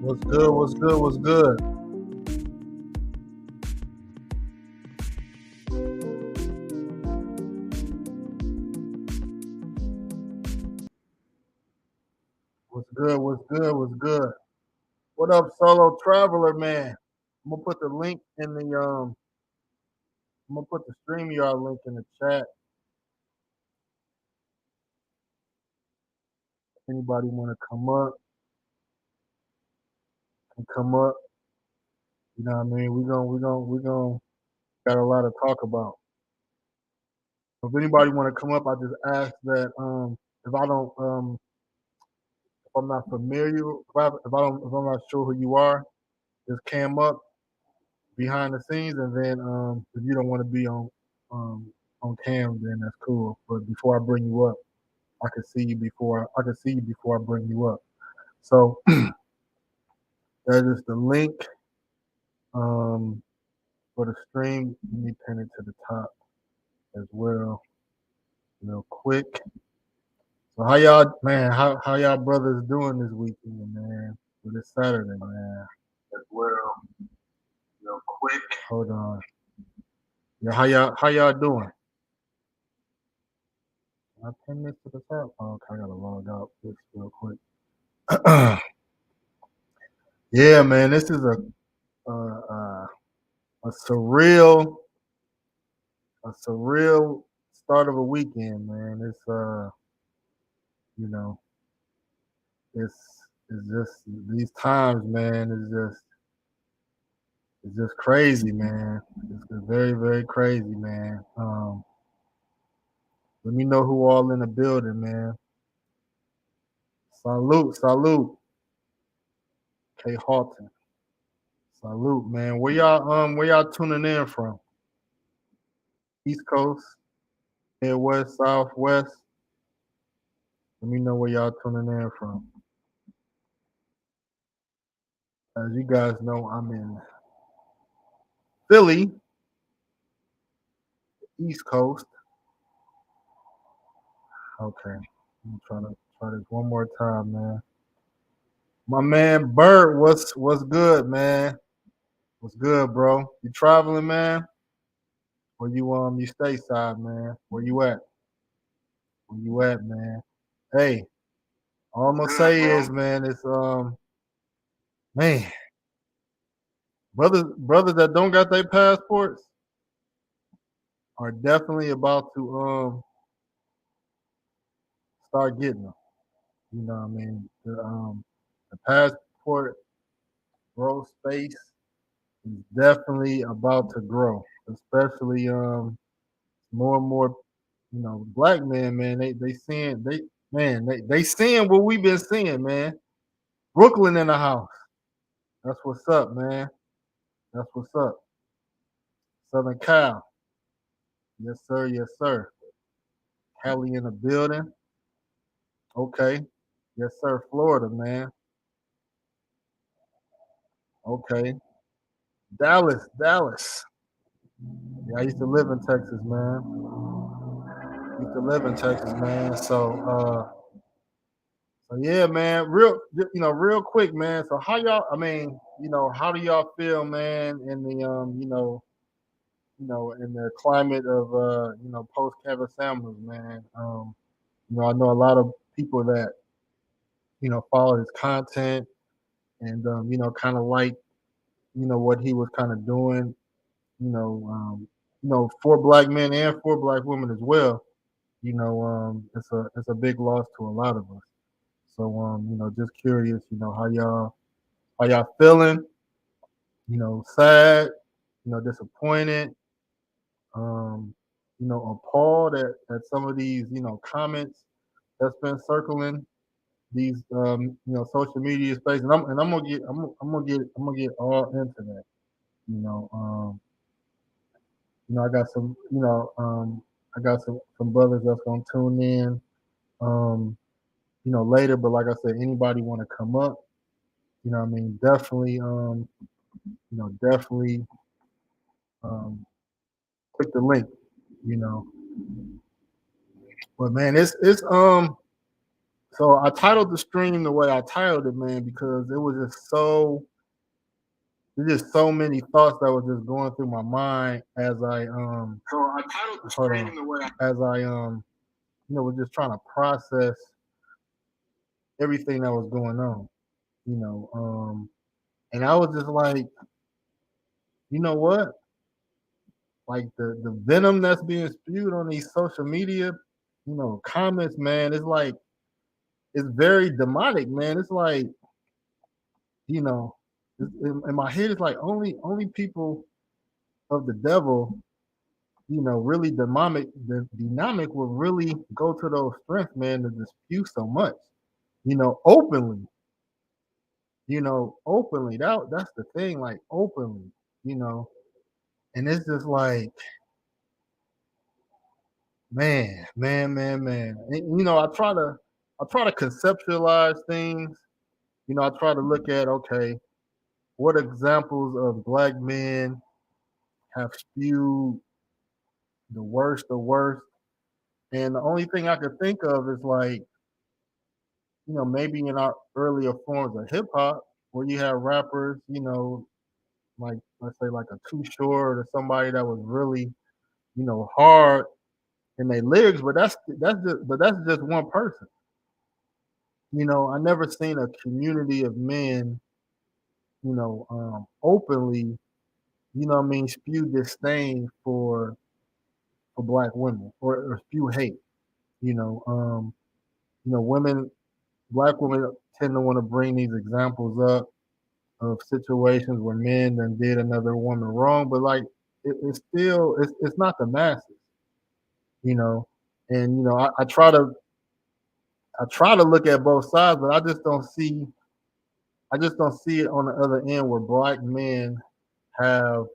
What's good? What's good? What's good? What's good? What's good? What's good? What up, solo traveler man? I'm gonna put the link in the I'm gonna put the StreamYard link in the chat. If anybody wanna come up, can come up. You know what I mean? We gonna got a lot to talk about. If anybody wanna come up, I just ask that if I don't if I'm not familiar, if I'm not sure who you are, just cam up behind the scenes, and then if you don't want to be um, on cam, then that's cool. But before I bring you up, I can see you before I bring you up. So that is the link um, for the stream. Let me pin it to the top as well, real quick. So how y'all, man? How y'all brothers doing this weekend, man? For this Saturday, man. As well, real quick. Hold on. Yeah, how y'all doing? I pin this to the top. Oh, okay, I gotta log out this real quick. Yeah, man, this is a surreal start of a weekend, man. It's you know, it's it's just these times, man. It's just crazy, man. It's very very crazy, man. Let me know who all in the building, man. Salute, salute, K Halton. Salute, man. Where y'all tuning in from? East Coast, Midwest, Southwest. Let me know where y'all tuning in from. As you guys know, I'm in Philly, East Coast. Okay. I'm trying to try this one more time, man. My man Bert, what's good, man? What's good, bro? You traveling, man? Or you stateside, man? Where you at? Where you at, man? Hey, all I'm gonna say is, man, it's man, brothers that don't got their passports are definitely about to start getting them. You know what I mean? The passport growth space is definitely about to grow, especially more and more, black men, man, they seeing what we've been seeing, man. Brooklyn in the house. That's what's up, man. That's what's up. Southern Cal. Yes, sir, yes, sir. Cali in the building. Okay. Yes, sir. Florida, man. Okay. Dallas, Dallas. Yeah, I used to live in Texas, man. Used to live in Texas, man. So yeah, man. Real quick, man. So how y'all? I mean, how do y'all feel, man? In the in the climate of post Kevin Samuels, man. I know a lot of people that follow his content and kind of like what he was kind of doing. For black men and for black women as well. It's a big loss to a lot of us. So just curious, how y'all feeling, sad, disappointed, appalled at some of these, comments that's been circling these social media space. And I'm gonna get all into that. You know, I got I got some brothers that's gonna tune in um, later, but like I said, anybody wanna come up, what I mean, definitely um, click the link, you know. But man, it's So I titled the stream the way I titled it, man, because it was just there's just so many thoughts that was just going through my mind as I So I titled the stream the way as I was just trying to process everything that was going on, you know. And I was just like, you know what? Like the venom that's being spewed on these social media, comments, man, it's like it's very demonic, man. It's like, you know, in my head, it's like only people of the devil, really dynamic will really go to those strengths, man, to dispute so much, openly, openly. That's the thing, like openly, you know, and it's just like, man. And, I try to conceptualize things. I try to look at, okay, what examples of black men have spewed the worst. And the only thing I could think of is like, maybe in our earlier forms of hip hop, where you have rappers, like let's say like a Too Short or somebody that was really, hard in their lyrics, but that's just one person. I never seen a community of men, openly, what I mean, spew disdain for black women or spew hate. You know, um, women, black women tend to want to bring these examples up of situations where men then did another woman wrong, but like it's still it's not the masses, you know. And I try to look at both sides, but I just don't see it on the other end where black men have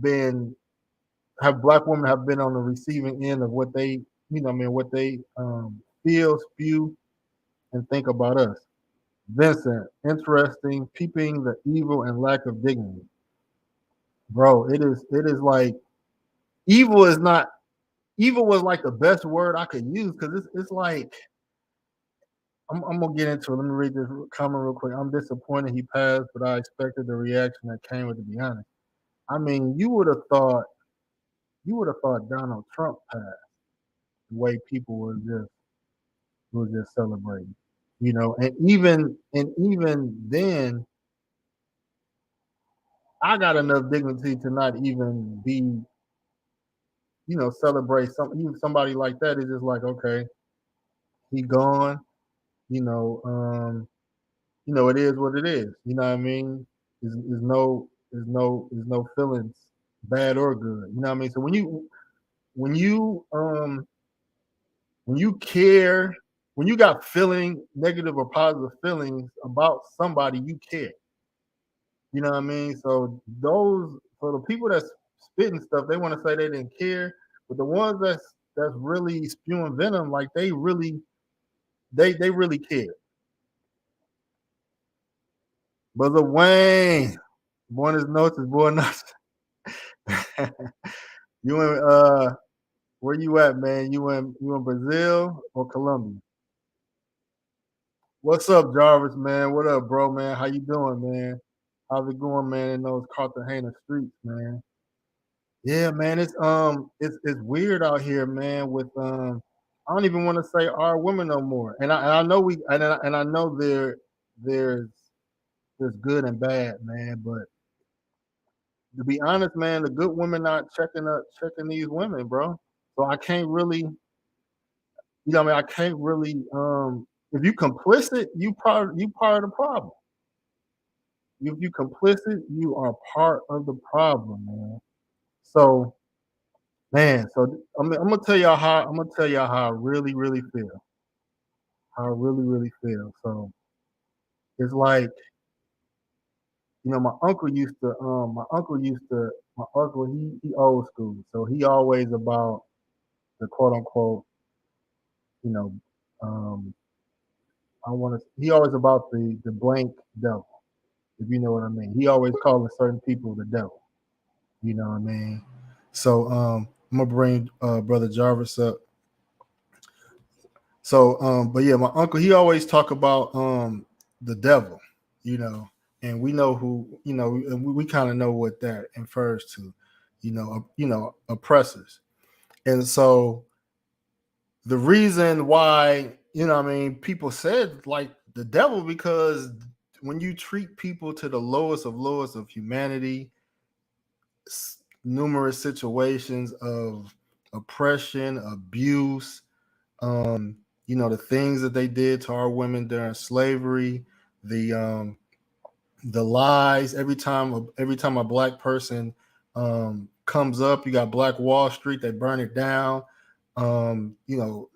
been have black women have been on the receiving end of what they what they feel, spew, and think about us. Vincent, interesting, peeping the evil and lack of dignity. Bro, it is like evil is not evil was like the best word I could use because it's like I'm gonna get into it. Let me read this comment real quick. I'm disappointed he passed, but I expected the reaction that came with, to be honest. I mean, you would have thought Donald Trump passed the way people was just celebrating. And even then, I got enough dignity to not even be, celebrate even somebody like that is just like, okay, he gone, you know, it is what it is. You know what I mean? Is no feelings, bad or good. You know what I mean? So when you when you care, when you got feeling negative or positive feelings about somebody, you care. You know what I mean? So the people that's spitting stuff, they want to say they didn't care, but the ones that's really spewing venom, like they really care. Brother Wayne, buenas noches, buenas. You in where you at, man? You in Brazil or Colombia? What's up, Jarvis, man? What up, bro, man? How you doing, man? How's it going, man, in those Cartagena streets, man? Yeah, man, it's weird out here, man. With I don't even want to say our women no more. And I know I know there's there's good and bad, man. But to be honest, man, the good women not checking these women, bro. So I can't really, what I mean, I can't really. If you complicit, you part of the problem. If you complicit, you are part of the problem, man. So man, so I'm gonna tell y'all how I really feel. How I really feel. So it's like, my uncle he old school. So he always about the quote unquote, you know, um he always about the blank devil, if you know what I mean. He always calling certain people the devil. You know what I mean? So I'm gonna bring brother Jarvis up. So, but yeah, my uncle, he always talk about the devil, you know, and we know who, you know, and we kind of know what that infers to, oppressors. And so the reason why, what I mean, people said like the devil, because when you treat people to the lowest of humanity, numerous situations of oppression, abuse, the things that they did to our women during slavery, the lies. Every time a black person comes up, you got Black Wall Street. They burn it down. You know,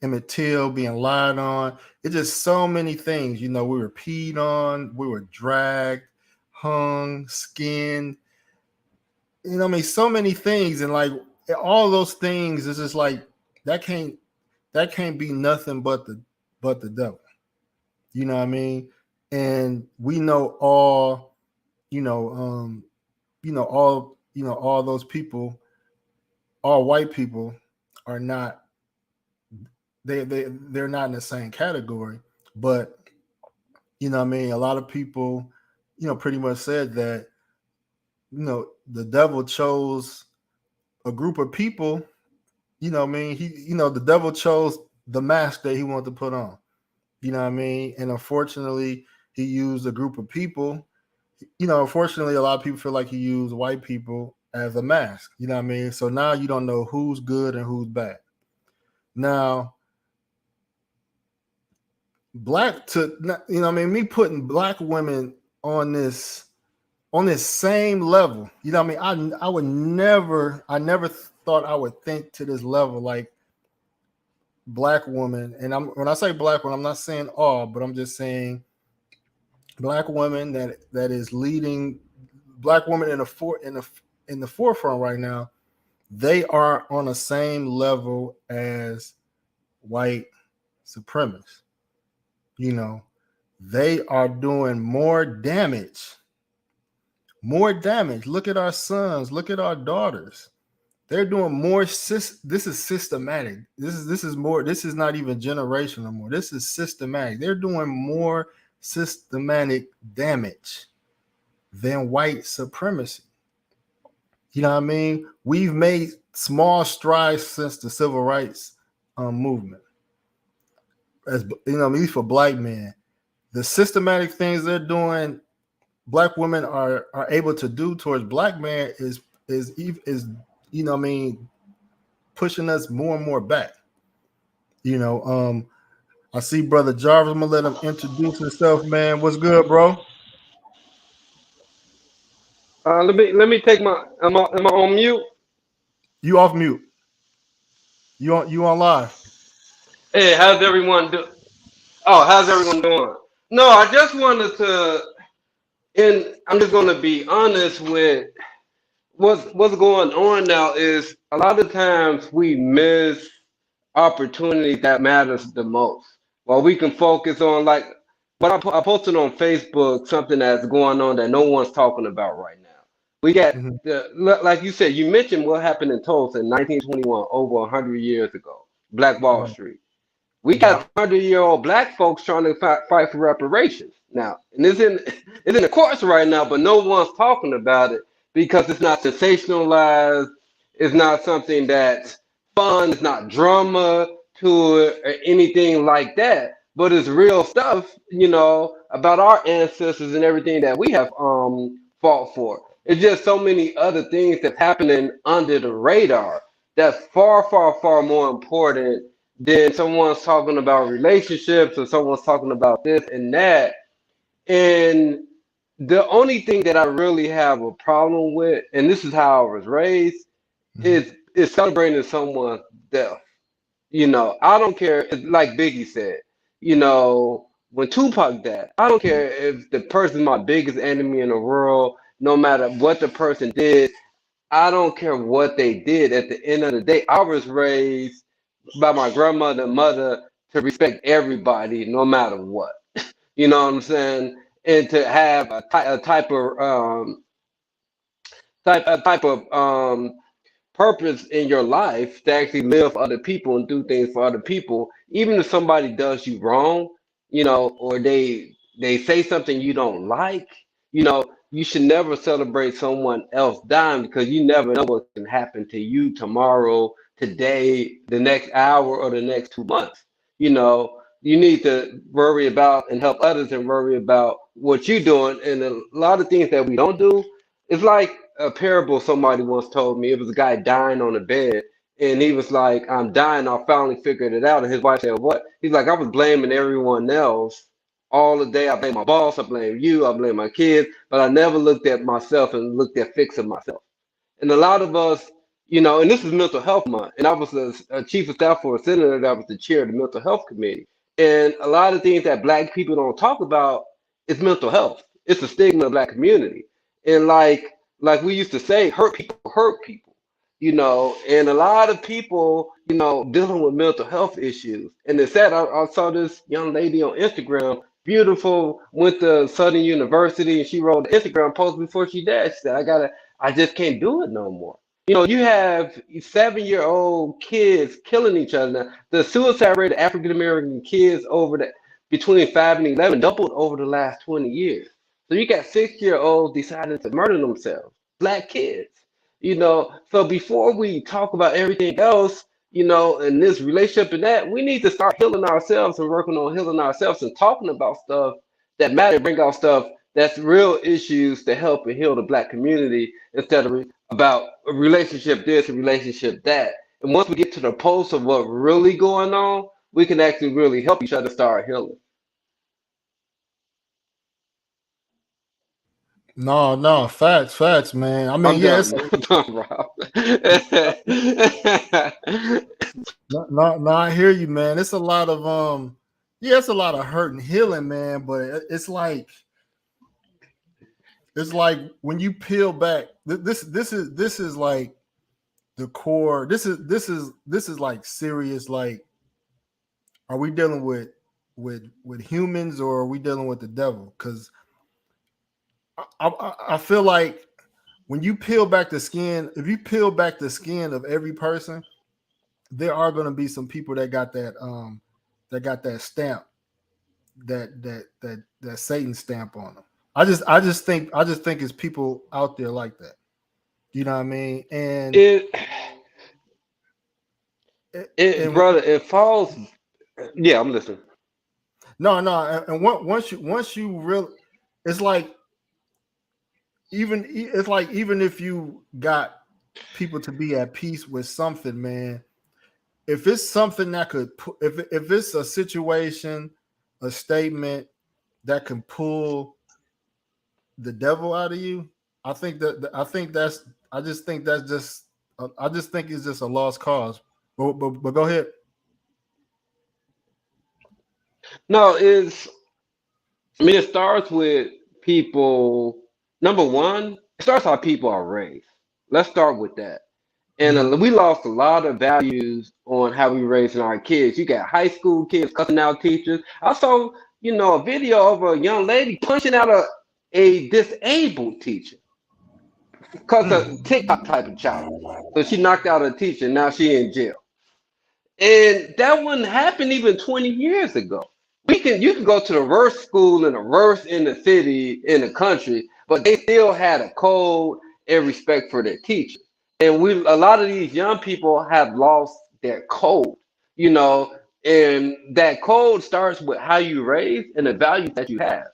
Emmett Till being lied on. It's just so many things. You know, we were peed on, we were dragged, hung, skinned. You know, I mean, so many things, and like all those things is just like that can't be nothing but the devil. You know what I mean? And we know all, you know, all those people, all white people are not they're not in the same category. But you know what I mean, a lot of people, pretty much said that, the devil chose a group of people, what I mean, the devil chose the mask that he wanted to put on. You know what I mean? And unfortunately, he used a group of people. Unfortunately, a lot of people feel like he used white people as a mask. You know what I mean? So now you don't know who's good and who's bad. Now, me putting black women on this same level. You know what I mean? I never thought I would think to this level, like black woman. And when I say black woman, I'm not saying all, but I'm just saying black women that is leading, black women in the forefront right now. They are on the same level as white supremacists. You know, they are doing more damage. More damage. Look at our sons. Look at our daughters. They're doing more. This is systematic. This is more. This is not even generational more. This is systematic. They're doing more systematic damage than white supremacy. You know what I mean? We've made small strides since the civil rights movement. As you know, at least for black men, the systematic things they're doing, black women are able to do towards black men is pushing us more and more back. I see Brother Jarvis. I'm gonna let him introduce himself, man. What's good, bro? Let me take my am I on mute? You off mute. You on live. Hey, how's everyone do? Oh, how's everyone doing? No, I just wanted to, and I'm just gonna be honest with what's going on now is a lot of times we miss opportunities that matters the most. While we can focus on like what I posted on Facebook, something that's going on that no one's talking about right now. We got Mm-hmm. like you said, you mentioned what happened in Tulsa in 1921, over 100 years ago, Black Wall Right. Street. We Mm-hmm. got 100-year-old black folks trying to fight for reparations now, and it's in the courts right now, but no one's talking about it because it's not sensationalized. It's not something that's fun. It's not drama to it or anything like that. But it's real stuff, about our ancestors and everything that we have fought for. It's just so many other things that's happening under the radar that's far, far, far more important than someone's talking about relationships or someone's talking about this and that. And the only thing that I really have a problem with, and this is how I was raised, Mm-hmm. is celebrating someone's death. I don't care, like Biggie said, when Tupac died, I don't care if the person's my biggest enemy in the world, no matter what the person did, I don't care what they did. At the end of the day, I was raised by my grandmother and mother to respect everybody, no matter what. You know what I'm saying? And to have a type of purpose in your life to actually live for other people and do things for other people, even if somebody does you wrong, or they say something you don't like, you should never celebrate someone else dying because you never know what can happen to you tomorrow, today, the next hour, or the next 2 months. You need to worry about and help others and worry about what you're doing. And a lot of things that we don't do, it's like a parable somebody once told me. It was a guy dying on a bed, and he was like, I'm dying. I finally figured it out. And his wife said, what? He's like, I was blaming everyone else all the day. I blame my boss. I blame you. I blame my kids. But I never looked at myself and looked at fixing myself. And a lot of us, and this is mental health month, and I was a chief of staff for a senator that was the chair of the mental health committee. And a lot of things that black people don't talk about is mental health. It's a stigma of black community. And like we used to say, hurt people, and a lot of people, dealing with mental health issues. And it's sad, I saw this young lady on Instagram, beautiful, went to Southern University, and she wrote an Instagram post before she died. She said, I just can't do it no more. You have 7-year-old kids killing each other. Now, the suicide rate of African American kids between 5 and 11 doubled over the last 20 years. So you got 6-year-olds deciding to murder themselves, black kids. So before we talk about everything else, in this relationship and that, we need to start healing ourselves and working on healing ourselves and talking about stuff that matter, bring out stuff that's real issues to help and heal the black community instead of about a relationship this, a relationship that. And once we get to the pulse of what really going on, we can actually really help each other start healing. No, no, facts, man. I mean, I'm yeah, done. I'm done, Rob. no, I hear you, man. It's a lot of yeah, it's a lot of hurt and healing, man. But it's like when you peel back, this is like the core. This is like serious. Like, are we dealing with humans or are we dealing with the devil? Because I feel like when you peel back the skin, if you peel back the skin of every person, there are going to be some people that got that stamp, that Satan stamp on them. I just think it's people out there like that. You know what I mean? And brother, it falls. Yeah, I'm listening. No, and once you really, it's like even if you got people to be at peace with something, man. If it's something that could, if it's a situation, a statement that can pull the devil out of you, I just think it's just a lost cause. But go ahead. No, it starts with people. Number one, it starts how people are raised. Let's start with that. And we lost a lot of values on how we raising our kids. You got high school kids cussing out teachers. I saw, a video of a young lady punching out a disabled teacher because of TikTok type of child. So she knocked out a teacher. Now she in jail. And that wouldn't happen even 20 years ago. You can go to the worst school and the worst in the city, in the country, but they still had a code and respect for their teachers. And a lot of these young people have lost their code, and that code starts with how you raise and the values that you have.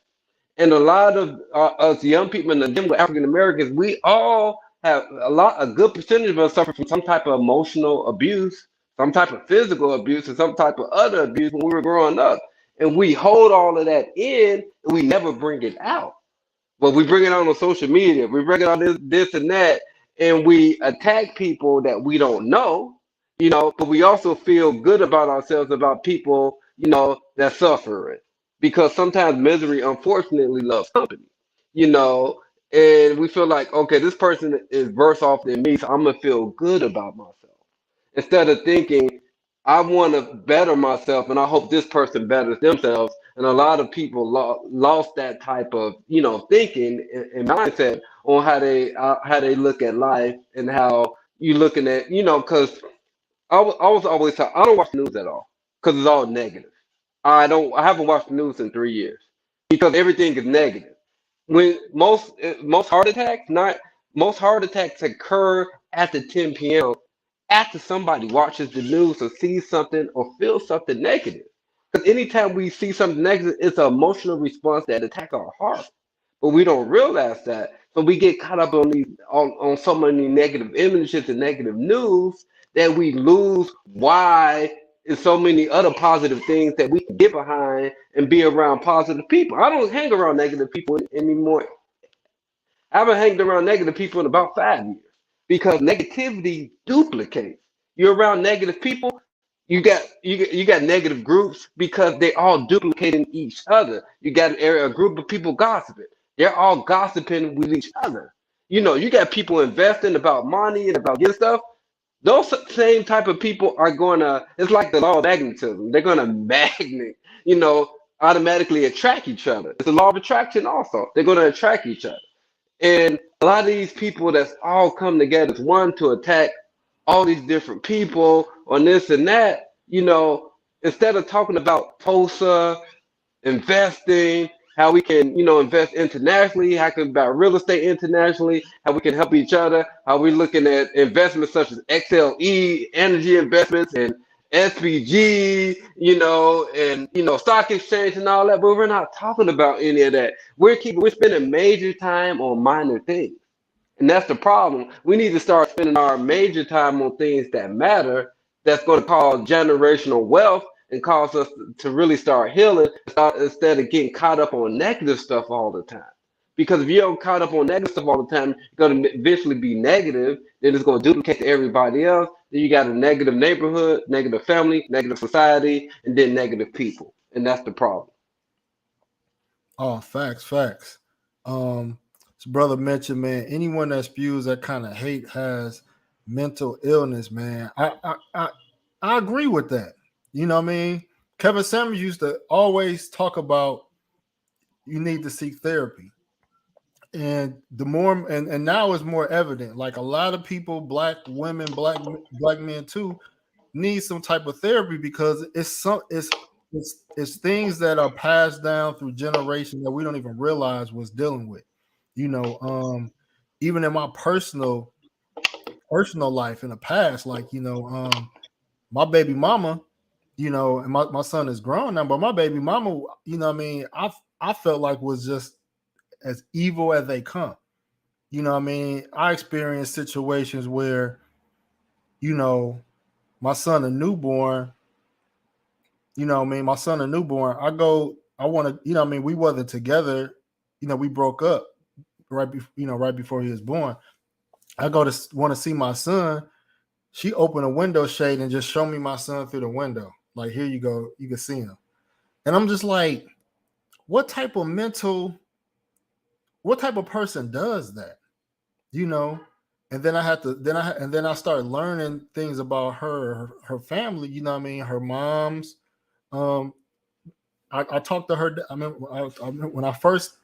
And a lot of us young people, and again with African Americans, we all have a good percentage of us suffer from some type of emotional abuse, some type of physical abuse, and some type of other abuse when we were growing up. And we hold all of that in, and we never bring it out. But we bring it out on social media. We bring it on this and that, and we attack people that we don't know, but we also feel good about ourselves, about people, that suffer it. Because sometimes misery, unfortunately, loves company, and we feel like, okay, this person is worse off than me, so I'm going to feel good about myself. Instead of thinking, I want to better myself, and I hope this person betters themselves. And a lot of people lost that type of, thinking and mindset on how they look at life and how you looking at, because I was always I don't watch the news at all. because it's all negative. I haven't watched the news in 3 years because everything is negative. When most heart attacks, not most heart attacks occur after 10 p.m. after somebody watches the news or sees something or feels something negative. Because anytime we see something negative, it's an emotional response that attacks our heart. But we don't realize that. So we get caught up on so many negative images and negative news that we lose why and so many other positive things that we can get behind and be around positive people. I don't hang around negative people anymore. I haven't hanged around negative people in about 5 years because negativity duplicates. You're around negative people, you got negative groups because they all duplicating each other. You got an area, a group of people gossiping. They're all gossiping with each other. You got people investing about money and about getting stuff. Those same type of people are gonna. It's like the law of magnetism. They're gonna you know, automatically attract each other. It's the law of attraction also. They're gonna attract each other. And a lot of these people that's all come together as one to attack all these different people on this and that, instead of talking about TOSA, investing, how we can, invest internationally, how can about real estate internationally, how we can help each other, how we're looking at investments such as XLE, energy investments, and SPG, and stock exchange and all that, but we're not talking about any of that. We're spending major time on minor things. And that's the problem. We need to start spending our major time on things that matter, that's going to cause generational wealth and cause us to really start healing instead of getting caught up on negative stuff all the time. Because if you don't caught up on negative stuff all the time, you're going to eventually be negative, then it's going to duplicate to everybody else. Then you got a negative neighborhood, negative family, negative society, and then negative people. And that's the problem. Oh, facts. His brother mentioned, man, anyone that spews that kind of hate has mental illness, man. I agree with that. You know what I mean? Kevin Samuels used to always talk about you need to seek therapy. And the more and now it's more evident. Like a lot of people, black women, black men too, need some type of therapy because it's things that are passed down through generations that we don't even realize was dealing with. Even in my personal life in the past, like my baby mama, and my son is grown now, but my baby mama, what I mean, I felt like was just as evil as they come. What I mean? I experienced situations where, my son a newborn, what I mean, my son a newborn, I want to, what I mean, we wasn't together, we broke up right before he was born. I go to want to see my son. She opened a window shade and just showed me my son through the window. Like, here you go, you can see him. And I'm just like, what type of person does that? And then I started learning things about her family, what I mean, her mom's. I talked to her. I mean, when I first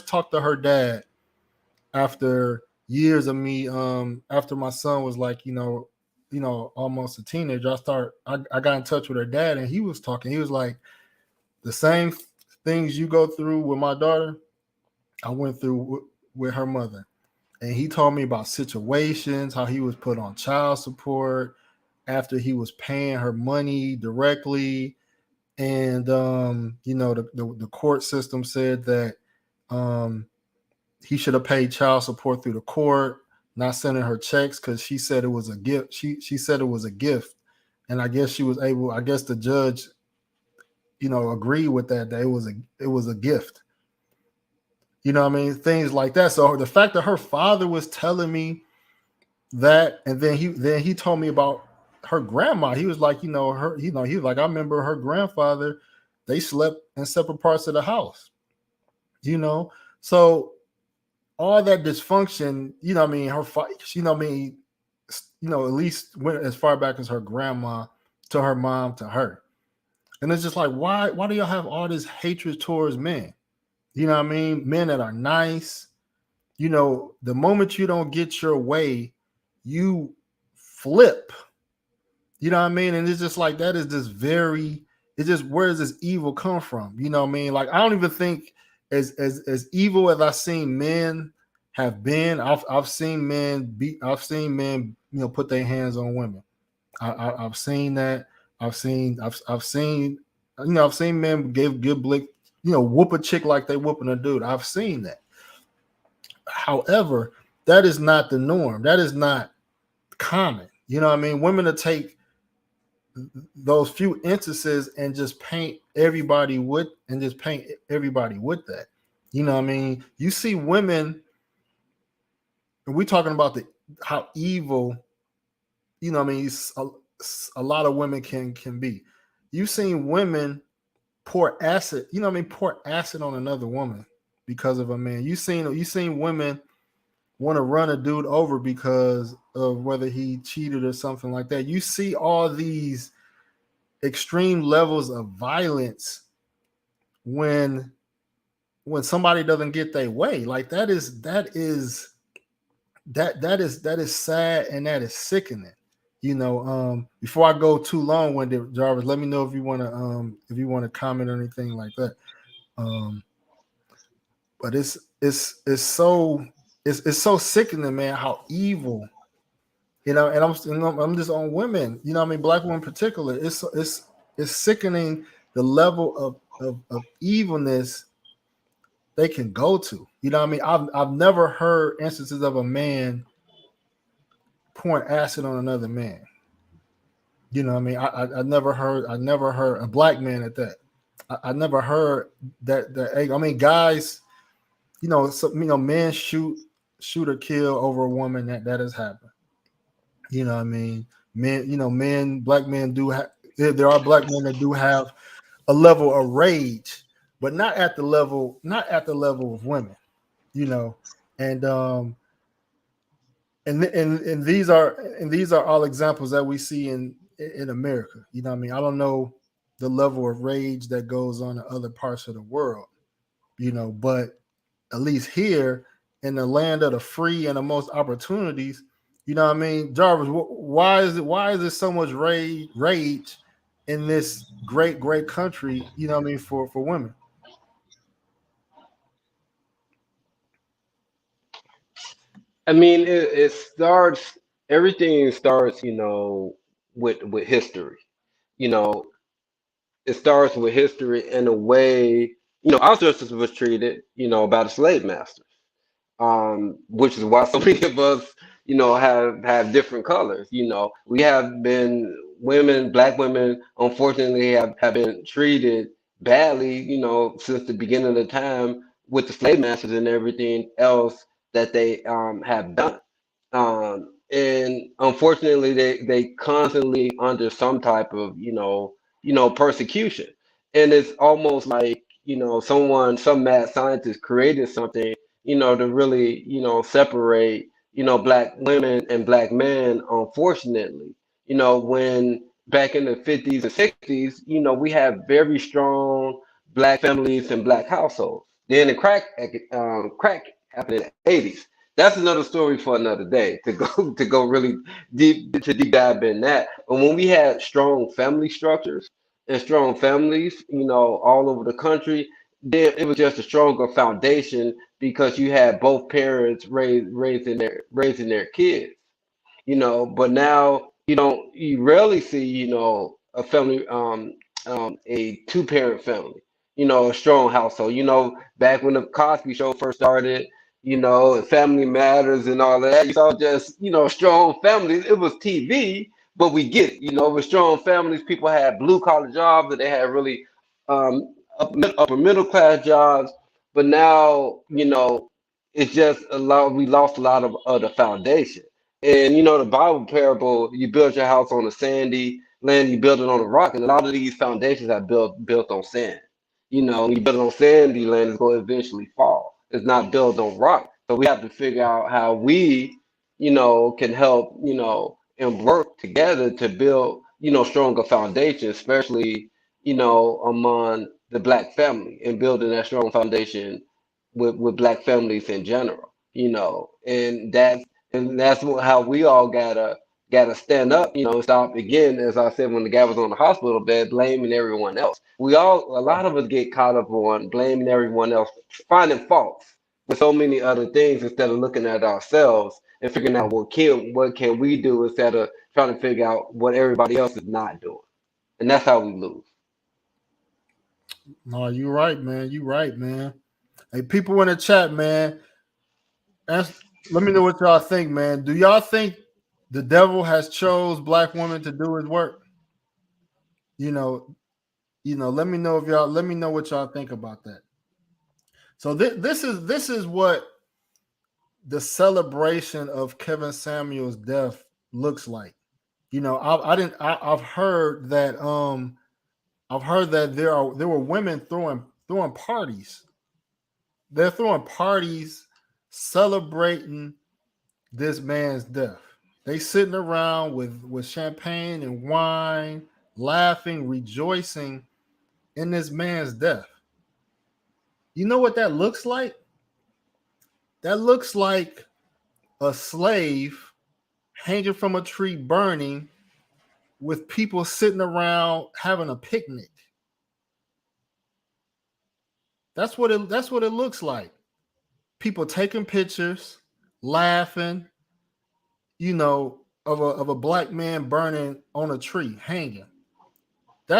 talked to her dad after years of me, after my son was like, almost a teenager, I got in touch with her dad, and he was talking. He was like, the same things you go through with my daughter, I went through with her mother. And he told me about situations, how he was put on child support after he was paying her money directly. And, the court system said that he should have paid child support through the court, not sending her checks because she said it was a gift. She said it was a gift. And I guess the judge, agreed with that it was a gift. What I mean? Things like that. So the fact that her father was telling me that, and then he told me about her grandma. He was like, he was like, I remember her grandfather, they slept in separate parts of the house. So all that dysfunction, what I mean, at least went as far back as her grandma to her mom to her. And it's just like, why do y'all have all this hatred towards men? What I mean? Men that are nice. The moment you don't get your way, you flip. You know what I mean? And it's just like that is just very. It's just where does this evil come from? You know what I mean? Like I don't even think as evil as I've seen men have been. I've seen men beat. I've seen men put their hands on women. I've seen that. I've seen I've seen men give blick whoop a chick like they whooping a dude. I've seen that. However, that is not the norm. That is not common. You know what I mean? Women to take those few instances and just paint everybody with that. You know what I mean? You see women, and we talking about how evil, you know what I mean, a lot of women can be. You've seen women pour acid, you know what I mean, pour acid on another woman because of a man. You seen women want to run a dude over because of whether he cheated or something like that. You see all these extreme levels of violence when somebody doesn't get their way. Like that is sad and that is sickening. Before I go too long winded, Jarvis, let me know if you want to comment or anything like that. But it's so sickening, man, how evil, and I'm just on women, I mean, black women in particular. It's sickening the level of evilness they can go to. You know what I mean? I've never heard instances of a man pouring acid on another man. You know what I mean? I never heard a black man at that. I never heard that. I mean, guys, men shoot or kill over a woman that has happened. You know what I mean? Black men do have. There are black men that do have a level of rage, but not at the level of women. And and these are all examples that we see in America. You know what I mean? I don't know the level of rage that goes on in other parts of the world, but at least here in the land of the free and the most opportunities, you know what I mean? Jarvis, why is there so much rage in this great country, you know what I mean, for women? I mean, everything starts, with history. You know, it starts with history in a way, our ancestors was treated, by the slave masters, which is why so many of us, have different colors. We have been black women, unfortunately, have been treated badly, since the beginning of the time with the slave masters and everything else that they have done. And unfortunately, they constantly under some type of persecution, and it's almost like some mad scientist created something to really separate black women and black men. Unfortunately, when back in the 50s and 60s, we have very strong black families and black households. Then the crack happened in the 80s. That's another story for another day to go to go really deep dive in that. But when we had strong family structures and strong families, all over the country, then it was just a stronger foundation because you had both parents raising their kids. But now you rarely see a family, a two-parent family, a strong household. Back when the Cosby Show first started, and Family Matters and all that, you saw just strong families. It was TV, but we get it. With strong families, people had blue collar jobs, and they had really upper middle class jobs. But now it's just a lot. We lost a lot of the foundation. And the Bible parable, you build your house on a sandy land, you build it on a rock, and a lot of these foundations are built on sand. When you build it on sandy land, it's going to eventually fall. It's not built on rock. So we have to figure out how we, can help, and work together to build, stronger foundations, especially, among the black family and building that strong foundation with black families in general, and that's how we all gotta, got to stand up, stop again, as I said, when the guy was on the hospital bed, blaming everyone else. A lot of us get caught up on blaming everyone else, finding faults with so many other things instead of looking at ourselves and figuring out what can we do instead of trying to figure out what everybody else is not doing. And that's how we lose. No, you're right, man. You're right, man. Hey, people in the chat, man. Let me know what y'all think, man. Do y'all think the devil has chose black women to do his work? You know, let me know let me know what y'all think about that. So this is what the celebration of Kevin Samuel's death looks like. I've heard that there were women throwing parties. They're throwing parties celebrating this man's death. They sitting around with champagne and wine, laughing, rejoicing in this man's death. You know what that looks like? That looks like a slave hanging from a tree burning with people sitting around having a picnic. That's what it looks like. People taking pictures, laughing, of a black man burning on a tree, hanging. When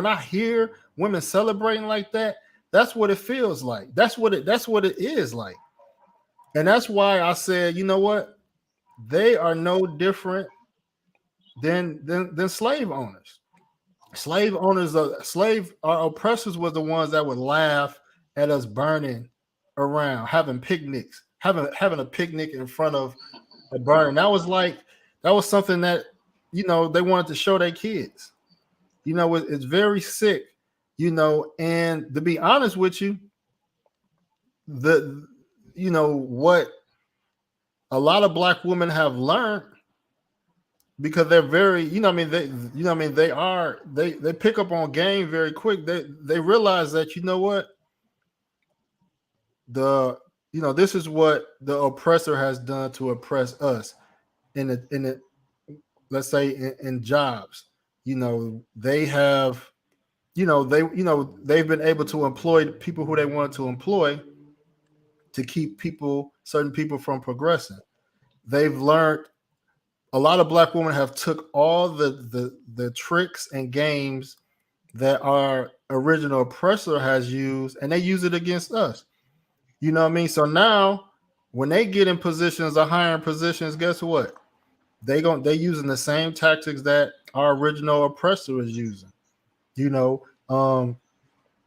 I hear women celebrating like that, that's what it feels like. That's what it is like. And that's why I said, you know what? They are no different than slave owners. Our oppressors was the ones that would laugh at us burning around, having picnics, having a picnic in front of a burn. That was something that they wanted to show their kids. It's very sick, and to be honest with you, what a lot of black women have learned, because they're very, they pick up on game very quick. They realize that, this is what the oppressor has done to oppress us let's say in jobs. They have, they've been able to employ people who they wanted to employ to keep certain people from progressing. They've learned, a lot of black women have took all the tricks and games that our original oppressor has used, and they use it against us. You know what I mean? So now when they get in positions or hiring positions, guess what? They using the same tactics that our original oppressor is using. It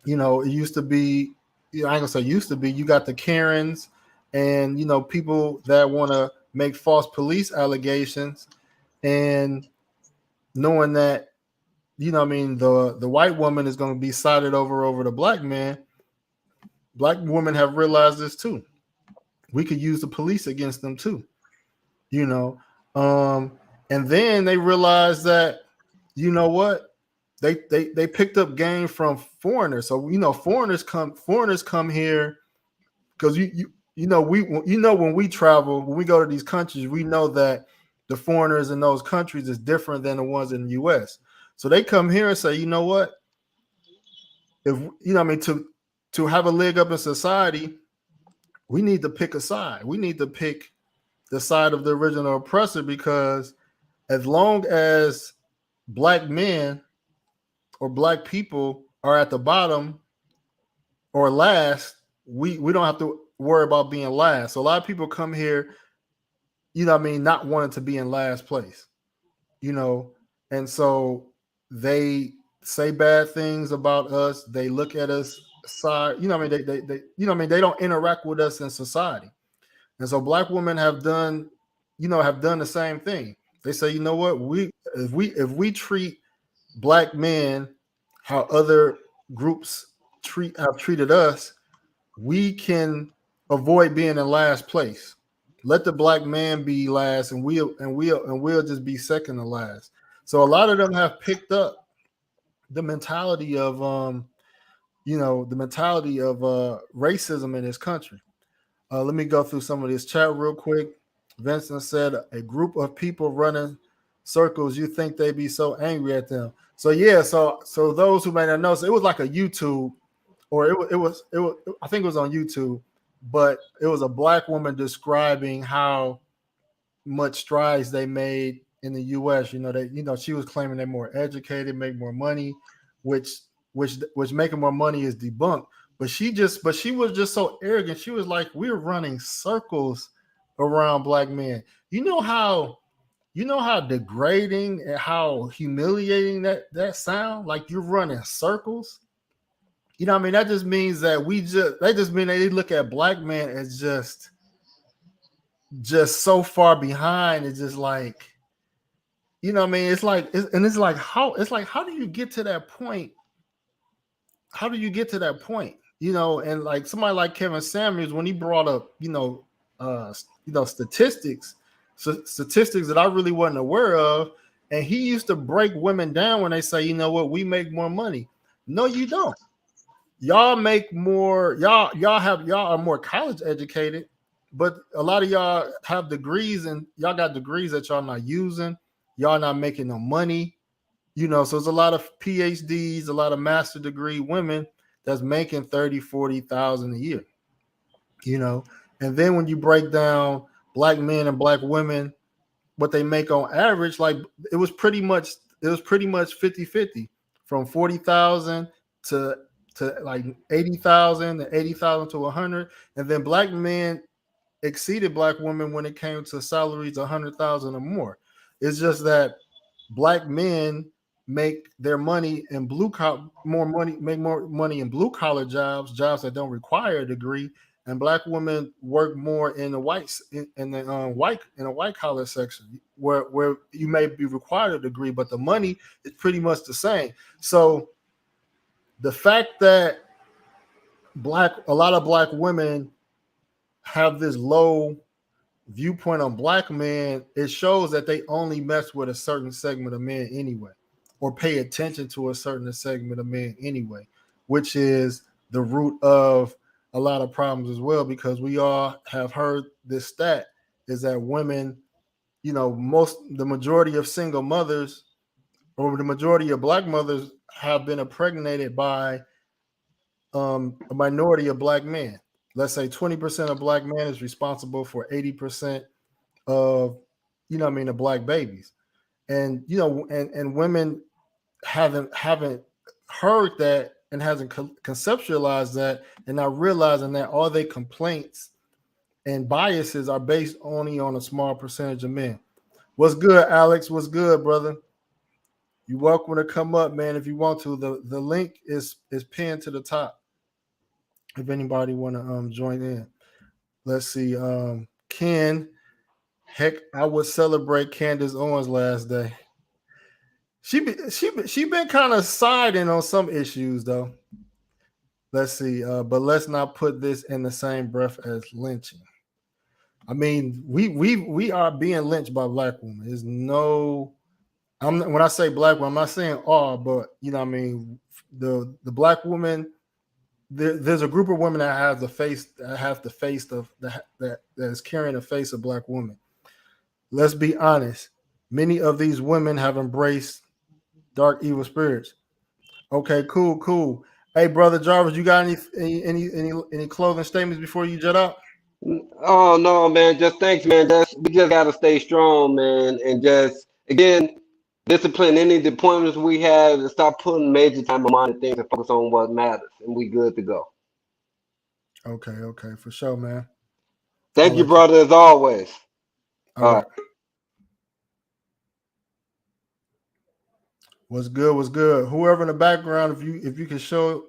used to be, I ain't gonna say used to be, you got the Karens and people that want to make false police allegations, and knowing that the white woman is going to be sided over the black man. Black women have realized this too. We could use the police against them too. And then they realized that, what, they picked up game from foreigners. So foreigners come here because when we travel, when we go to these countries, we know that the foreigners in those countries is different than the ones in the U.S. So they come here and say, you know what, if to have a leg up in society, we need to pick a side. We need to pick the side of the original oppressor, because as long as black men or black people are at the bottom or last, we don't have to worry about being last. So a lot of people come here, not wanting to be in last place, and so they say bad things about us. They look at us side, they don't interact with us in society. And so black women have done the same thing. They say, you know what, if we treat black men how other groups have treated us, we can avoid being in last place. Let the black man be last, and we'll just be second to last. So a lot of them have picked up the mentality of racism in this country. Let me go through some of this chat real quick. Vincent said, a group of people running circles, you think they'd be so angry at them. So yeah, so those who may not know, so it was like a YouTube, or it was I think it was on YouTube, but it was a black woman describing how much strides they made in the US. She was claiming they're more educated, make more money, which which making more money is debunked. But she was just so arrogant. She was like, we're running circles around black men. You know how degrading and how humiliating that sound? Like you're running circles. You know what I mean? That just means they look at black men as just so far behind. It's just like, you know what I mean? How do you get to that point? How do you get to that point? And like somebody like Kevin Samuels, when he brought up, statistics that I really wasn't aware of, and he used to break women down when they say, you know what, we make more money. No, you don't. Y'all make more. Y'all are more college educated, but a lot of y'all have degrees, and y'all got degrees that y'all not using. Y'all not making no money. So there's a lot of PhDs, a lot of master degree women that's making 30, 40,000 a year. And then when you break down black men and black women, what they make on average, like it was pretty much 50-50, from 40,000 to like 80,000, to 80,000 to 100. And then black men exceeded black women when it came to salaries 100,000 or more. It's just that black men make their money in make more money in blue collar jobs that don't require a degree, and black women work more in the white collar section where you may be required a degree, but the money is pretty much the same. So the fact that a lot of black women have this low viewpoint on black men, it shows that they only mess with a certain segment of men anyway, or pay attention to a certain segment of men anyway, which is the root of a lot of problems as well, because we all have heard this stat is that women, the majority of single mothers, or the majority of black mothers, have been impregnated by a minority of black men. Let's say 20% of black men is responsible for 80% of, the black babies. And, and women haven't heard that and hasn't conceptualized that, and not realizing that all their complaints and biases are based only on a small percentage of men. What's good, Alex? What's good, brother? You're welcome to come up, man, if you want to. The link is pinned to the top if anybody want to join in. Let's see. Ken, heck, I would celebrate Candace Owens last day. She been kind of siding on some issues though. Let's see, but let's not put this in the same breath as lynching. I mean, we are being lynched by black women. There's no, when I say black women, I'm not saying all, but the black woman. There's a group of women that have the face that is carrying the face of black women. Let's be honest. Many of these women have embraced dark evil spirits. Okay, cool. Hey, brother Jarvis, you got any closing statements before you jet out? Oh no, man. Just thanks, man. We just gotta stay strong, man, and just again discipline any appointments we have and stop putting major time on things and focus on what matters, and we good to go. Okay, for sure, man. Thank you, brother, as always. All right. What's good? Whoever in the background, if you can show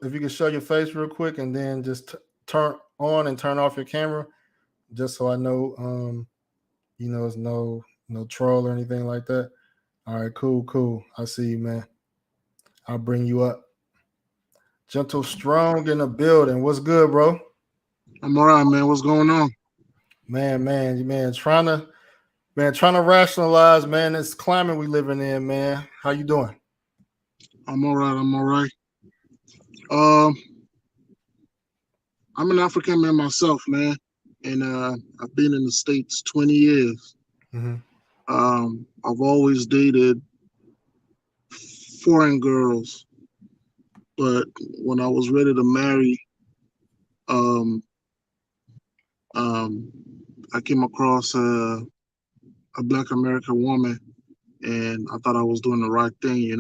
your face real quick, and then just turn on and turn off your camera, just so I know, it's no troll or anything like that. All right, cool. I see you, man. I'll bring you up. Gentle Strong in the building. What's good, bro? I'm all right, man. What's going on? Man, trying to rationalize, man, this climate we living in, man. How you doing? I'm all right. I'm an African man myself, man. and I've been in the States 20 years. Hmm. I've always dated foreign girls, but when I was ready to marry, um, um, I came across a Black American woman, and I thought I was doing the right thing.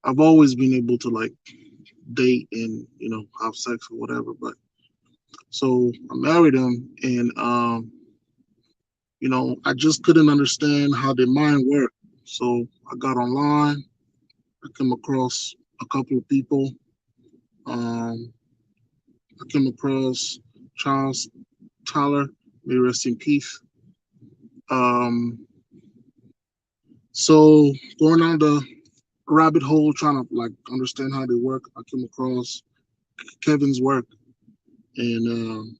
I've always been able to like date and have sex or whatever, but so I married him, and I just couldn't understand how their mind worked. So I got online. I came across a couple of people. Um, I came across Charles Tyler, may rest in peace. Um, so going down the rabbit hole, trying to like understand how they work, I came across Kevin's work, and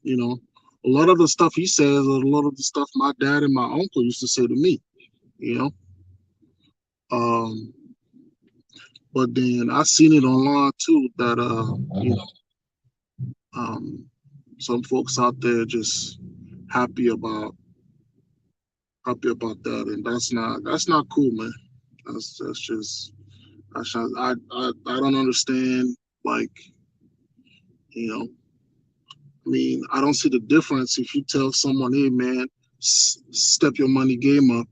you know, a lot of the stuff he says, a lot of the stuff my dad and my uncle used to say to me. You know, um, but then I seen it online too that um, some folks out there just happy about that, and that's not cool, man. That's just I don't understand. Like, you know, I mean, I don't see the difference if you tell someone, hey man, step your money game up.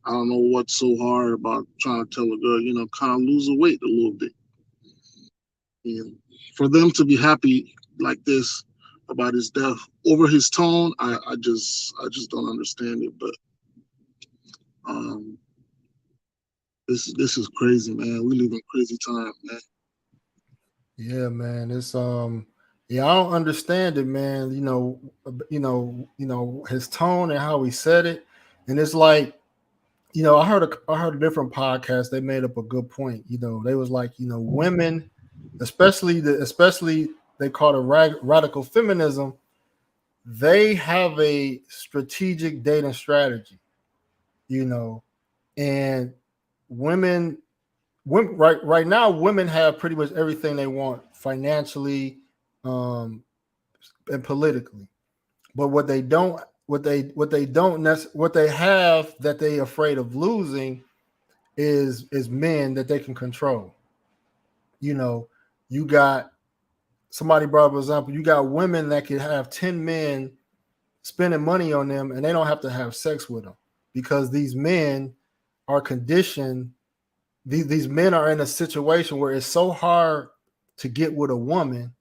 I don't know what's so hard about trying to tell a girl, kind of lose the weight a little bit. You know, for them to be happy like this about his death over his tone, I just don't understand it. But um, this is crazy, man. We live in crazy time, man. Yeah, man. Yeah, I don't understand it, man. His tone and how he said it. And it's like, I heard a different podcast. They made up a good point. They was like, women, especially they call it radical feminism. They have a strategic dating strategy, you know, and women right now women have pretty much everything they want financially, um and politically, but what they have that they afraid of losing is men that they can control. you know you got somebody brought up an example. You got women that could have 10 men spending money on them, and they don't have to have sex with them because these men are conditioned. These men are in a situation where it's so hard to get with a woman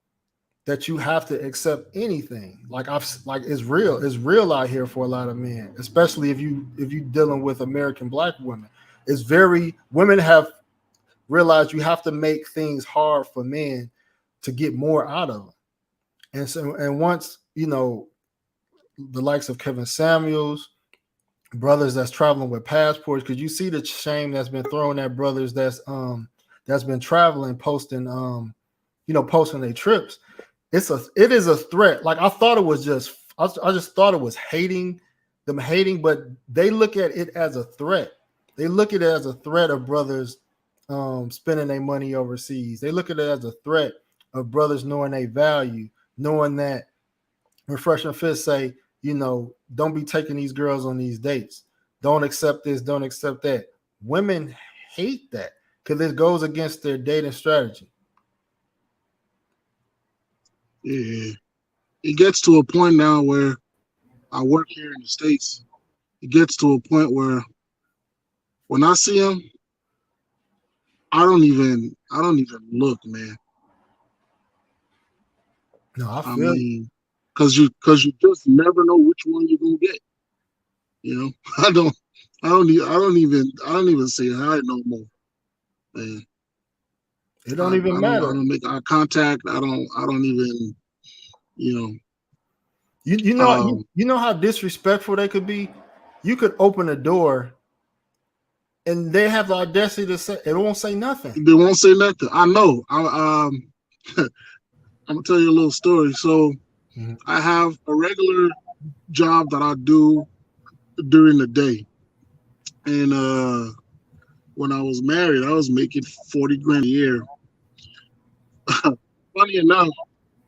that you have to accept anything. Like it's real. It's real out here for a lot of men, especially if you dealing with American Black women. Women have realized you have to make things hard for men to get more out of them. And once the likes of Kevin Samuels, brothers that's traveling with passports, because you see the shame that's been thrown at brothers that's been traveling, posting their trips. It is a threat. Like I thought it was I just thought it was hating, but they look at it as a threat. They look at it as a threat of brothers spending their money overseas. They look at it as a threat of brothers knowing their value, knowing that Refreshing Fist say, don't be taking these girls on these dates. Don't accept this, don't accept that. Women hate that because it goes against their dating strategy. Yeah, it gets to a point now where I work here in the States. It gets to a point where when I see him, I don't even look, man. No, I I feel you. mean, cause you just never know which one you're gonna get. You know, I don't even say hi no more, man. It I, don't even I don't I matter. don't make eye contact. I don't even you know You know how disrespectful they could be. You could open a door and they have the audacity to say it won't say nothing. they won't say nothing. I know. I'm gonna tell you a little story. So Mhm. I have a regular job that I do during the day, and when I was married, I was making 40 grand a year. Funny enough,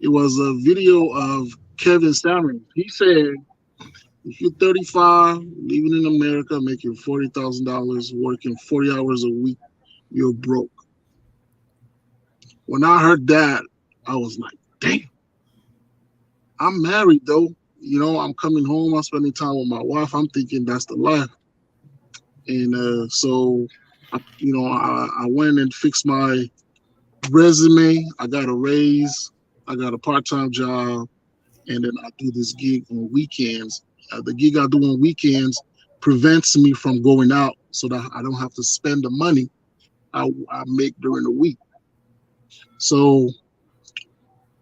it was a video of Kevin Samuels. He said, if you're 35, living in America, making $40,000, working 40 hours a week, you're broke. When I heard that, I was like, damn. I'm married though. You know, I'm coming home. I'm spending time with my wife. I'm thinking that's the life. And I went and fixed my resume. I got a raise. I got a part-time job, and then I do this gig on weekends. The gig I do on weekends prevents me from going out, so that I don't have to spend the money I make during the week. So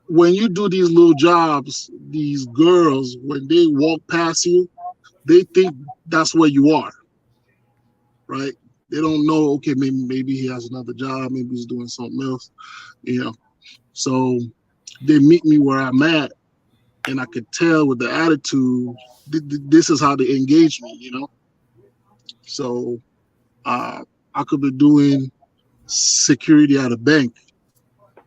when you do these little jobs, these girls, when they walk past you, they think that's where you are, right? They don't know, okay, maybe he has another job, maybe he's doing something else, you know. So they meet me where I'm at, and I could tell with the attitude, this is how they engage me, you know. So I could be doing security at a bank,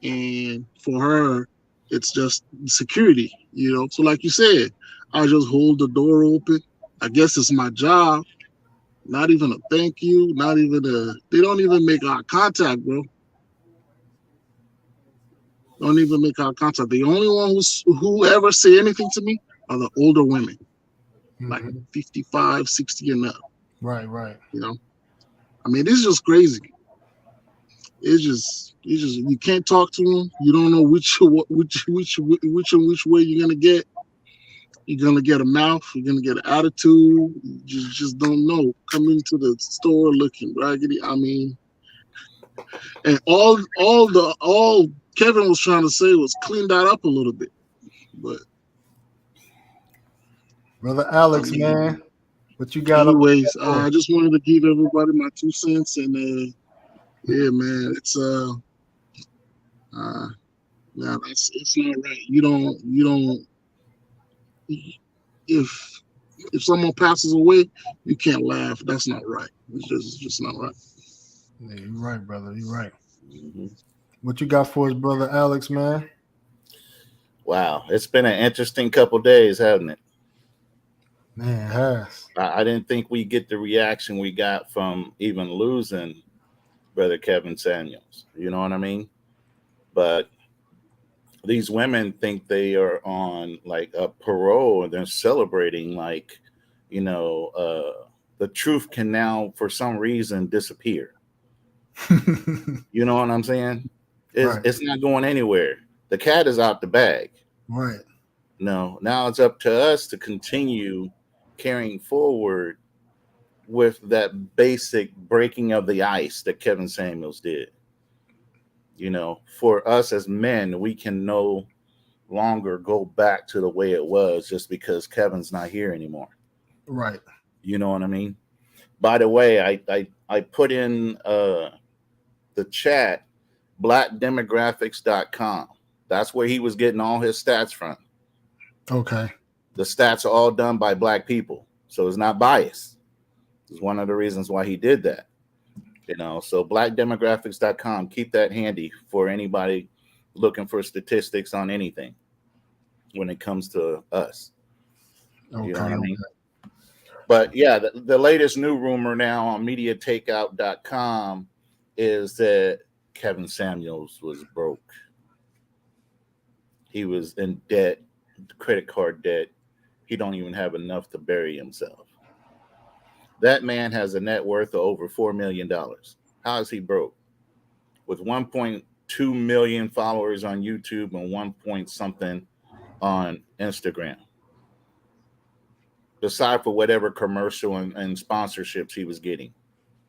and for her, it's just security, you know. So like you said, I just hold the door open. I guess it's my job. Not even a thank you, not even they don't even make eye contact, bro. Don't even make eye contact. The only one who ever say anything to me are the older women, like 55, 60 and up. Right. You know, I mean, this is just crazy. It's just you can't talk to them. You don't know which way you're gonna get. You're gonna get a mouth. You're gonna get an attitude. You just don't know. Coming to the store looking raggedy. I mean, and all Kevin was trying to say was clean that up a little bit. But Brother Alex, I mean, man, what you got? anyways, I just wanted to give everybody my 2 cents, and yeah, man, it's it's not right. You don't if someone passes away, you can't laugh. That's not right. It's just not right. Yeah, you're right, brother. You're right. Mm-hmm. What you got for us, brother Alex, man? Wow, it's been an interesting couple days, hasn't it? Man, it has. I didn't think we get the reaction we got from even losing brother Kevin Samuels. You know what I mean? But these women think they are on like a parole and they're celebrating like, the truth can now for some reason disappear. You know what I'm saying? It's not going anywhere. The cat is out the bag. Right. No, now it's up to us to continue carrying forward with that basic breaking of the ice that Kevin Samuels did. You know, for us as men, we can no longer go back to the way it was just because Kevin's not here anymore. Right. You know what I mean? By the way, I put in the chat blackdemographics.com. That's where he was getting all his stats from. Okay. The stats are all done by black people, so it's not biased. It's one of the reasons why he did that. You know, so blackdemographics.com, keep that handy for anybody looking for statistics on anything when it comes to us. Okay. You know what I mean? But yeah, the latest new rumor now on mediatakeout.com is that Kevin Samuels was broke. He was in debt, credit card debt. He don't even have enough to bury himself. That man has a net worth of over $4 million. How is he broke? With 1.2 million followers on YouTube and 1 point something on Instagram. Aside for whatever commercial and sponsorships he was getting.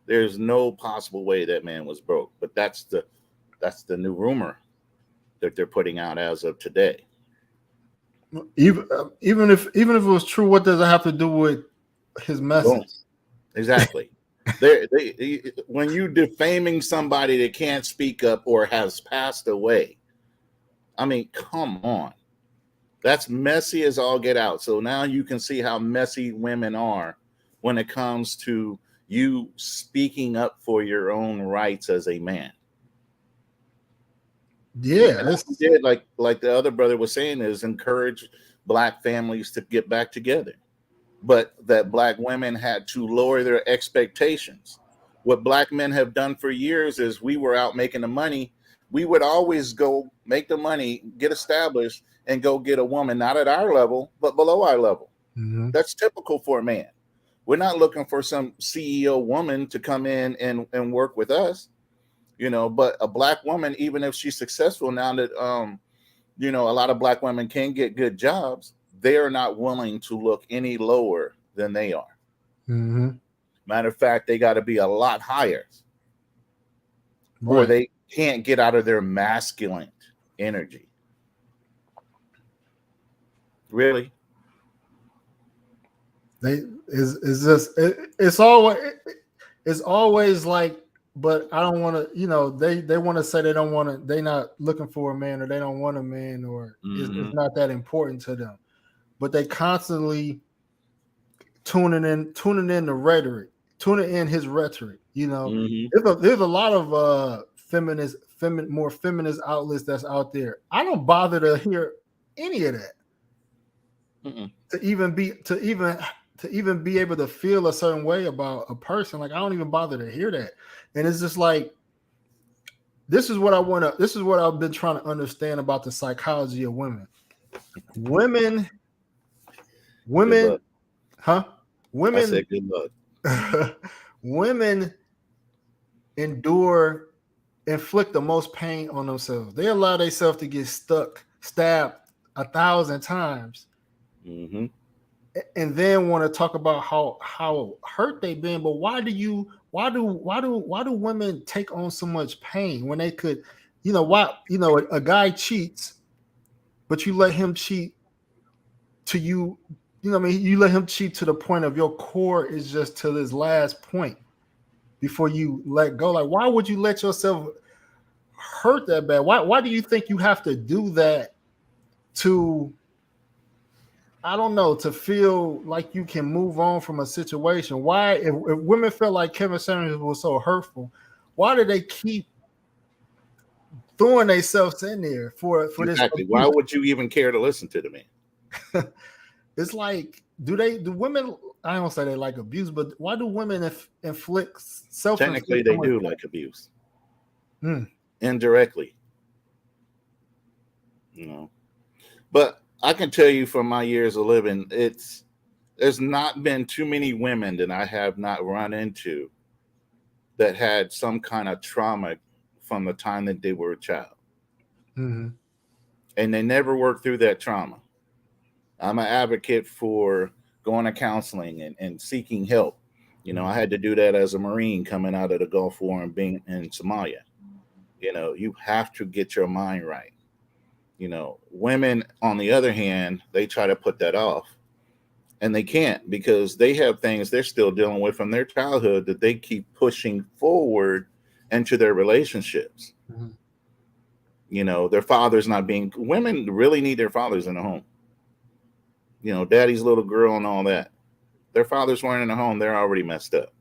There's no possible way that man was broke. But that's the new rumor that they're putting out as of today. Even if it was true, what does it have to do with his message? Boom. Exactly. When you defaming somebody that can't speak up or has passed away, I mean, come on. That's messy as all get out. So now you can see how messy women are when it comes to you speaking up for your own rights as a man. Yeah, did like the other brother was saying is encourage black families to get back together, but that black women had to lower their expectations. What black men have done for years is we were out making the money. We would always go make the money, get established, and go get a woman, not at our level, but below our level. Mm-hmm. That's typical for a man. We're not looking for some CEO woman to come in and work with us, but a black woman, even if she's successful now that, a lot of black women can get good jobs, they are not willing to look any lower than they are. Mm-hmm. Matter of fact, they got to be a lot higher, Right. or they can't get out of their masculine energy. Really? It's always like, but I don't want to, they want to say they don't want to, they not looking for a man, or they don't want a man, or it's not that important to them, but they constantly tuning in the rhetoric, tuning in his rhetoric. There's a lot of more feminist outlets that's out there. I don't bother to hear any of that. To even be able to feel a certain way about a person. Like, I don't even bother to hear that. And it's just like, this is what I've been trying to understand about the psychology of women. Women, huh? Women, I said good luck. Women inflict the most pain on themselves. They allow themselves to get stabbed 1,000 times. Mm-hmm. And then want to talk about how hurt they've been. But why do women take on so much pain when they could, a guy cheats, but you let him cheat to you, you let him cheat to the point of your core is just to this last point before you let go. Like, why would you let yourself hurt that bad? Why do you think you have to do that to, I don't know, to feel like you can move on from a situation? Why, if women felt like Kevin Samuels was so hurtful, why do they keep throwing themselves in there for exactly. this? Exactly. Why would you even care to listen to the man? It's like, do women, I don't say they like abuse, but why do women inflict self-inflict? Technically, they do like abuse. Indirectly. But I can tell you from my years of living, there's not been too many women that I have not run into that had some kind of trauma from the time that they were a child. Mm-hmm. And they never worked through that trauma. I'm an advocate for going to counseling and seeking help. I had to do that as a Marine coming out of the Gulf War and being in Somalia. You have to get your mind right. Women, on the other hand, they try to put that off, and they can't, because they have things they're still dealing with from their childhood that they keep pushing forward into their relationships. Mm-hmm. Their fathers not being, women really need their fathers in the home. Daddy's little girl and all that. Their fathers weren't in the home, they're already messed up.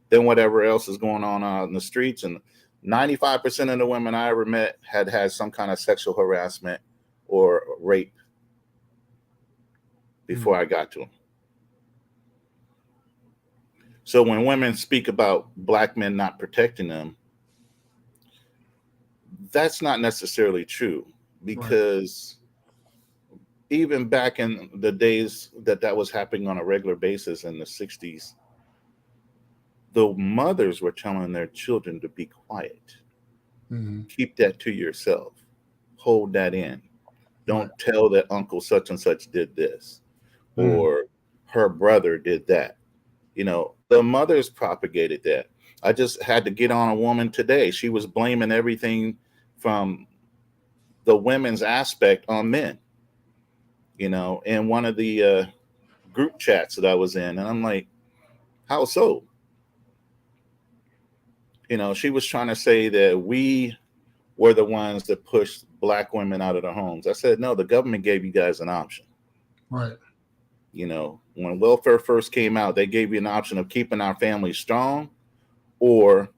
Then whatever else is going on out in the streets, and 95% of the women I ever met had some kind of sexual harassment or rape before I got to them. So when women speak about black men not protecting them, that's not necessarily true, because even back in the days that was happening on a regular basis in the 60s, the mothers were telling their children to be quiet. Mm-hmm. Keep that to yourself. Hold that in. Don't tell that uncle such and such did this, or her brother did that. The mothers propagated that. I just had to get on a woman today. She was blaming everything from the women's aspect on men, in one of the group chats that I was in. And I'm like, how so? She was trying to say that we were the ones that pushed black women out of their homes. I said, no, the government gave you guys an option. Right. When welfare first came out, they gave you an option of keeping our families strong or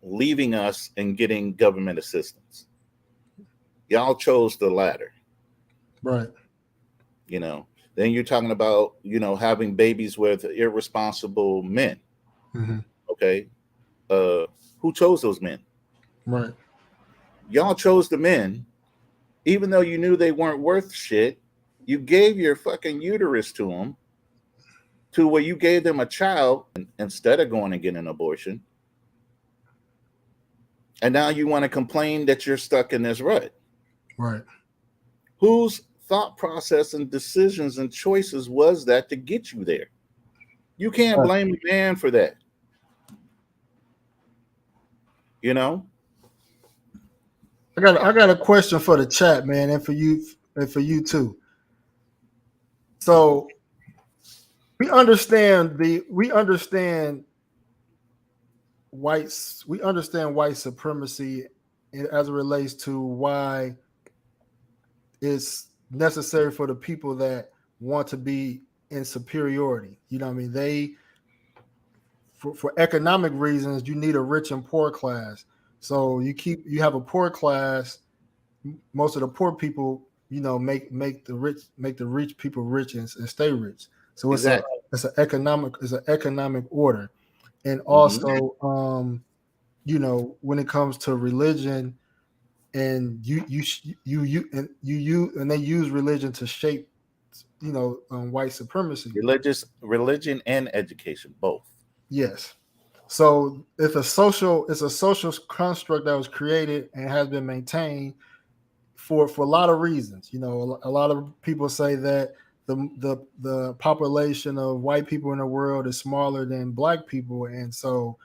leaving us and getting government assistance. Y'all chose the latter. Right. You know, then you're talking about, having babies with irresponsible men. Mm-hmm. Okay. Who chose those men? Right. Y'all chose the men, even though you knew they weren't worth shit. You gave your fucking uterus to them, to where you gave them a child instead of going and getting an abortion. And now you want to complain that you're stuck in this rut. Right. Whose thought process and decisions and choices was that to get you there? You can't blame the man for that. You know? I got a question for the chat, man, and for you too. So we understand white supremacy as it relates to why it's necessary for the people that want to be in superiority. You know what I mean? They for economic reasons, you need a rich and poor class. So you have a poor class. Most of the poor people, make the rich people rich and stay rich. So it's Exactly. it's an economic order, and also when it comes to religion, and and they use religion to shape white supremacy. Religion and education, both. Yes. So it's a social construct that was created and has been maintained for a lot of reasons. A lot of people say that the population of white people in the world is smaller than black people, and so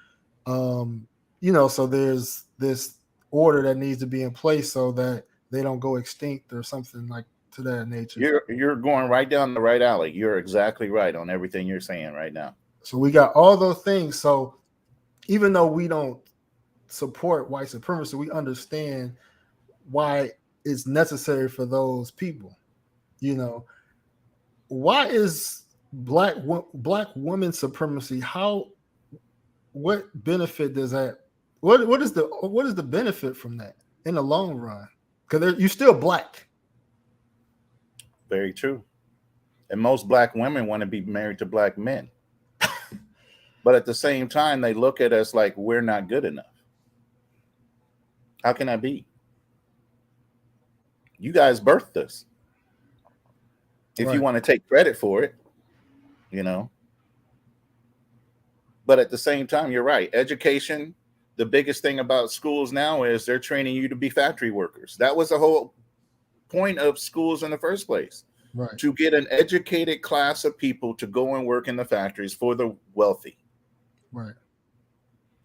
so there's this order that needs to be in place so that they don't go extinct or something like to that nature. You're going right down the right alley. You're exactly right on everything you're saying right now. So we got all those things. So even though we don't support white supremacy, we understand why it's necessary for those people. Why is black women supremacy? What benefit does that? What is the benefit from that in the long run? Because you're still black. Very true. And most black women want to be married to black men. But at the same time, they look at us like we're not good enough. How can that be? You guys birthed us. If Right. you want to take credit for it, But at the same time, you're right. Education, the biggest thing about schools now is they're training you to be factory workers. That was the whole point of schools in the first place. Right. To get an educated class of people to go and work in the factories for the wealthy. Right.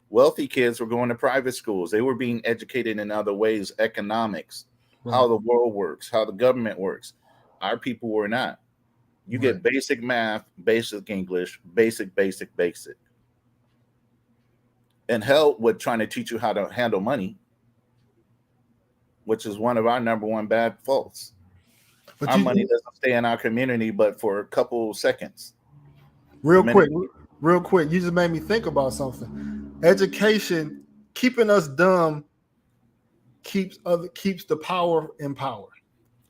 Wealthy kids were going to private schools. They were being educated in other ways, economics, how the world works, how the government works. Our people were not. You get basic math, basic English, basic. And hell with trying to teach you how to handle money, which is one of our number one bad faults. But our money doesn't stay in our community but for a couple seconds. Real quick, you just made me think about something. Education, keeping us dumb, keeps the power in power.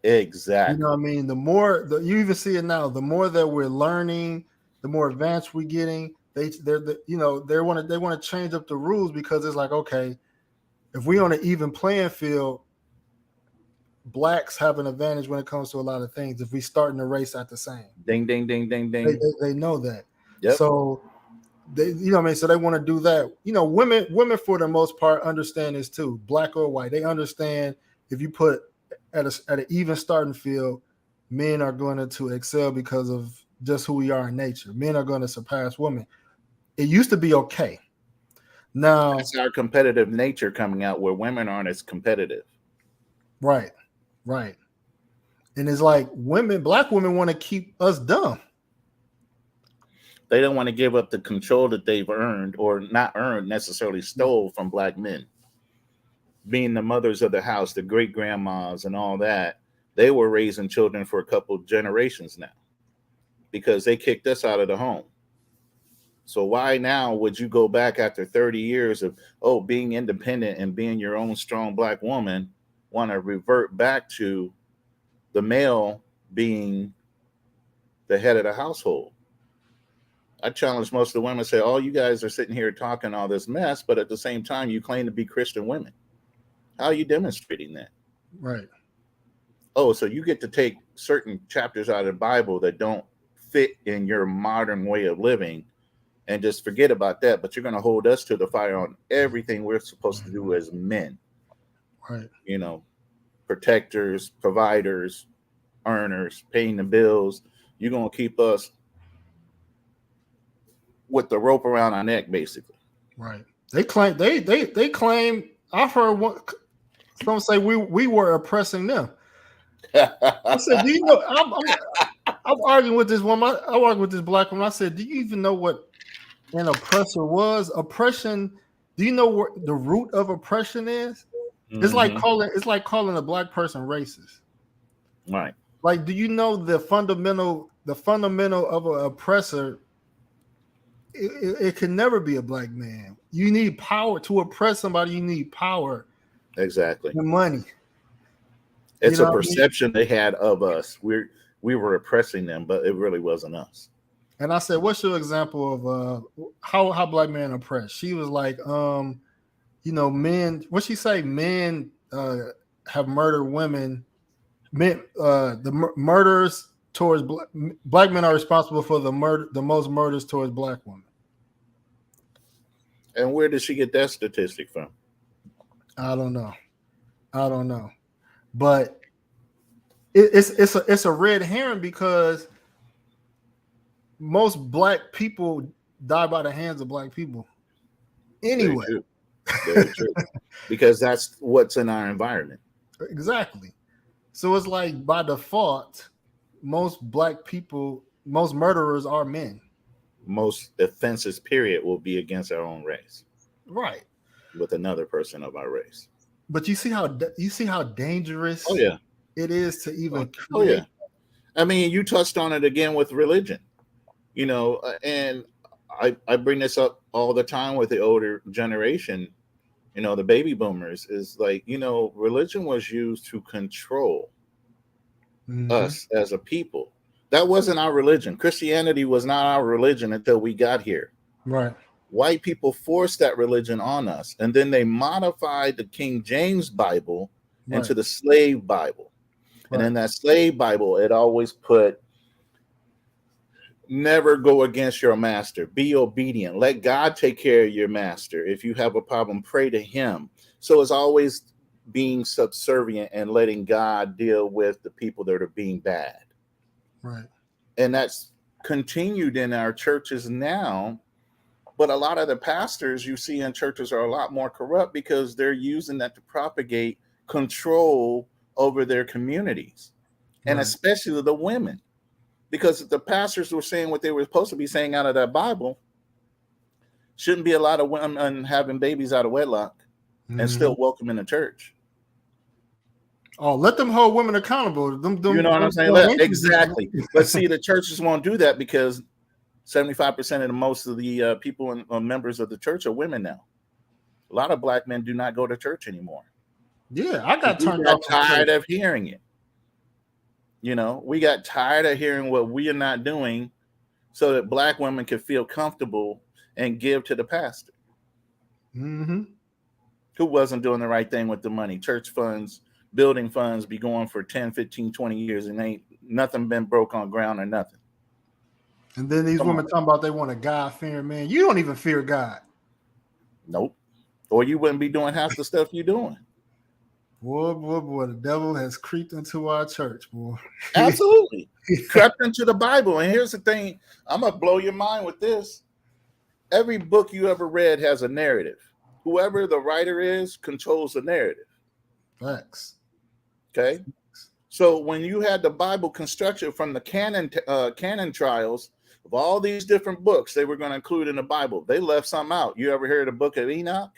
Exactly. You know what I mean? The more you even see it now, the more that we're learning, the more advanced we're getting. They want to change up the rules because it's like, okay, if we on an even playing field, blacks have an advantage when it comes to a lot of things. If we starting the race at the same, ding ding ding ding ding, they know that. Yep. So they, what I mean, so they want to do that. Women for the most part understand this too, black or white. They understand if you put at an even starting field, men are going to excel because of just who we are in nature. Men are going to surpass women. It used to be okay. Now it's our competitive nature coming out where women aren't as competitive. Right. And it's like black women want to keep us dumb. They don't want to give up the control that they've earned or not earned, necessarily stole from black men. Being the mothers of the house, the great grandmas and all that, they were raising children for a couple generations now because they kicked us out of the home. So why now would you go back after 30 years of being independent and being your own strong black woman, want to revert back to the male being the head of the household. I challenge most of the women, say, "Oh, you guys are sitting here talking all this mess, but at the same time, you claim to be Christian women. How are you demonstrating that?" Right. Oh, so you get to take certain chapters out of the Bible that don't fit in your modern way of living and just forget about that, but you're going to hold us to the fire on everything we're supposed to do as men. Right. You know, protectors, providers, earners, paying the bills. You're going to keep us with the rope around our neck, basically. Right. They claim. I've heard some say we were oppressing them. I said, do you know? I'm arguing with this woman. I argue with this black woman. I said, do you even know what an oppressor was? Oppression. Do you know what the root of oppression is? It's like calling a black person racist. Right. Like, do you know the fundamental of an oppressor? It can never be a black man. You need power to oppress somebody. You need power. Exactly. And money. It's a perception they had of us. We were oppressing them, but it really wasn't us. And I said, "What's your example of how black men oppress?" She was like, men. What she say? Men have murdered women. Men, murders towards black men are responsible for the most murders towards black women. And where did she get that statistic from? I don't know, but it's a red herring because most black people die by the hands of black people. Anyway, Very true. Because that's what's in our environment. Exactly. So it's like by default, most black people, most murderers are men. Most offenses, period, will be against our own race. Right. With another person of our race. But you see how dangerous it is to even create. I mean, you touched on it again with religion. You know, and I bring this up all the time with the older generation, you know, the baby boomers, is like, you know, religion was used to control us as a people. That wasn't our religion. Christianity was not our religion until we got here. Right. White people forced that religion on us, and then they modified the King James Bible into the slave Bible. Right. And in that slave Bible, it always put, never go against your master. Be obedient. Let God take care of your master. If you have a problem, pray to him. So it's always being subservient and letting God deal with the people that are being bad. Right. And that's continued in our churches now. But a lot of the pastors you see in churches are a lot more corrupt because they're using that to propagate control over their communities. And especially the women. Because if the pastors were saying what they were supposed to be saying out of that Bible, shouldn't be a lot of women having babies out of wedlock and still welcome in the church. Oh, let them hold women accountable. You know what I'm saying? Exactly. But see, the churches won't do that because 75% of most of the people and members of the church are women now. A lot of black men do not go to church anymore. Yeah, I got tired of hearing it. You know, we got tired of hearing what we are not doing so that black women can feel comfortable and give to the pastor. Who wasn't doing the right thing with the money. Church funds, building funds be going for 10, 15, 20 years and ain't nothing been broke on ground or nothing. And then these women talking about they want a God-fearing man. You don't even fear God. Nope. Or you wouldn't be doing half the stuff you're doing. Boy, the devil has creeped into our church, boy. Absolutely. Crept into the Bible. And here's the thing. I'm going to blow your mind with this. Every book you ever read has a narrative. Whoever the writer is controls the narrative. Facts. Okay. So when you had the Bible constructed from the canon trials of all these different books they were going to include in the Bible, they left some out. You ever heard of the book of Enoch?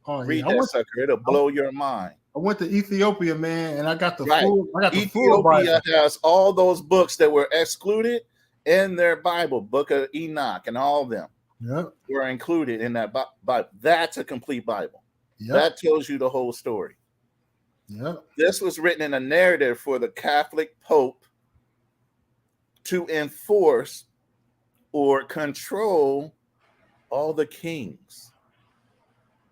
Read that sucker. It'll blow your mind. I went to Ethiopia, man, and I got the full Bible. Has all those books that were excluded in their Bible, Book of Enoch, and all of them were included in that Bible. That's a complete Bible. That tells you the whole story. This was written in a narrative for the Catholic Pope to enforce or control all the kings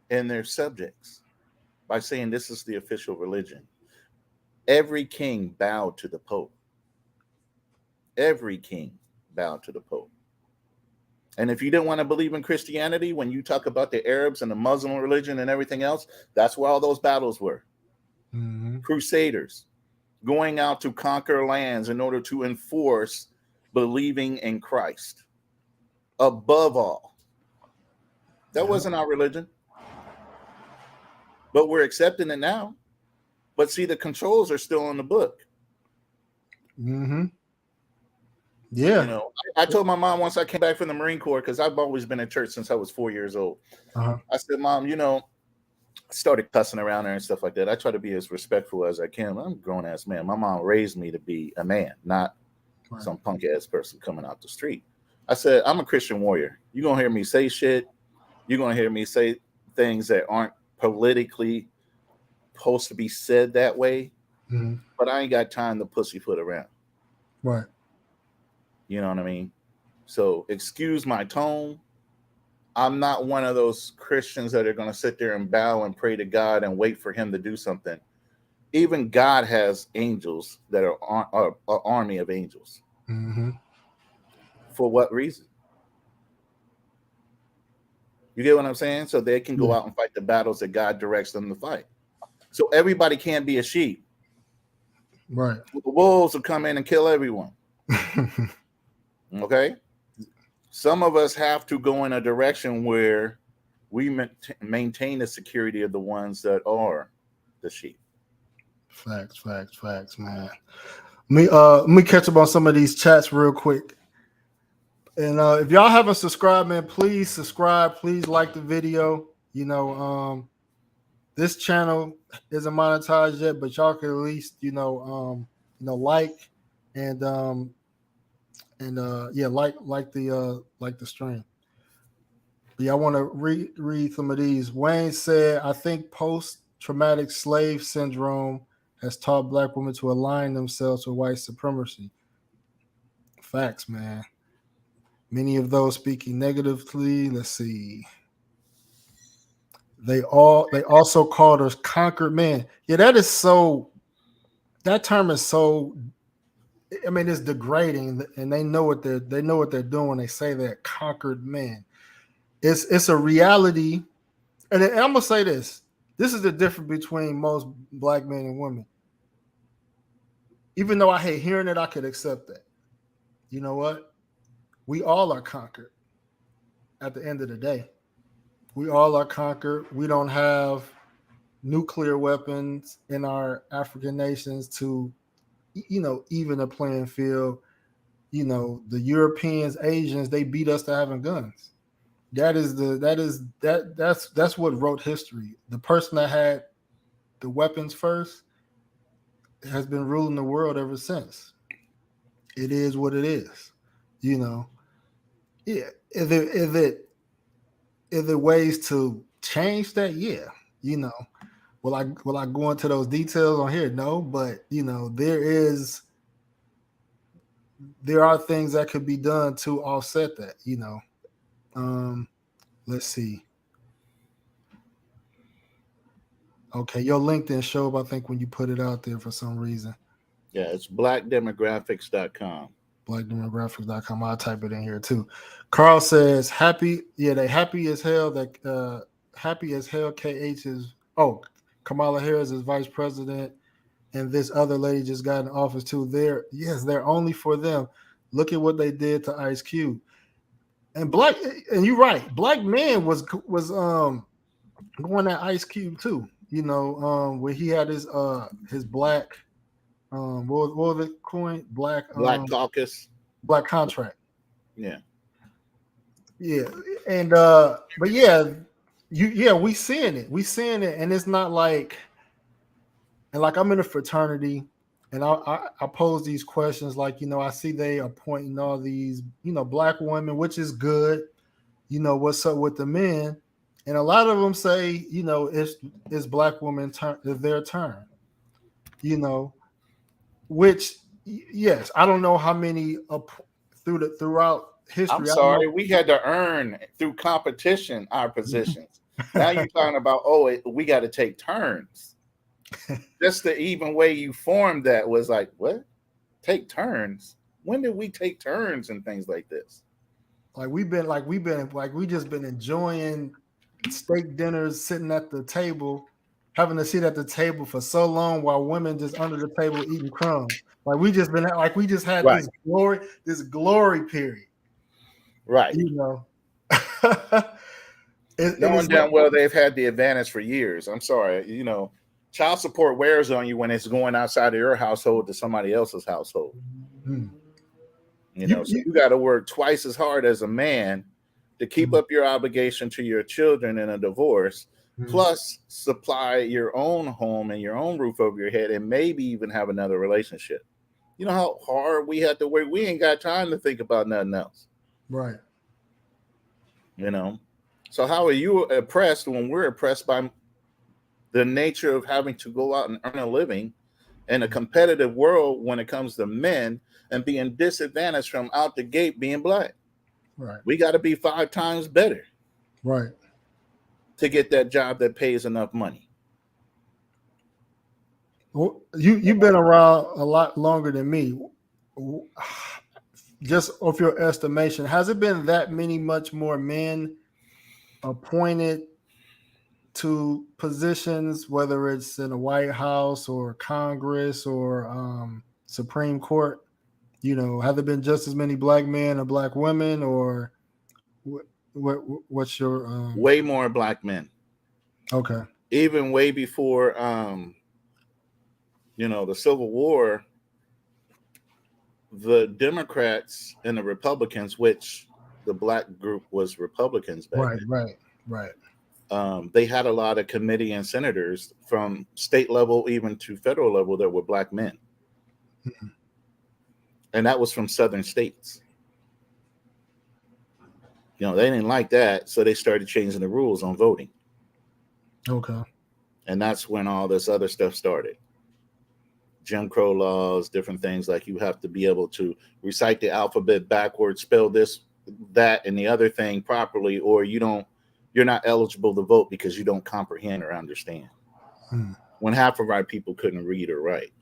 and their subjects by saying this is the official religion. Every king bowed to the Pope. Every king bowed to the Pope. And if you didn't want to believe in Christianity, when you talk about the Arabs and the Muslim religion and everything else, that's where all those battles were. Mm-hmm. Crusaders going out to conquer lands in order to enforce believing in Christ. Above all, that wasn't our religion, but we're accepting it now. But see, the controls are still on the book. Mm-hmm. Yeah. You know, I told my mom once I came back from the Marine Corps, because I've always been in church since I was 4 years old. Uh-huh. I said, Mom, you know, I started cussing around her and stuff like that. I try to be as respectful as I can. I'm a grown ass man. My mom raised me to be a man, not some punk ass person coming out the street. I said, I'm a Christian warrior. You're going to hear me say shit. You're going to hear me say things that aren't politically supposed to be said that way. Mm-hmm. But I ain't got time to pussyfoot around. Right. You know what I mean? So excuse my tone. I'm not one of those Christians that are going to sit there and bow and pray to God and wait for him to do something. Even God has angels that are an army of angels. Mm-hmm. For what reason? You get what I'm saying? So they can go out and fight the battles that God directs them to fight. So everybody can't be a sheep. Right. The wolves will come in and kill everyone. Okay? Some of us have to go in a direction where we maintain the security of the ones that are the sheep. Facts, man. Let me catch up on some of these chats real quick. And if y'all haven't subscribed, man, please subscribe. Please like the video. You know, this channel isn't monetized yet, but y'all can at least, like and like the stream. But yeah, I want to read some of these. Wayne said, I think post-traumatic slave syndrome has taught Black women to align themselves with white supremacy. Facts, man. Many of those speaking negatively. Let's see. They also called us conquered men. Yeah, that term is so, I mean, it's degrading, and they know what they're doing when they say that, conquered men. It's a reality, and I'm gonna say this. This is the difference between most Black men and women. Even though I hate hearing it, I could accept that. You know what? We all are conquered at the end of the day. We all are conquered. We don't have nuclear weapons in our African nations to, even a playing field. You know, the Europeans, Asians, they beat us to having guns. That's what wrote history. The person that had the weapons first has been ruling the world ever since. It is what it is. You know. Yeah. Is there ways to change that? Yeah. You know. Will I go into those details on here? No, but there are things that could be done to offset that, let's see. Okay, your link didn't show up, I think, when you put it out there for some reason. Yeah, it's blackdemographics.com. Blackdemographics.com. I'll type it in here too. Carl says happy. Yeah, they happy as hell. That happy as hell. KH is Kamala Harris is vice president, and this other lady just got in office too. They're only for them. Look at what they did to Ice Cube. And you're right. Black man was going at Ice Cube too. Where he had his black what was it coin? Black caucus. Black contract. Yeah. Yeah. And but yeah, we seeing it. We seeing it, and it's not like, and like I'm in a fraternity and I pose these questions, like, I see they appointing all these, Black women, which is good. What's up with the men? And a lot of them say, it's Black women turn, it's their turn. Which Yes, I don't know how many throughout history. I'm I don't sorry, know. we had to earn through competition our positions. Now you're talking about, we got to take turns. Just the even way you formed that was like, what? Take turns? When did we take turns and things like this? we just been enjoying steak dinners, sitting at the table, having to sit at the table for so long while women just under the table eating crumbs. We just had Right. this glory period. Right. You know. Knowing damn well they've had the advantage for years. I'm sorry, child support wears on you when it's going outside of your household to somebody else's household. So you got to work twice as hard as a man to keep up your obligation to your children in a divorce, plus supply your own home and your own roof over your head, and maybe even have another relationship. You know how hard we had to work? We ain't got time to think about nothing else. Right. So how are you oppressed when we're oppressed by the nature of having to go out and earn a living in a competitive world when it comes to men and being disadvantaged from out the gate being black? Right. We got to be 5 times better. Right. To get that job that pays enough money. Well, you've been around a lot longer than me. Just of your estimation, has it been that much more men appointed to positions, whether it's in the White House or Congress or Supreme Court? Have there been just as many black men or black women, or what's your way more black men? Okay. Even way before the Civil War, the Democrats and the Republicans, which the black group was Republicans back then. Right. They had a lot of committee and senators from state level even to federal level that were black men. Mm-hmm. And that was from southern states. They didn't like that, so they started changing the rules on voting. Okay. And that's when all this other stuff started. Jim Crow laws, different things like you have to be able to recite the alphabet backwards, spell this, that, and the other thing properly, or you're not eligible to vote because you don't comprehend or understand. When half of our people couldn't read or write.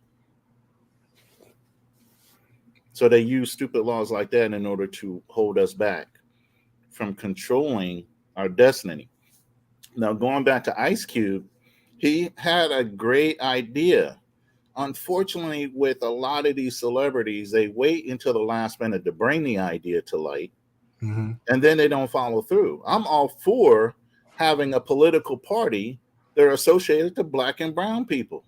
So they use stupid laws like that in order to hold us back from controlling our destiny. Now, going back to Ice Cube, he had a great idea. Unfortunately, with a lot of these celebrities, they wait until the last minute to bring the idea to light, and then they don't follow through. I'm all for having a political party that are associated to black and brown people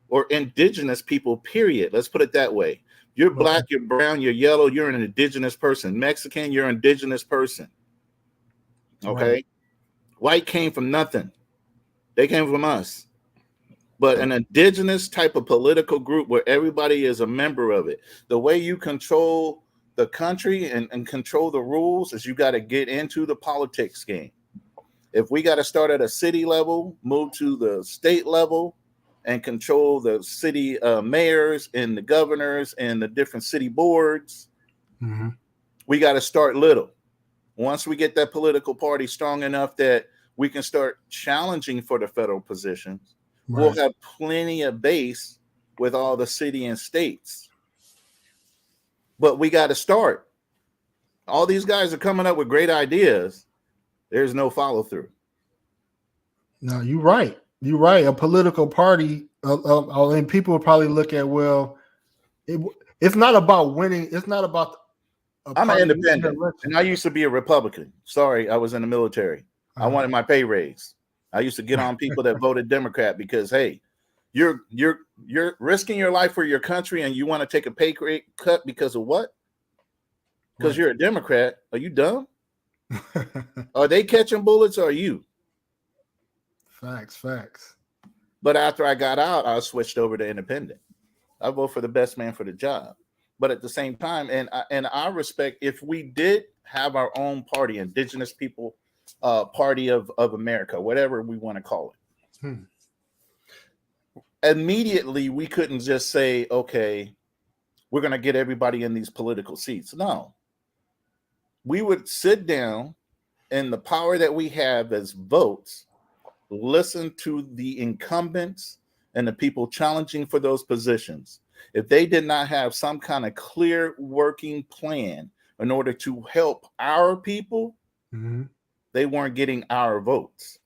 or indigenous people, period. Let's put it that way. You're black, you're brown, you're yellow, you're an indigenous person. Mexican, you're an indigenous person. Okay? Right. White came from nothing. They came from us. But an indigenous type of political group where everybody is a member of it. The way you control the country and control the rules is you got to get into the politics game. If we got to start at a city level, move to the state level, and control the city mayors and the governors and the different city boards, we got to start little. Once we get that political party strong enough that we can start challenging for the federal positions, we'll have plenty of base with all the city and states. But we got to start. All these guys are coming up with great ideas. There's no follow through. No, you're right. You're right. A political party, and people will probably look at, it's not about winning. It's not about. I'm an independent, and I used to be a Republican. Sorry, I was in the military. I wanted my pay raise. I used to get on people that voted Democrat because, hey, you're risking your life for your country, and you want to take a pay cut because of what? Because you're a Democrat. Are you dumb? Are they catching bullets or are you? Facts. But after I got out, I switched over to independent. I vote for the best man for the job. But at the same time, and I respect, if we did have our own party, Indigenous People Party of America, whatever we want to call it, immediately we couldn't just say, okay, we're going to get everybody in these political seats. No. We would sit down, and the power that we have as votes, listen to the incumbents and the people challenging for those positions. If they did not have some kind of clear working plan in order to help our people, they weren't getting our votes.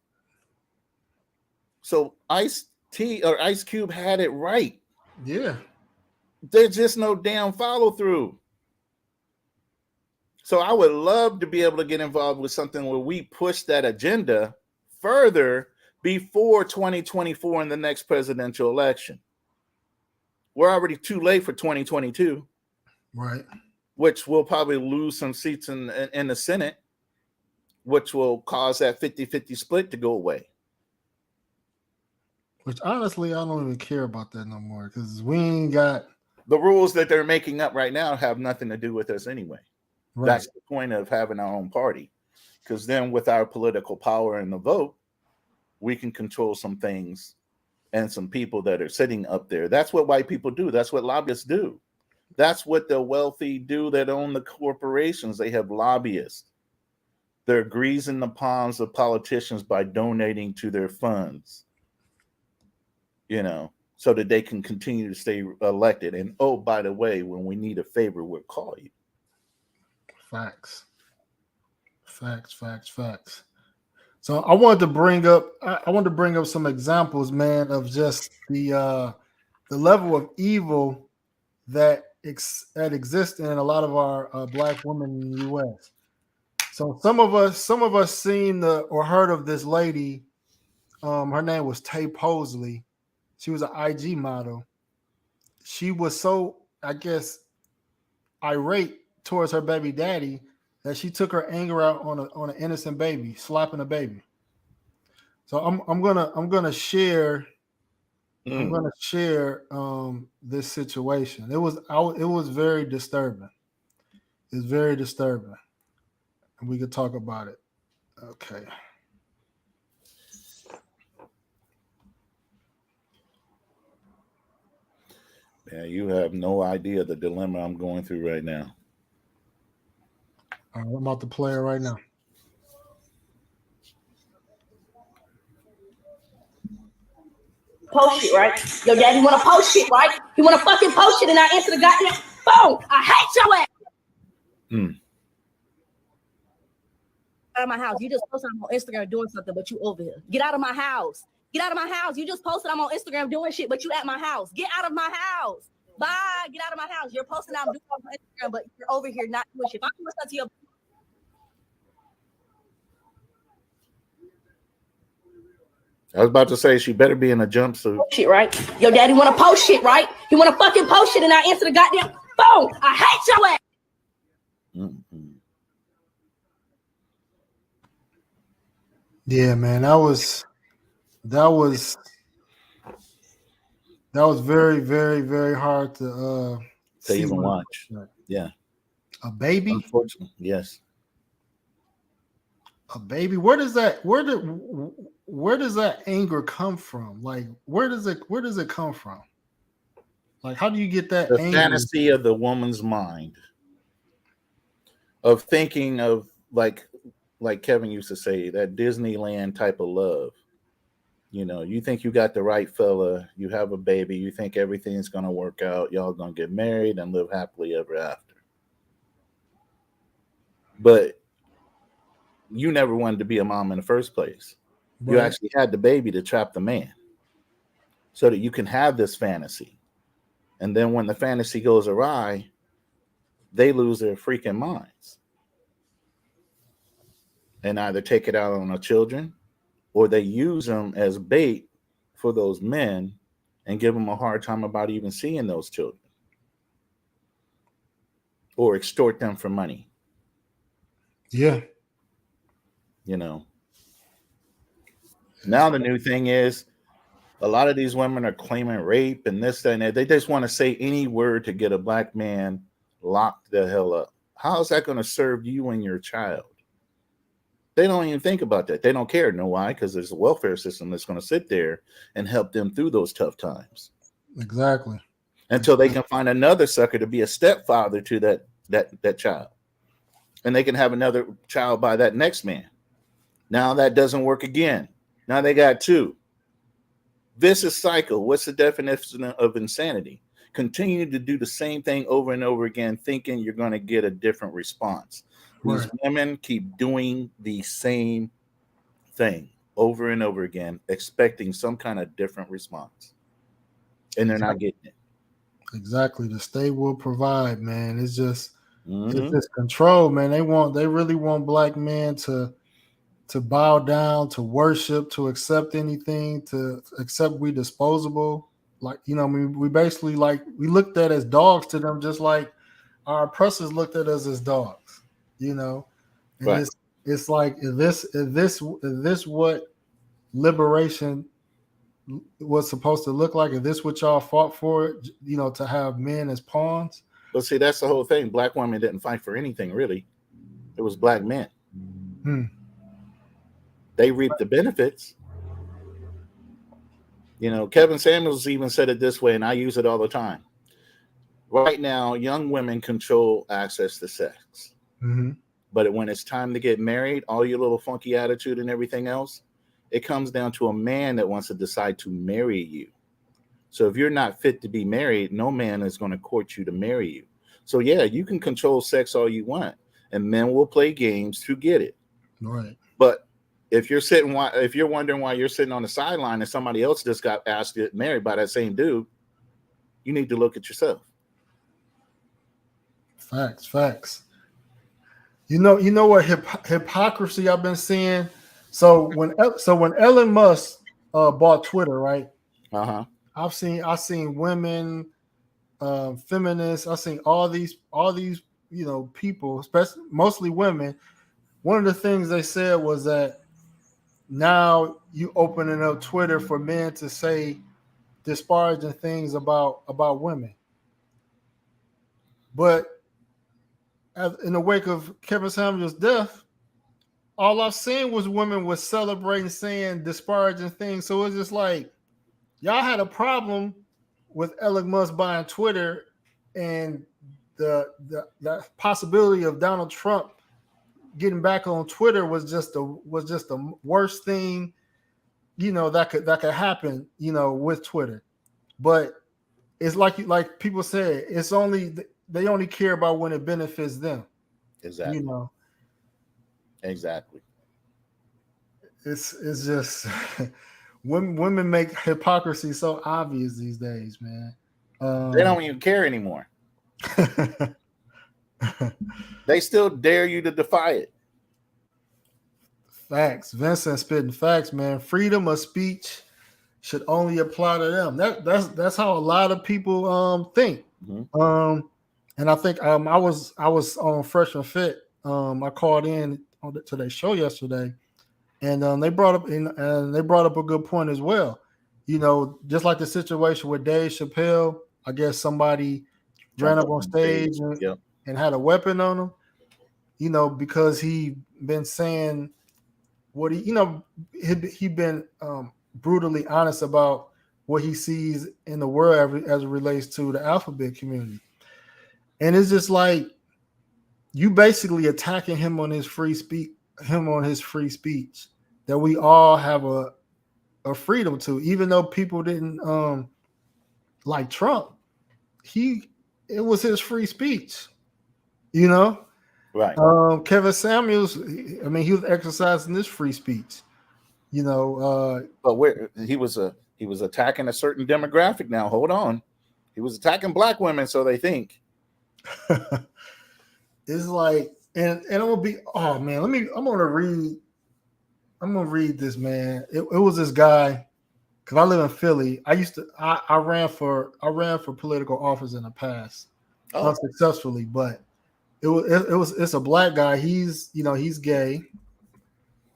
So Ice Cube had it right. Yeah. There's just no damn follow through. So I would love to be able to get involved with something where we push that agenda further before 2024 in the next presidential election. We're already too late for 2022. Right. Which will probably lose some seats in the Senate, which will cause that 50-50 split to go away. Which honestly, I don't even care about that no more because we ain't got the rules that they're making up right now have nothing to do with us anyway. Right. That's the point of having our own party, because then with our political power and the vote, we can control some things and some people that are sitting up there. That's what white people do. That's what lobbyists do. That's what the wealthy do that own the corporations. They have lobbyists. They're greasing the palms of politicians by donating to their funds, so that they can continue to stay elected. And oh, by the way, when we need a favor, we'll call you. Facts. So I wanted to bring up some examples, man, of just the level of evil that exists in a lot of our black women in the U.S. So some of us seen or heard of this lady. Her name was Tay Posley. She was an IG model. She was so, I guess, irate towards her baby daddy that she took her anger out on an innocent baby, slapping a baby. So I'm gonna share this situation. It was very disturbing. It's very disturbing, and we could talk about it. Okay. Yeah, you have no idea the dilemma I'm going through right now. I'm about to play it right now. Post shit, right? Your daddy want to post shit, right? He want to fucking post shit and I answer the goddamn phone. I hate your ass. Out of my house. You just posted I'm on Instagram doing something, but you over here. Get out of my house. Get out of my house. You just posted I'm on Instagram doing shit, but you at my house. Get out of my house. Bye. Get out of my house. You're posting I'm doing on Instagram, but you're over here not doing shit. If I'm doing something to your I was about to say she better be in a jumpsuit. Shit, right? Your daddy want to post shit, right? He want to fucking post shit and I answer the goddamn phone. I hate your ass. Yeah, man, that was very, very, very hard to even watch. Yeah. A baby? Unfortunately, yes. A baby? Where does that anger come from? Like, where does it come from? Like, how do you get that anger? Fantasy of the woman's mind of thinking of like Kevin used to say, that Disneyland type of love. You think you got the right fella, you have a baby, you think everything's going to work out, y'all going to get married and live happily ever after. But you never wanted to be a mom in the first place. Right. You actually had the baby to trap the man so that you can have this fantasy. And then when the fantasy goes awry, they lose their freaking minds and either take it out on the children or they use them as bait for those men and give them a hard time about even seeing those children or extort them for money. Yeah. Now the new thing is a lot of these women are claiming rape and this, that, and that. They just want to say any word to get a black man locked the hell up. How is that going to serve you and your child? They don't even think about that. They don't care. Know why? Because there's a welfare system that's going to sit there and help them through those tough times. Exactly. until they can find another sucker to be a stepfather to that child, and they can have another child by that next man. Now that doesn't work again. Now they got two. Vicious cycle. What's the definition of insanity? Continue to do the same thing over and over again, thinking you're going to get a different response. These Right. women keep doing the same thing over and over again, expecting some kind of different response, and they're not getting it. Exactly. The state will provide, man. It's just Mhm. it's just control, man. They really want black men to bow down, to worship, to accept anything, to accept we disposable. Like, you know, we basically like we looked at as dogs to them, just like our oppressors looked at us as dogs, you know. And Right. it's like is this what liberation was supposed to look like? Is this what y'all fought for? You know, to have men as pawns? But see, that's the whole thing. Black women didn't fight for anything, really. It was black men. They reaped the benefits. You know, Kevin Samuels even said it this way, and I use it all the time. Right now, young women control access to sex. Mm-hmm. But when it's time to get married, all your little funky attitude and everything else, it comes down to a man that wants to decide to marry you. So if you're not fit to be married, no man is going to court you to marry you. So yeah, you can control sex all you want, and men will play games to get it. Right. But if you're wondering why you're sitting on the sideline and somebody else just got asked to get married by that same dude, you need to look at yourself. Facts. You know what hypocrisy I've been seeing. So when Elon Musk bought Twitter, right? I've seen women, feminists. I've seen all these you know people, especially mostly women. One of the things they said was that now you opening up Twitter for men to say disparaging things about women, but in the wake of Kevin Samuels' death, all I've seen was women was celebrating, saying disparaging things. So it's just like y'all had a problem with Elon Musk buying Twitter, and the possibility of Donald Trump getting back on Twitter was just the worst thing, you know, that could happen, you know, with Twitter. But it's like people say, it's only they only care about when it benefits them. Exactly. You know. Exactly. It's just women make hypocrisy so obvious these days, man. They don't even care anymore. They still dare you to defy it. Facts. Vincent spitting facts, man. Freedom of speech should only apply to them. That's how a lot of people think. Mm-hmm. And I think I was on Fresh and Fit. I called in to their show yesterday, and they brought up a good point as well. You know, just like the situation with Dave Chappelle, I guess somebody ran up on stage and had a weapon on him. You know, because he been saying what he been brutally honest about what he sees in the world as it relates to the alphabet community. And it's just like you basically attacking him on his free speech, that we all have a freedom to, even though people didn't like Trump. It was his free speech, you know. Right. Kevin Samuels, I mean, he was exercising this free speech, you know. But he was attacking a certain demographic. Now, hold on, he was attacking black women, so they think. It's like, and I'm gonna be, oh man, I'm gonna read this, man. It was this guy, because I live in Philly. I ran for political office in the past, unsuccessfully, but it's a black guy. He's gay.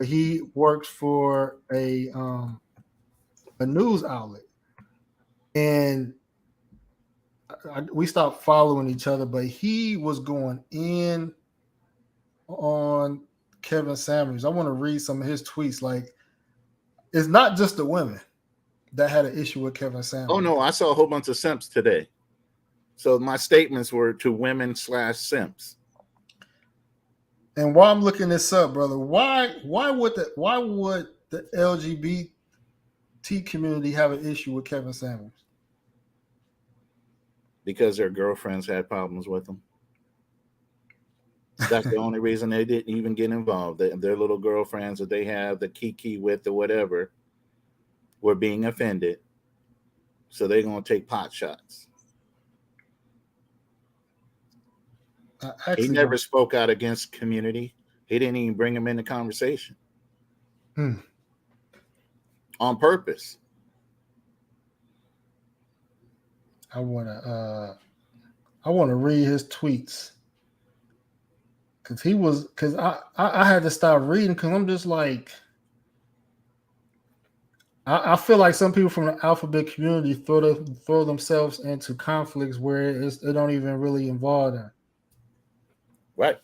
He works for a news outlet, and we stopped following each other, but he was going in on Kevin Samuels. I want to read some of his tweets. Like, it's not just the women that had an issue with Kevin Samuels. Oh no, I saw a whole bunch of simps today. So my statements were to women / simps. And while I'm looking this up, brother, why would the LGBT community have an issue with Kevin Samuels? Because their girlfriends had problems with them. That's the only reason they didn't even get involved. Their little girlfriends that they have the kiki with or whatever were being offended. So they're going to take pot shots. He never spoke out against community. He didn't even bring them into conversation. On purpose. I wanna read his tweets. Cause I had to stop reading because I'm just like, I feel like some people from the alphabet community throw themselves into conflicts where they don't even really involve them. Right.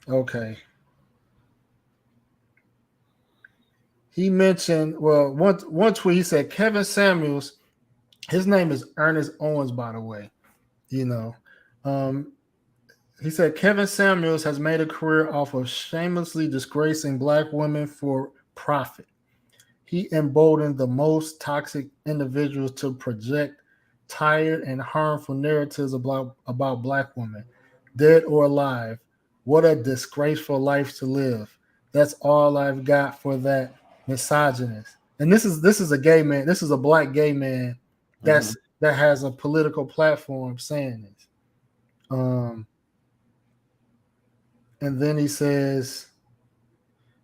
Okay. He mentioned, well, one tweet he said Kevin Samuels, his name is Ernest Owens, by the way. You know, he said Kevin Samuels has made a career off of shamelessly disgracing Black women for profit. He emboldened the most toxic individuals to project tired and harmful narratives about Black women, dead or alive. What a disgraceful life to live. That's all I've got for that misogynist. And this is a gay man. This is a Black gay man that has a political platform saying this. And then he says,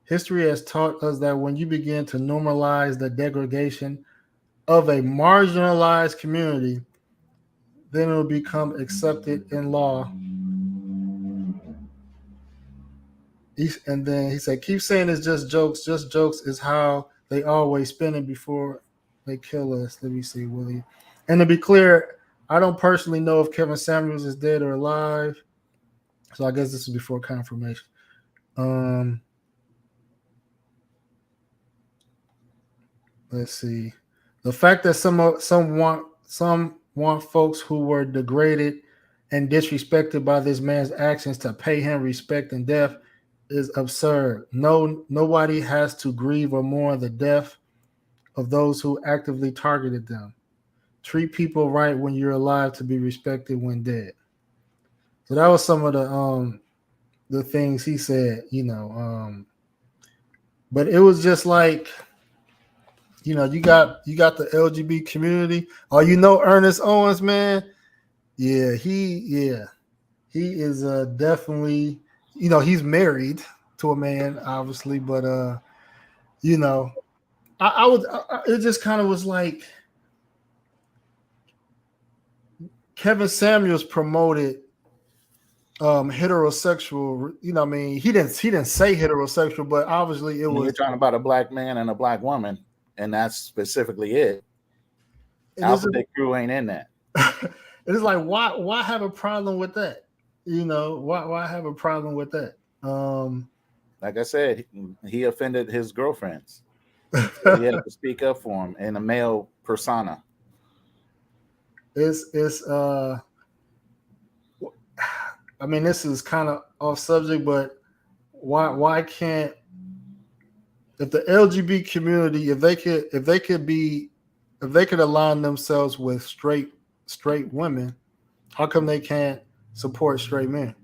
history has taught us that when you begin to normalize the degradation of a marginalized community, then it will become accepted in law. And then he said, keep saying it's just jokes. Just jokes is how they always spin it before they kill us. Let me see, Willie. And to be clear, I don't personally know if Kevin Samuels is dead or alive. So I guess this is before confirmation. Let's see. The fact that some want folks who were degraded and disrespected by this man's actions to pay him respect and death is absurd. Nobody has to grieve or mourn the death of those who actively targeted them. Treat people right when you're alive to be respected when dead. So that was some of the things he said, you know. But it was just like, you know, you got the LGBT community. Oh, you know Ernest Owens, man. Yeah, he is definitely, you know, he's married to a man, obviously, but you know, it just kind of was like Kevin Samuels promoted heterosexual, you know, I mean, he didn't say heterosexual, but obviously it was. You're talking about a Black man and a Black woman, and that's specifically it. Alphabet Crew ain't in that. It's like, why have a problem with that? You know, why have a problem with that? Like I said, he offended his girlfriends. So he had to speak up for him in a male persona. I mean, this is kind of off subject, but why can't, if the LGBT community, if they could align themselves with straight women, how come they can't support straight men?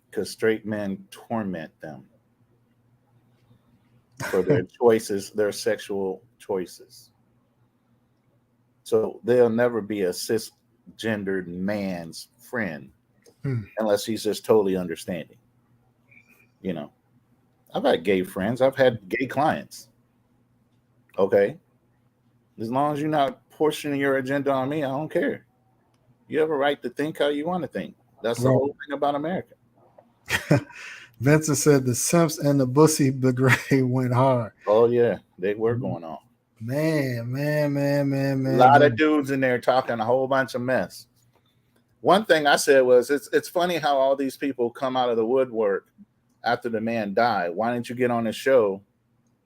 Because straight men torment them for their choices, their sexual choices. So they'll never be a cisgendered man's friend unless he's just totally understanding. You know, I've had gay friends. I've had gay clients. Okay. As long as you're not pushing your agenda on me, I don't care. You have a right to think how you want to think. That's the whole thing about America. Vincent said the Simps and the Bussy Brigade went hard. Oh, yeah. They were going on. Man. A lot of dudes in there talking a whole bunch of mess. One thing I said was, it's funny how all these people come out of the woodwork after the man died. Why didn't you get on the show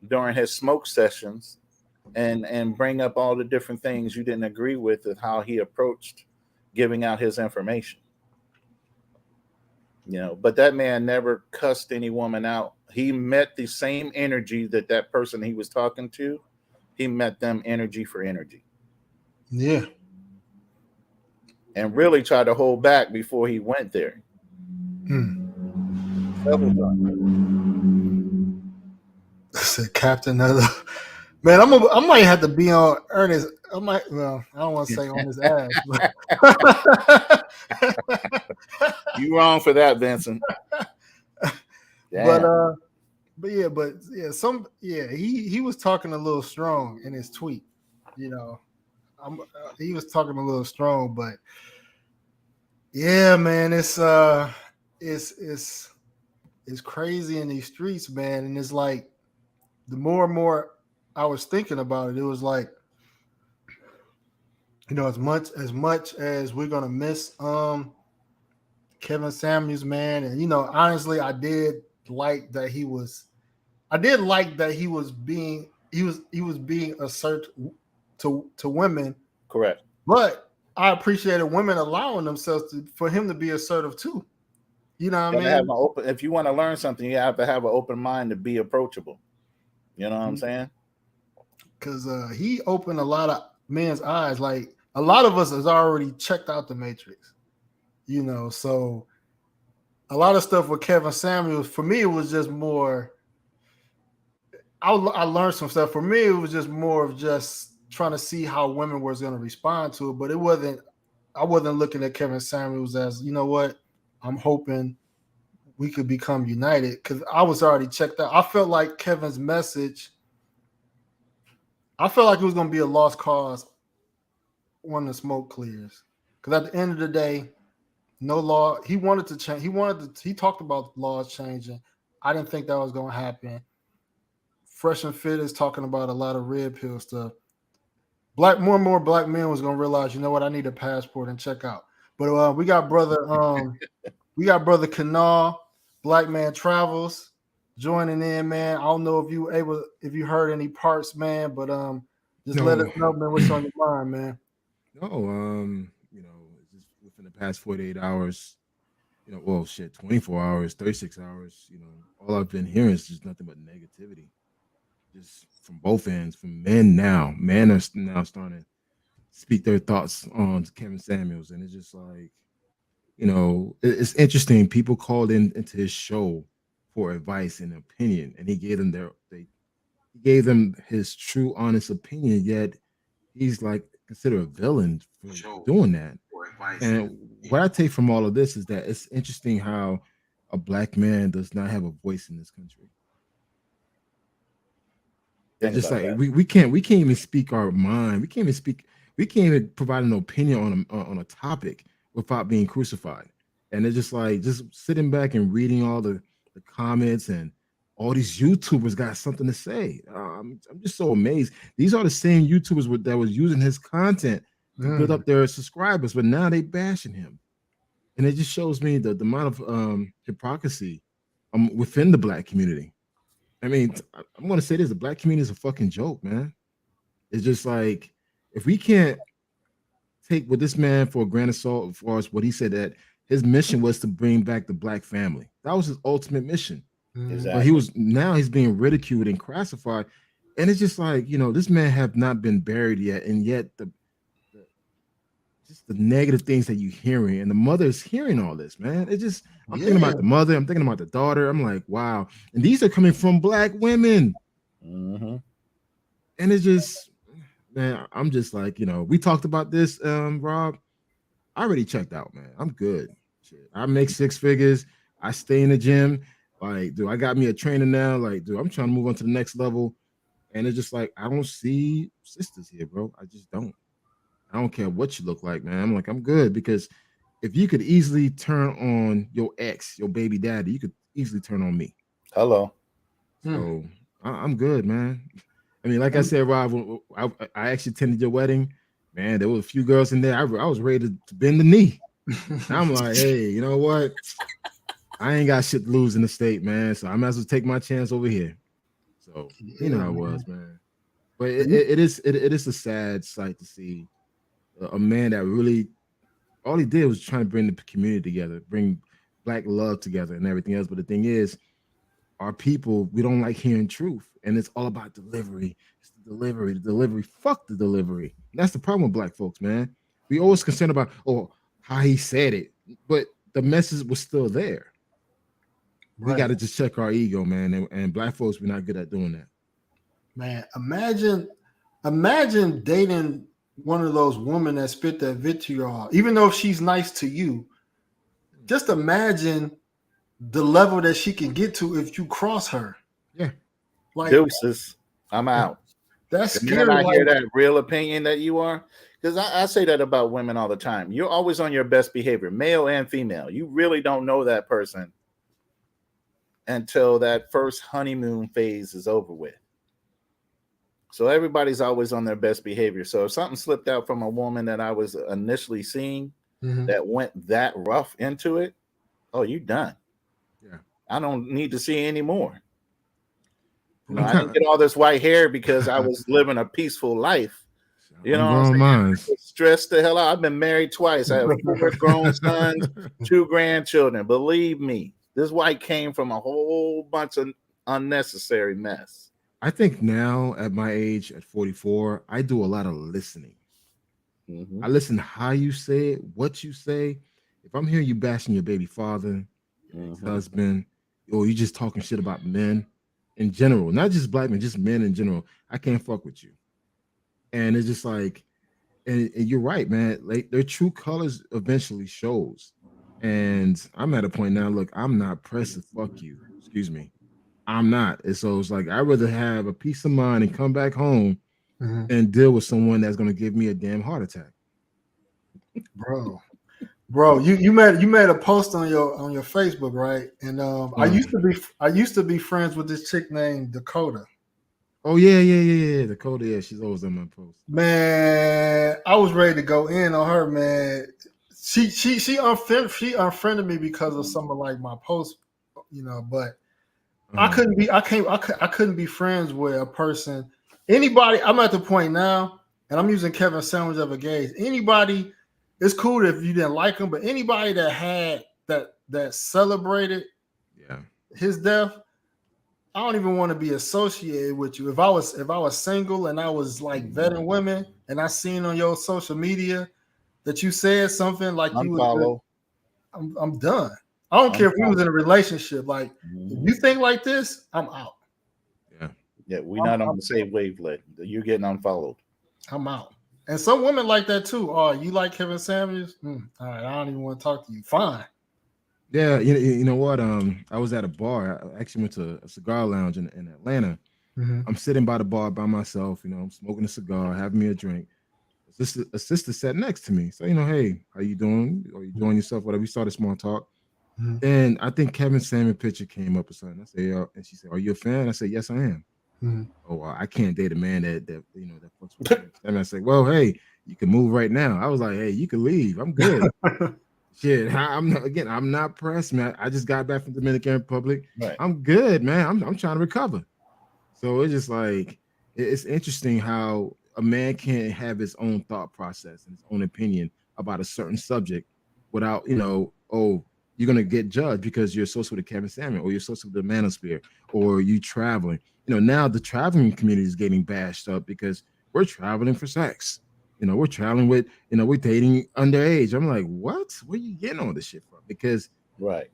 during his smoke sessions and bring up all the different things you didn't agree with and how he approached giving out his information. You know, but that man never cussed any woman out. He met the same energy that person he was talking to. He met them energy for energy. Yeah. And really tried to hold back before he went there. Several times. Said Captain of the man. I might have to be on Ernest. I don't want to say on his ass. You wrong for that, Vincent. Damn. But he was talking a little strong in his tweet. You know, he was talking a little strong, but yeah, man, it's crazy in these streets, man. And it's like the more and more I was thinking about it, it was like, you know, as much as we're gonna miss Kevin Samuels, man, and you know, honestly, I did like that he was being assertive to women. Correct. But I appreciated women allowing themselves for him to be assertive too. You know what I mean? If you want to learn something, you have to have an open mind to be approachable. You know what I'm saying? Because he opened a lot of men's eyes. Like a lot of us has already checked out the Matrix. You know, so a lot of stuff with Kevin Samuels, for me, it was just more. I learned some stuff. For me, it was just more of just trying to see how women was going to respond to it. But I wasn't looking at Kevin Samuels as, you know what, I'm hoping we could become united, because I was already checked out. I felt like Kevin's message, I felt like it was going to be a lost cause when the smoke clears. Because at the end of the day, no law. He wanted to change. He talked about laws changing. I didn't think that was going to happen. Fresh and Fit is talking about a lot of red pill stuff. More and more black men was gonna realize, you know what, I need a passport and check out. But we got brother Kanal, Black Man Travels, joining in, man. I don't know if you heard any parts, man, but just let us know, man, what's on your mind, man. No, you know, just within the past 48 hours, you know, well, shit, 24 hours, 36 hours, you know, all I've been hearing is just nothing but negativity. Just from both ends, from men now. Men are now starting to speak their thoughts on Kevin Samuels. And it's just like, you know, it's interesting. People called into his show for advice and opinion, and he gave them his true, honest opinion, yet he's like considered a villain for doing that. And what I take from all of this is that it's interesting how a black man does not have a voice in this country. It's just like we can't even speak our mind. We can't even provide an opinion on a topic without being crucified. And it's just like just sitting back and reading all the comments, and all these YouTubers got something to say. I'm just so amazed. These are the same YouTubers that was using his content to build up their subscribers, but now they bashing him. And it just shows me the amount of hypocrisy within the black community. I mean, I'm going to say this: the black community is a fucking joke, man. It's just like, if we can't take what this man for a grain of salt, as far as what he said, that his mission was to bring back the black family. That was his ultimate mission. Exactly. But he's being ridiculed and classified. And it's just like, you know, this man have not been buried yet. And yet just the negative things that you're hearing, and the mother is hearing all this, man. It just, I'm thinking about the mother, I'm thinking about the daughter. I'm like, wow. And these are coming from black women. Mm-hmm. And it's just, man, I'm just like, you know, we talked about this, Rob. I already checked out, man. I'm good. Shit. I make 6 figures. I stay in the gym. Like, dude, I got me a trainer now. Like, dude, I'm trying to move on to the next level. And it's just like, I don't see sisters here, bro. I just don't. I don't care what you look like, man. I'm like, I'm good, because if you could easily turn on your ex, your baby daddy, you could easily turn on me. Hello. So I'm good, man. I mean, like I said, Rob, I actually attended your wedding. Man, there were a few girls in there. I was ready to bend the knee. I'm like, hey, you know what? I ain't got shit to lose in the state, man. So I might as well take my chance over here. So you know how it Yeah, was, man. But it is a sad sight to see a man that really all he did was trying to bring the community together, bring black love together, and everything else. But the thing is, our people, we don't like hearing truth, and it's all about delivery. It's the delivery, the delivery. Fuck the delivery. That's the problem with black folks, man. We always concerned about how he said it, but the message was still there. We right. got to just check our ego, man. And black folks, we're not good at doing that. Man, imagine dating one of those women that spit that vitriol, even though she's nice to you. Just imagine the level that she can get to if you cross her. Yeah. Like Deuces, I'm out. that's The scary. minute I hear Like, that real opinion that you are, because I say that about women all the time. You're always on your best behavior, male and female. You really don't know that person until that first honeymoon phase is over with. So everybody's always on their best behavior. So if something slipped out from a woman that I was initially seeing that went that rough into it, oh, you done. Yeah. I don't need to see any more. You know, I'm I didn't kinda- get all this white hair because I was living a peaceful life. You know, I'm what I'm growing saying? minds. Stressed the hell out. I've been married twice. I have 4 grown sons, 2 grandchildren. Believe me, this white came from a whole bunch of unnecessary mess. I think now at my age, at 44, I do a lot of listening. Mhm. I listen to how you say it, what you say. If I'm hearing you bashing your baby father, your ex-husband, or you just talking shit about men in general, not just black men, just men in general, I can't fuck with you. And it's just like, and you're right, man. Like their true colors eventually shows. And I'm at a point now. Look, I'm not pressed to fuck you. Excuse me. I'm not. And so it's like I'd rather have a peace of mind and come back home and deal with someone that's gonna give me a damn heart attack. bro, you made a post on your Facebook, right? And I used to be friends with this chick named Dakota. Oh yeah. Dakota, yeah, she's always on my post. Man, I was ready to go in on her, man. She unfriended me because of some of like my posts, you know, but I couldn't be friends with a person. Anybody, I'm at the point now, and I'm using Kevin Sandwich of a gauge. Anybody, it's cool if you didn't like him, but anybody that had that celebrated his death, I don't even want to be associated with you. If I was single and I was like vetting women, and I seen on your social media that you said something like you was, I'm done. I don't care if we was in a relationship. Like, if you think like this, I'm out. Yeah, we're not on the same wavelength. You're getting unfollowed. I'm out. And some women like that too. Oh, you like Kevin Samuels? All right, I don't even want to talk to you. Fine. Yeah, you know what? I was at a bar. I actually went to a cigar lounge in Atlanta. I'm sitting by the bar by myself. You know, I'm smoking a cigar, having me a drink. A sister sat next to me. So, you know, hey, how you doing? Are you enjoying yourself? Whatever. We started small talk. And I think Kevin Samuel picture came up or something. I said, yeah. And she said, are you a fan? I said, yes, I am. Oh, I can't date a man that you know that fucks with me. And I said, well, hey, you can move right now. I was like, hey, you can leave. I'm good. Shit, I'm not pressed, man. I just got back from Dominican Republic. Right. I'm good, man. I'm trying to recover. So it's just like it's interesting how a man can't have his own thought process and his own opinion about a certain subject without, you know, you're gonna get judged because you're associated with Kevin Samuel or you're associated with the Manosphere or you traveling. You know, now the traveling community is getting bashed up because we're traveling for sex. You know, we're traveling with, you know, we're dating underage. I'm like, what? Where you getting all this shit from? Because right.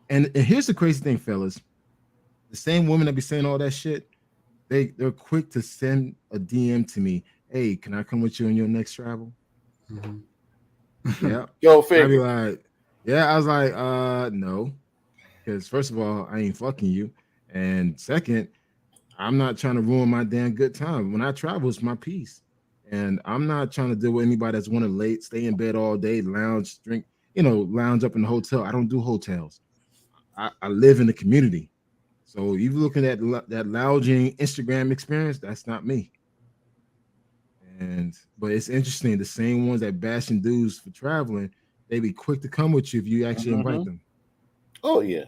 And here's the crazy thing, fellas. The same women that be saying all that shit, they're quick to send a DM to me. Hey, can I come with you on your next travel? Yeah. Go figure. I'd be like, yeah. I was like, no. Because first of all, I ain't fucking you. And second, I'm not trying to ruin my damn good time. When I travel, it's my peace. And I'm not trying to deal with anybody that's want to late, stay in bed all day, lounge, drink, you know, lounge up in the hotel. I don't do hotels. I live in the community. So you looking at that lounging Instagram experience, that's not me. But it's interesting. The same ones that bashing dudes for traveling, they be quick to come with you if you actually invite them. Oh yeah.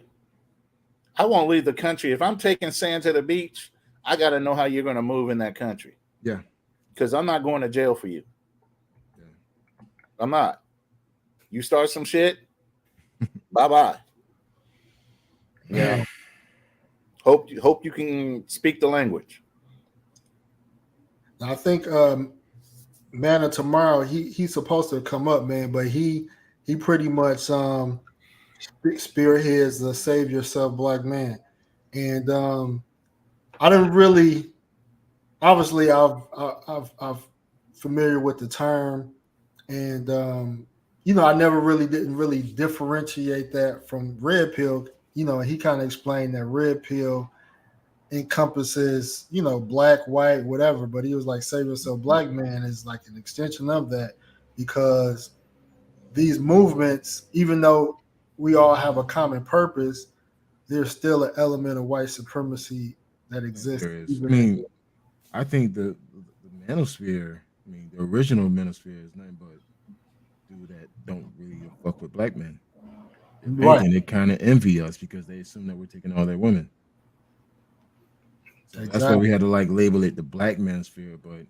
I won't leave the country. If I'm taking sand to the beach, I got to know how you're going to move in that country. Yeah. Because I'm not going to jail for you. Yeah. I'm not. You start some shit, bye-bye. Yeah. Hope you can speak the language. I think Man of Tomorrow, he's supposed to come up, man, but he pretty much spearheads the Save Yourself Black Man. And I didn't really, obviously I've familiar with the term, and I never really didn't really differentiate that from red pill. He kind of explained that red pill encompasses, black, white, whatever, but he was like, Save Yourself Black Man is like an extension of that, because these movements, even though we all have a common purpose, there's still an element of white supremacy that exists. There is. I mean, I think the manosphere, the original manosphere is nothing but dude that don't really fuck with black men. Right. And they kind of envy us because they assume that we're taking all their women. So that's why we had to like label it the black manosphere. But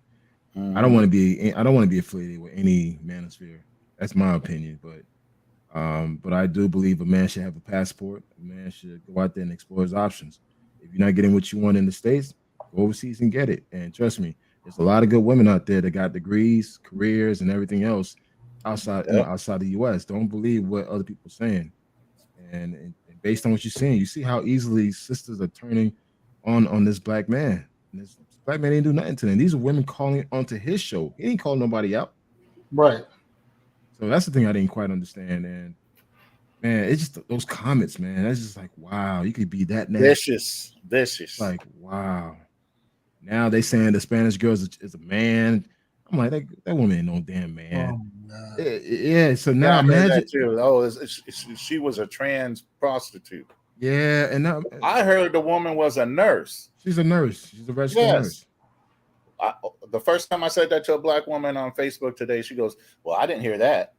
I don't want to be affiliated with any manosphere. That's my opinion. But I do believe a man should have a passport. A man should go out there and explore his options. If you're not getting what you want in the States, go overseas and get it. And trust me, there's a lot of good women out there that got degrees, careers, and everything else outside outside the U.S. Don't believe what other people are saying. And based on what you're seeing, you see how easily sisters are turning on this black man. And this black man didn't do nothing to them. These are women calling onto his show. He didn't call nobody out. Right. So that's the thing I didn't quite understand. And man, it's just those comments, man. That's just like, wow, you could be that nasty. Vicious. Like, wow. Now they saying the Spanish girl is a man. I'm like, that woman ain't no damn man. Yeah. So now imagine. Oh, she was a trans prostitute. Yeah, and now I heard the woman was a nurse. She's a nurse. She's a registered nurse. The first time I said that to a black woman on Facebook today, she goes, "Well, I didn't hear that."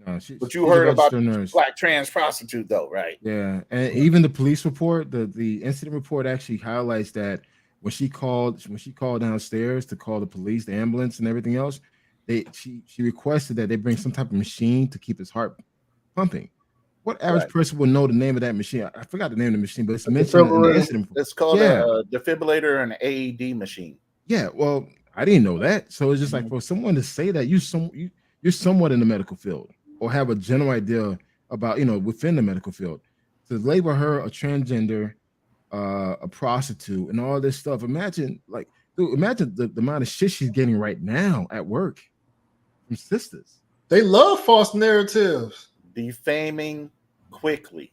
No, but you heard about the black trans prostitute, though, right? Yeah, and even the police report, the incident report actually highlights that when she called downstairs to call the police, the ambulance, and everything else, she requested that they bring some type of machine to keep his heart pumping. What average person would know the name of that machine? I forgot the name of the machine, but it's mentioned in the incident report. It's called a defibrillator and AED machine. Yeah, well, I didn't know that. So it's just like for someone to say that you're somewhat in the medical field or have a general idea about, within the medical field, to label her a transgender, a prostitute, and all this stuff. Imagine the amount of shit she's getting right now at work from sisters. They love false narratives. Defaming quickly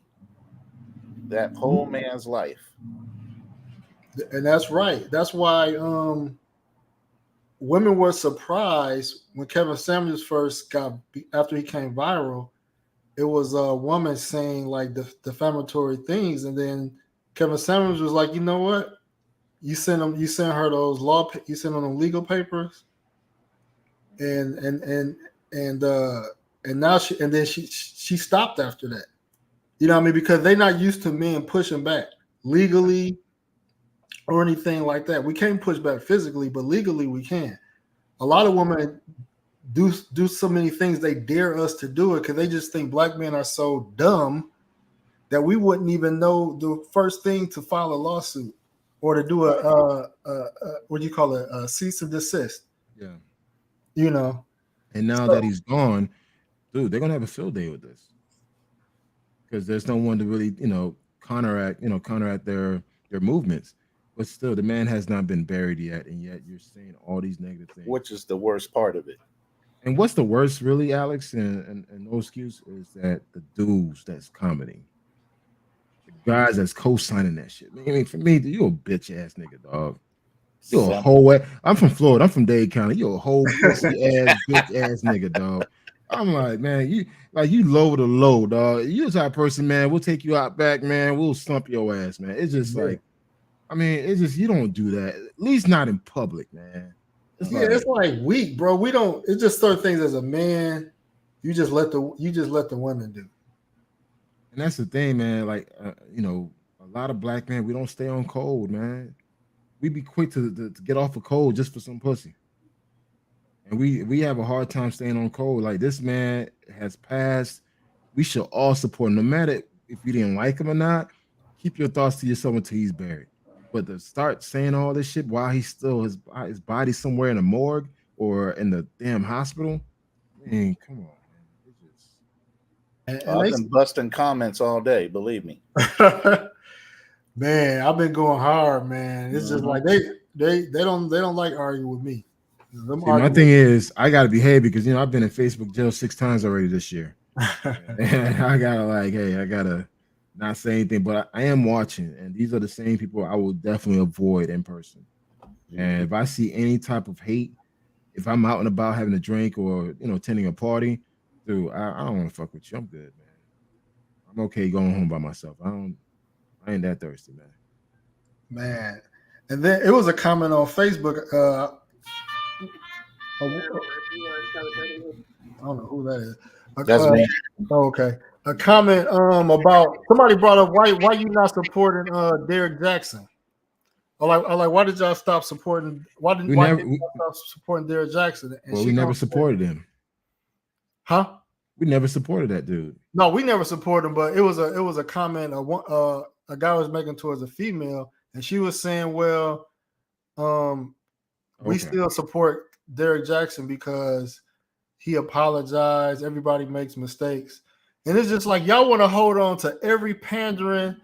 that whole man's life. And that's right. That's why women were surprised when Kevin Samuels first after he came viral. It was a woman saying like defamatory things, and then Kevin Samuels was like, you know what? You send her those you send them legal papers, and now she stopped after that. You know what I mean? Because they're not used to men pushing back legally or anything like that. We can't push back physically, but legally we can. A lot of women do so many things they dare us to do it because they just think black men are so dumb that we wouldn't even know the first thing to file a lawsuit or to do what do you call it, a cease and desist. Yeah. And now that he's gone, dude, they're gonna have a field day with this because there's no one to really, counteract their movements. But still, the man has not been buried yet, and yet you're saying all these negative things. Which is the worst part of it. And what's the worst, really, Alex? And no excuse is that the dudes that's commenting, the guys that's co-signing that shit. I mean, for me, you a bitch ass nigga, dog. You're a whole. I'm from Florida. I'm from Dade County. You're a whole pussy ass bitch ass nigga, dog. I'm like, man, you low to low, dog. You the type of person, man. We'll take you out back, man. We'll slump your ass, man. It's just like, I mean, it's just you don't do that. At least not in public, man. It's like weak, bro. We don't. It's just certain things as a man. You just let the women do. And that's the thing, man. Like, a lot of black men, we don't stay on code, man. we be quick to get off a code just for some pussy. And we have a hard time staying on code. Like this man has passed. We should all support him, no matter if you didn't like him or not. Keep your thoughts to yourself until he's buried. But to start saying all this shit while he's still his body somewhere in a morgue or in the damn hospital, man, come on, man. It's just... I've been busting comments all day, believe me. Man, I've been going hard, man. It's just like they don't like arguing with me. See, my thing is I gotta behave because I've been in Facebook jail 6 times already this year. And I gotta not say anything, but I am watching, and these are the same people I will definitely avoid in person. And if I see any type of hate, if I'm out and about having a drink or attending a party, dude, I don't want to fuck with you. I'm good, man. I'm okay going home by myself. I ain't that thirsty, man. And then it was a comment on Facebook. I don't know who that is. That's me. Oh, okay. A comment about somebody brought up why you not supporting Derek Jackson. I like why did y'all stop supporting? Why did y'all stop supporting Derek Jackson? And we never supported him. Huh? We never supported that dude. No, we never supported him. But it was a comment a guy was making towards a female, and she was saying, "Well, we still support Derek Jackson because he apologized. Everybody makes mistakes." And it's just like y'all want to hold on to every pandering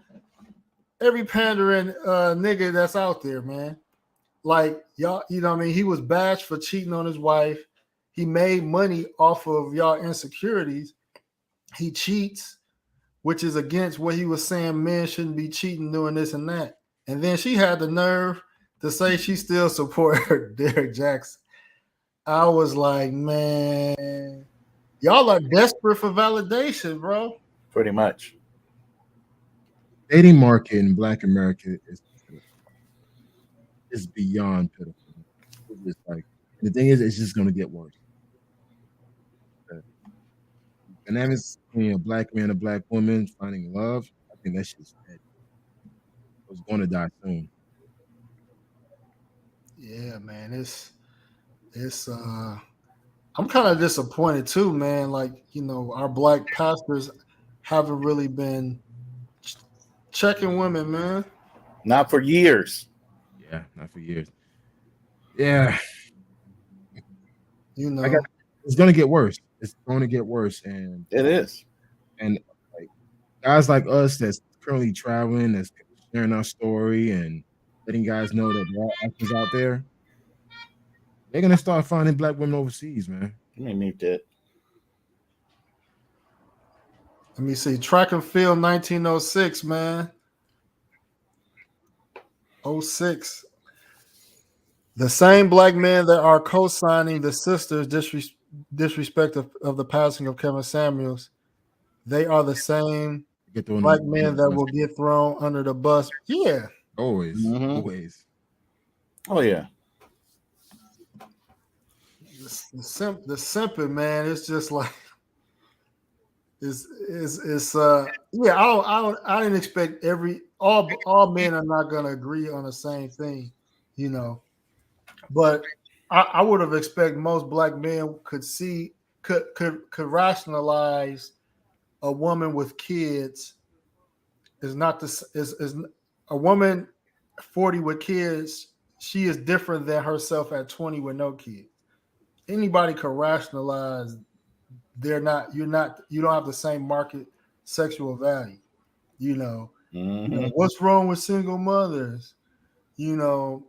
nigga that's out there, man. Like y'all, what I mean? He was bashed for cheating on his wife. He made money off of y'all insecurities. He cheats, which is against what he was saying men shouldn't be cheating, doing this and that. And then she had the nerve to say she still support Derek Jackson. I was like, man, y'all are desperate for validation, bro. Pretty much. Dating market in Black America is beyond pitiful. It's just like, the thing is, it's just going to get worse. And that is a black man and a black woman finding love. I think that shit's dead. It's going to die soon. Yeah, man. It's I'm kind of disappointed too, man. Like, our black pastors haven't really been checking women, man. Not for years. Yeah, not for years. Yeah. It's going to get worse. It's going to get worse. And it is. And like guys like us that's currently traveling, that's sharing our story and letting guys know that there are actors out there, they're going to start finding black women overseas, man. Let me mute that. Let me see. Track and field 1906, man. 06. The same black men that are co-signing the sisters' disrespect of the passing of Kevin Samuels, they are the same black men that will get thrown under the bus. Yeah. Always. Always. Oh, yeah. The simping, man, it's just like it's yeah. I didn't expect all men are not gonna agree on the same thing, but I would have expected most black men could rationalize a woman with kids is not is a woman 40 with kids. She is different than herself at 20 with no kids. Anybody can rationalize you don't have the same market sexual value. What's wrong with single mothers? And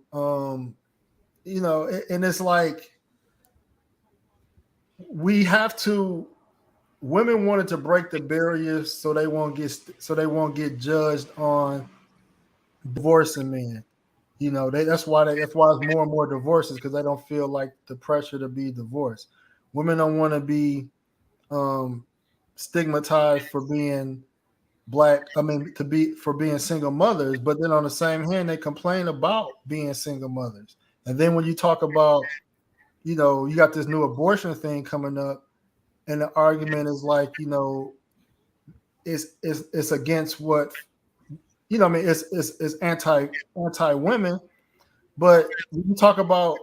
it's like women wanted to break the barriers so they won't get judged on divorcing men. That's why it's more and more divorces, because they don't feel like the pressure to be divorced. Women don't want to be stigmatized for being black. For being single mothers, but then on the same hand, they complain about being single mothers. And then when you talk about, you got this new abortion thing coming up, and the argument is like, it's against what, it's anti women. But you talk about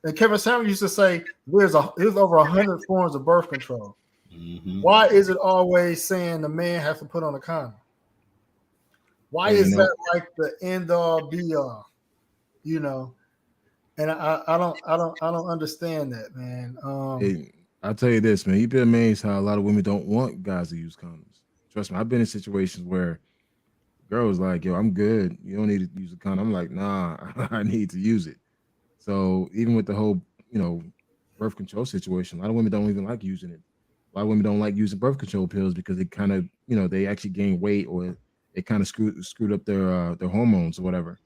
and Kevin Samuels used to say there's over 100 forms of birth control. Why is it always saying the man has to put on a condom? Why is that like the end all be all? You know, and I don't understand that, man. Hey, I'll tell you this, man. You'd be amazed how a lot of women don't want guys to use condoms. Trust me, I've been in situations where girls like, yo, I'm good. You don't need to use a condom. I'm like, nah, I need to use it. So even with the whole, birth control situation, a lot of women don't even like using it. A lot of women don't like using birth control pills because it kind of, they actually gain weight or it kind of screwed up their hormones or whatever.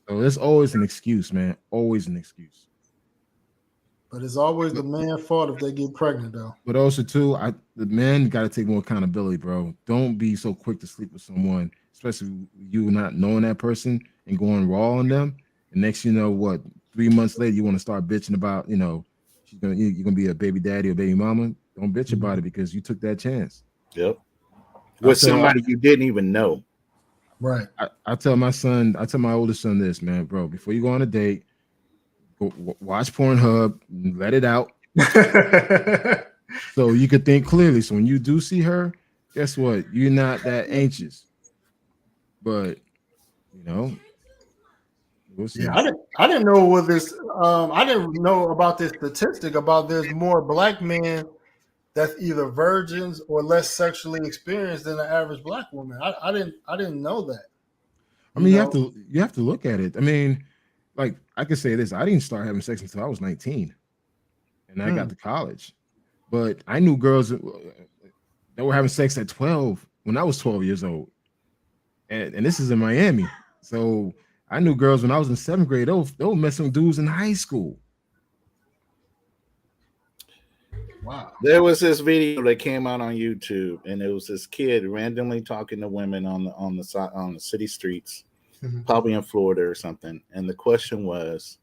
So there's always an excuse, man. Always an excuse. But it's always the man's fault if they get pregnant, though. But also, too, the men got to take more accountability, bro. Don't be so quick to sleep with someone, especially you not knowing that person and going raw on them. And next, 3 months later, you want to start bitching about, you're gonna be a baby daddy or baby mama. Don't bitch about it because you took that chance. Yep. With somebody you didn't even know. Right. I tell my oldest son this, man, bro. Before you go on a date, go watch Pornhub, let it out. So you could think clearly. So when you do see her, guess what? You're not that anxious. But we'll see. Yeah, I didn't know what this. I didn't know about this statistic about there's more black men that's either virgins or less sexually experienced than the average black woman. I didn't know that. I mean, you have to look at it. I mean, like I could say this: I didn't start having sex until I was 19, and I got to college. But I knew girls that were having sex at 12 when I was 12 years old, and this is in Miami. So I knew girls when I was in 7th grade. They were messing with dudes in high school. Wow. There was this video that came out on YouTube, and it was this kid randomly talking to women on the city streets, probably in Florida or something. And the question was,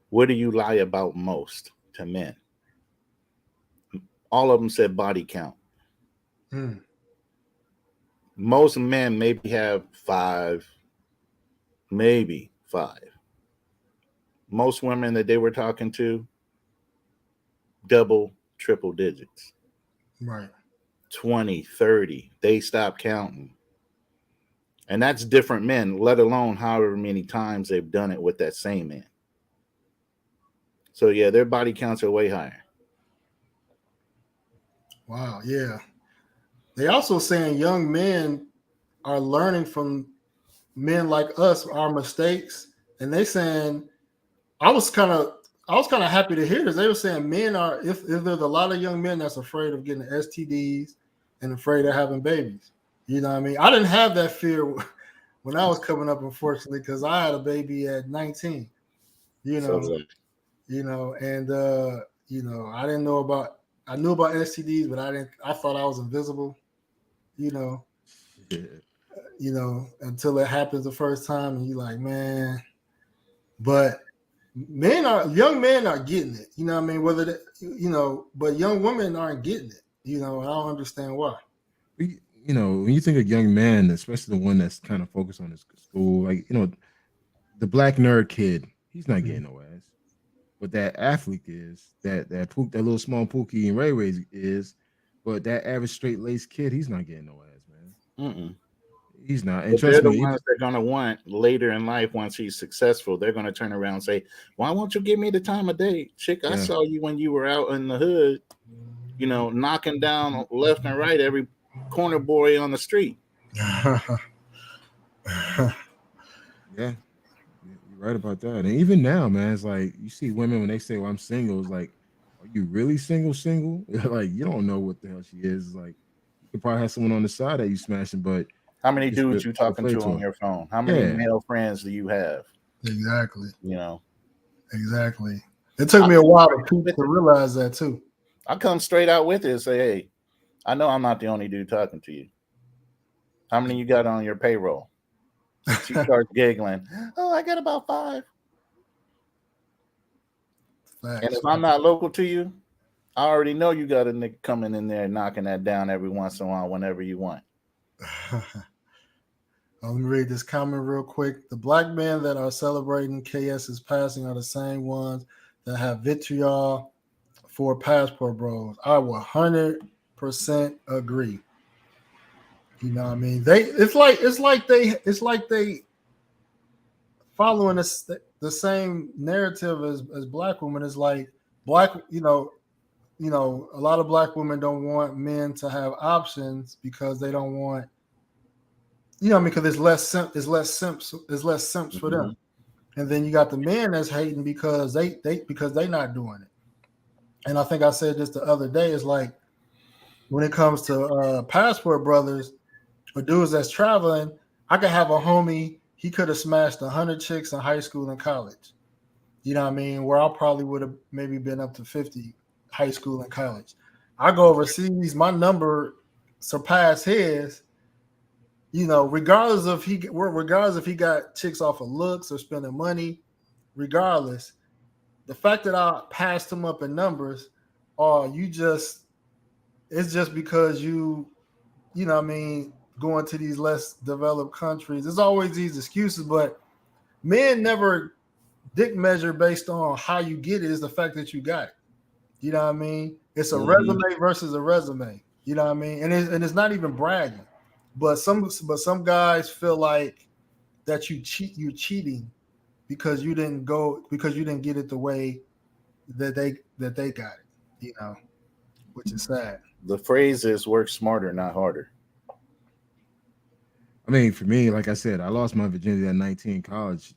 what do you lie about most to men? All of them said body count. Most men maybe have 5, maybe 5. Most women that they were talking to, double, triple digits. Right. 20, 30. They stopped counting. And that's different men, let alone however many times they've done it with that same man. So yeah, their body counts are way higher. Wow, yeah. They also saying young men are learning from men like us, our mistakes. And they saying, I was kind of happy to hear this. They were saying men are, if there's a lot of young men that's afraid of getting STDs and afraid of having babies. You know what I mean? I didn't have that fear when I was coming up, unfortunately, because I had a baby at 19. And I knew about STDs, but I thought I was invisible, until it happens the first time, and you're like, man. But young men are getting it, you know what I mean? But young women aren't getting it, I don't understand why. When you think of young men, especially the one that's kind of focused on his school, like, the black nerd kid, he's not getting no ass. But that athlete is, that little small Pookie and Ray Ray is, but that average straight laced kid, he's not getting no ass, man. He's not. And they're the ones they're gonna want later in life once he's successful. They're gonna turn around and say, "Why won't you give me the time of day, chick? I saw you when you were out in the hood, knocking down left and right every corner boy on the street." Yeah, you're right about that. And even now, man, it's like you see women when they say, "Well, I'm single," it's like, are you really single? Like, you don't know what the hell she is. It's like, you could probably have someone on the side that you smashing, but how many dudes you talking to on your phone? How many male friends do you have? Exactly. Exactly. It took me a while to realize that too. I come straight out with it and say, "Hey, I know I'm not the only dude talking to you. How many you got on your payroll?" She starts giggling. "Oh, I got about 5. Facts. And if I'm not local to you, I already know you got a nigga coming in there and knocking that down every once in a while whenever you want." Let me read this comment real quick. The black men that are celebrating KS's passing are the same ones that have vitriol for passport bros. I 100% agree. You know what I mean? It's like they following the same narrative as black women. It's like black, a lot of black women don't want men to have options because they don't want, because it's less simps for them. And then you got the men that's hating because they not doing it. And I think I said this the other day. It's like when it comes to passport brothers or dudes that's traveling, I could have a homie. He could have smashed 100 chicks in high school and college. You know what I mean? Where I probably would have maybe been up to 50 high school and college. I go overseas, my number surpassed his. Regardless if he got chicks off of looks or spending money, regardless, the fact that I passed him up in numbers, it's just because you know what I mean, going to these less developed countries. There's always these excuses, but men never dick measure based on how you get it. Is the fact that you got it. You know what I mean? It's a resume versus a resume. You know what I mean? And it's not even bragging. But some guys feel like that you're cheating because you didn't get it the way that they got it, which is sad. The phrase is work smarter, not harder. I mean, for me, like I said, I lost my virginity at 19 in college,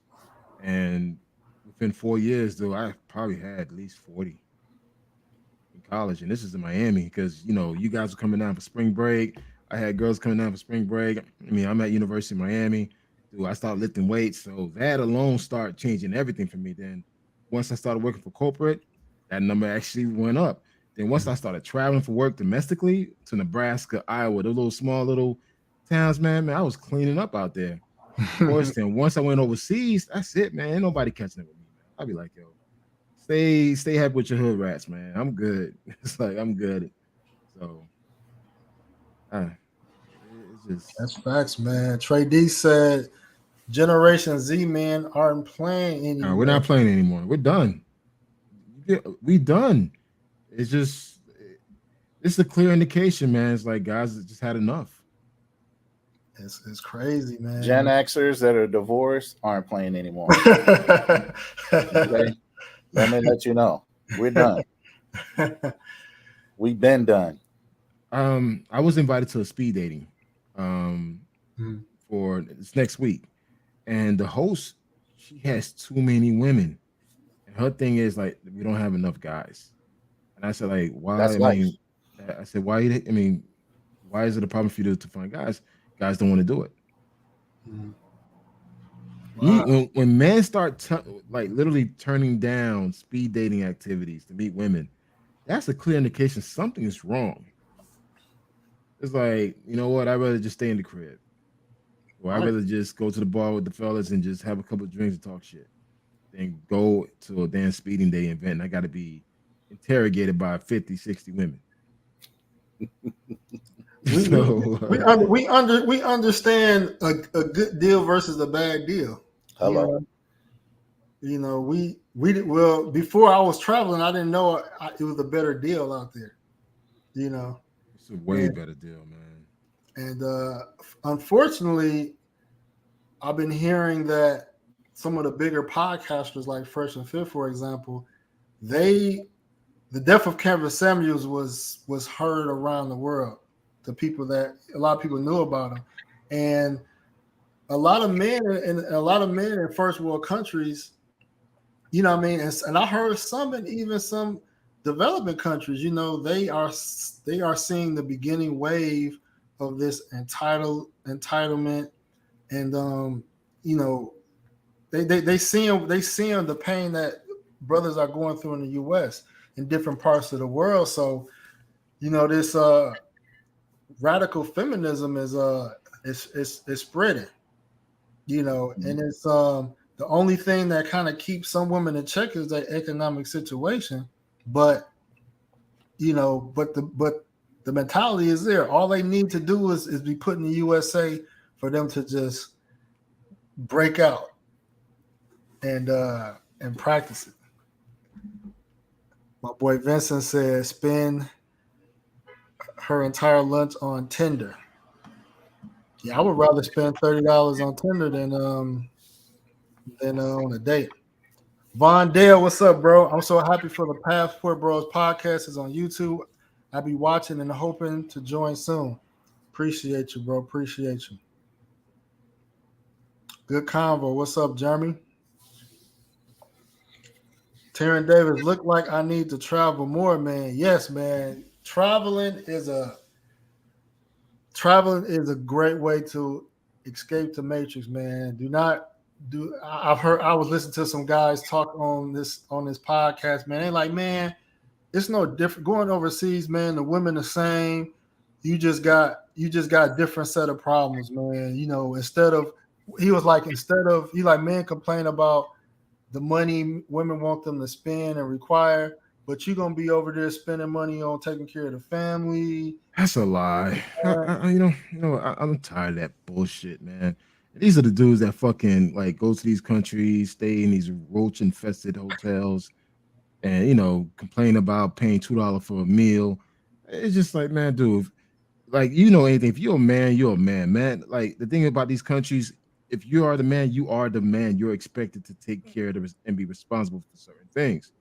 and within 4 years, though, I probably had at least 40 in college, and this is in Miami because you guys were coming down for spring break. I had girls coming down for spring break. I mean, I'm at University of Miami. Dude, I started lifting weights, so that alone started changing everything for me. Then, once I started working for corporate, that number actually went up. Then, once I started traveling for work domestically to Nebraska, Iowa, those little small little towns, man, I was cleaning up out there. Of course, then once I went overseas, that's it, man. Ain't nobody catching up with me, man. I'll be like, yo, stay happy with your hood rats, man. I'm good. It's like I'm good. So, it's just that's facts, man. Trey D said, "Generation Z men aren't playing anymore." No, we're not playing anymore. We're done. We done. It's a clear indication, man. It's like guys that just had enough. It's crazy, man. Gen Xers that are divorced aren't playing anymore. Okay? Let me let you know. We're done. We've been done. I was invited to a speed dating for this next week. And the host, she has too many women. And her thing is like, we don't have enough guys. And I said, like, why? That's life. I said, why is it a problem for you to find guys? Guys don't want to do it. Wow. When men start literally turning down speed dating activities to meet women, that's a clear indication something is wrong. It's like, you know what? I'd rather just stay in the crib. Or I'd rather just go to the bar with the fellas and just have a couple of drinks and talk shit than go to a damn speeding day event and I got to be interrogated by 50, 60 women. We understand a good deal versus a bad deal. Hello. Well, before I was traveling, I didn't know it was a better deal out there. It's a way better deal, man. And unfortunately, I've been hearing that some of the bigger podcasters, like Fresh and Fit, for example, the death of Kevin Samuels was heard around the world. The people that a lot of people knew about him, and a lot of men in first world countries, you know what I mean, and I heard some in even some developing countries, they are seeing the beginning wave of this entitlement, and they seeing the pain that brothers are going through in the U.S. in different parts of the world. So, this radical feminism is spreading, and it's the only thing that kind of keeps some women in check is their economic situation. But the mentality is there. All they need to do is be put in the USA for them to just break out and practice it. My boy Vincent said spend her entire lunch on Tinder. Yeah, I would rather spend $30 on Tinder than on a date. Von Dale, what's up, bro? I'm so happy for the Passport Bros podcast is on YouTube. I'll be watching and hoping to join soon. Appreciate you, bro. Appreciate you. Good convo. What's up, Jeremy? Taryn Davis, look like I need to travel more, man. Yes, man. Traveling is a great way to escape the matrix, man. I was listening to some guys talk on this podcast, man. They're like, man, it's no different going overseas, man. The women the same. You just got different set of problems, man. You know, instead of men complain about the money women want them to spend and require, but you're gonna be over there spending money on taking care of the family. That's a lie. I'm tired of that bullshit, man. These are the dudes that fucking like go to these countries, stay in these roach infested hotels, and complain about paying $2 for a meal. It's just like, man, dude, like anything. If you're a man, you're a man, man. Like the thing about these countries, if you are the man, you are the man. You're expected to take care of and be responsible for certain things.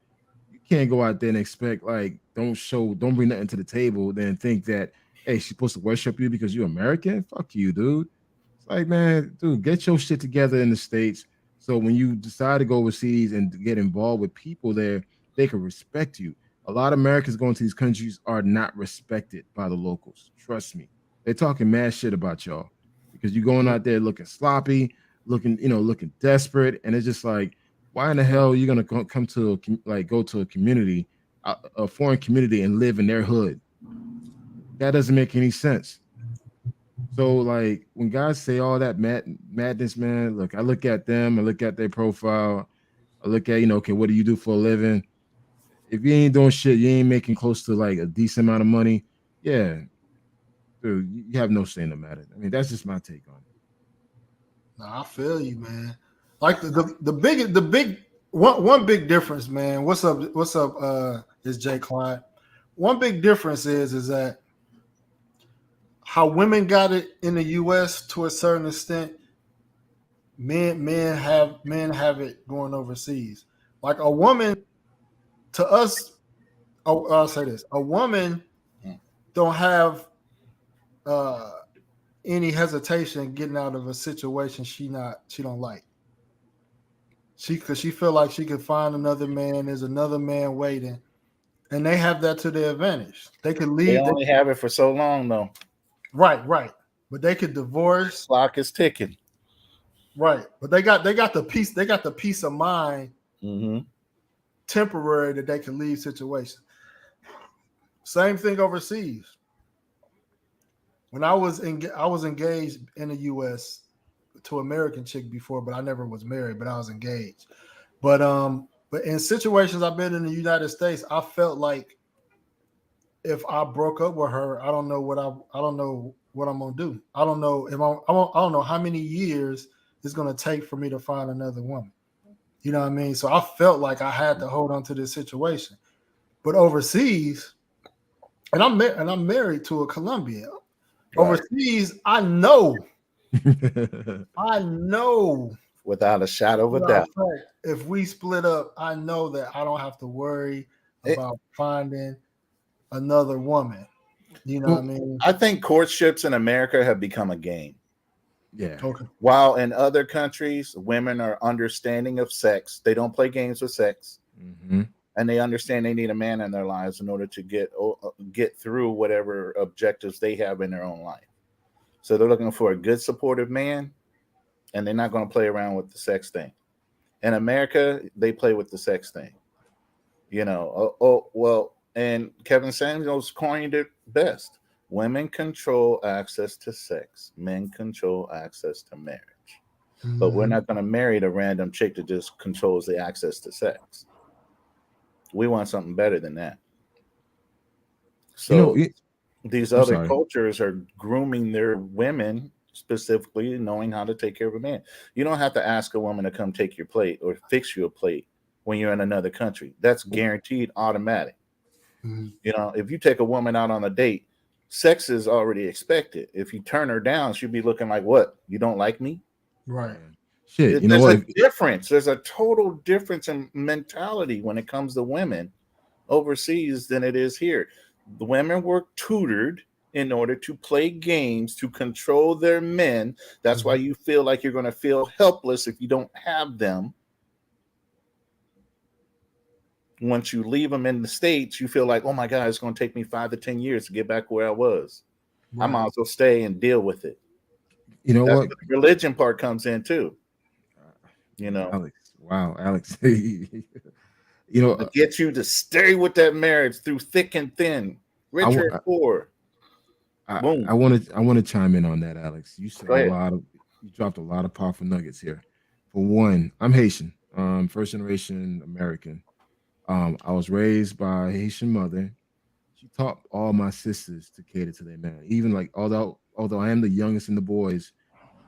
You can't go out there and expect don't bring nothing to the table, then think that hey, she's supposed to worship you because you're American. Fuck you, dude. It's like, man, dude, get your shit together in the States. So when you decide to go overseas and get involved with people there, they can respect you. A lot of Americans going to these countries are not respected by the locals. Trust me. They're talking mad shit about y'all because you're going out there looking sloppy, looking desperate. And it's just like, why in the hell are you going to come to go to a community, a foreign community, and live in their hood? That doesn't make any sense. So like when guys say all that madness, man, look, I look at them, I look at their profile, I look at, okay, what do you do for a living? If you ain't doing shit, you ain't making close to like a decent amount of money, yeah, dude, you have no say in the matter. I mean, that's just my take on it. No, I feel you, man. Like the big one big difference, man. What's up? Is Jay Clyde. One big difference is that how women got it in the U.S. to a certain extent, men have it going overseas. Like a woman, to us, I'll say this: a woman don't have any hesitation getting out of a situation she don't like. Because she feel like she could find another man. There's another man waiting, and they have that to their advantage. They can leave. They only have it for so long, though. Right. But they could divorce. Clock is ticking. Right, but they got the peace. They got the peace of mind, temporary, that they can leave situations. Same thing overseas. When I was engaged in the U.S. to an American chick before, but I never was married. But I was engaged. But in situations I've been in the United States, I felt like if I broke up with her, I don't know what I'm gonna do. I don't know I don't know how many years it's gonna take for me to find another woman. You know what I mean? So I felt like I had to hold on to this situation. But overseas, and I'm married to a Colombian. Right. Overseas, I know without a shadow of a doubt. If we split up, I know that I don't have to worry about finding another woman. You know what I mean? I think courtships in America have become a game. Yeah. Okay. While in other countries, women are understanding of sex. They don't play games with sex. And they understand they need a man in their lives in order to get through whatever objectives they have in their own life. So they're looking for a good, supportive man, and they're not going to play around with the sex thing. In America, they play with the sex thing. And Kevin Samuels coined it best. Women control access to sex. Men control access to marriage. But we're not going to marry the random chick that just controls the access to sex. We want something better than that. So these other cultures are grooming their women specifically knowing how to take care of a man. You don't have to ask a woman to come take your plate or fix you a plate when you're in another country. That's guaranteed automatic. Mhm. You know, if you take a woman out on a date, sex is already expected. If you turn her down, she'll be looking like, what? You don't like me? Right. Shit, you know There's what? a difference. There's a total difference in mentality when it comes to women overseas than it is here. The women were tutored in order to play games to control their men. That's why you feel like you're going to feel helpless if you don't have them. Once you leave them in the States, you feel like, oh my God, it's going to take me 5 to 10 years to get back where I was. I might as well stay and deal with it. You know That's what? where the religion part comes in too. You know, Alex. Wow, Alex. You know, to get you to stay with that marriage through thick and thin, rich or poor. Boom. I want to chime in on that, Alex. You said Go ahead. you dropped a lot of powerful nuggets here. For one, I'm Haitian, first generation American. I was raised by a Haitian mother. She taught all my sisters to cater to their man. Even like although I am the youngest in the boys,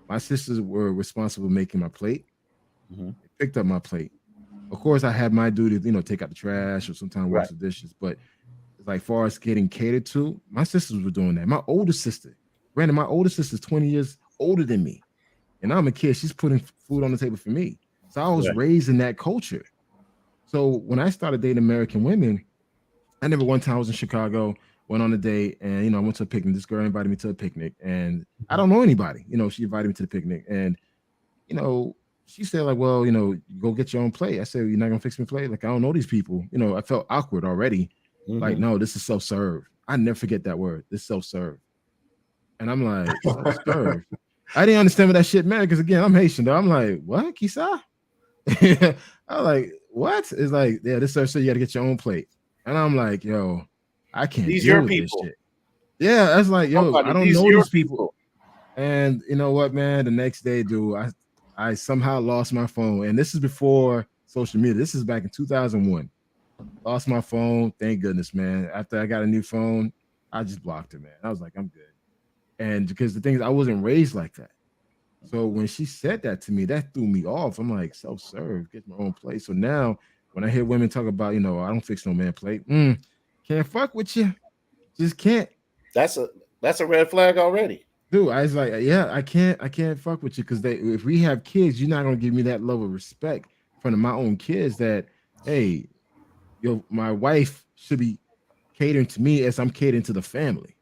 my sisters were responsible for making my plate. Mhm. They picked up my plate. Of course, I had my duty, you know, take out the trash or sometimes wash Right. the dishes. But like far as getting catered to, my sisters were doing that. My older sister, Brandon, my older sister's 20 years older than me. And I'm a kid. She's putting food on the table for me. So I was Right. raised in that culture. So when I started dating American women, I remember one time I was in Chicago, went on a date, and you know, I went to a picnic. This girl invited me to a picnic, and I don't know anybody. You know, she invited me to the picnic, and you know, she said, like, well, you know, go get your own plate. I said, you're not gonna fix me a plate? Like, I don't know these people. You know, I felt awkward already. Like, no, this is self-serve. I never forget that word. This self-serve. And I'm like, self-serve. I didn't understand what that shit meant because again, I'm Haitian though. I'm like, what? Kisa? I'm like, what? It's like, yeah, this serve, so you gotta get your own plate. And I'm like, yo, I can't These deal your with people. this shit. Yeah, that's like, yo, Nobody, I don't these know your these people. And you know what, man? The next day, dude, I somehow lost my phone. And this is before social media. This is back in 2001. Lost my phone. Thank goodness, man. After I got a new phone, I just blocked it, man. I was like, I'm good. And because the thing is, I wasn't raised like that. So when she said that to me, that threw me off. I'm like, self-serve, get my own place. So now when I hear women talk about, you know, I don't fix no man plate, can't fuck with you. Just can't. That's a red flag already. Dude, I was like, yeah, I can't fuck with you because if we have kids, you're not gonna give me that level of respect in front of my own kids that, hey, my wife should be catering to me as I'm catering to the family.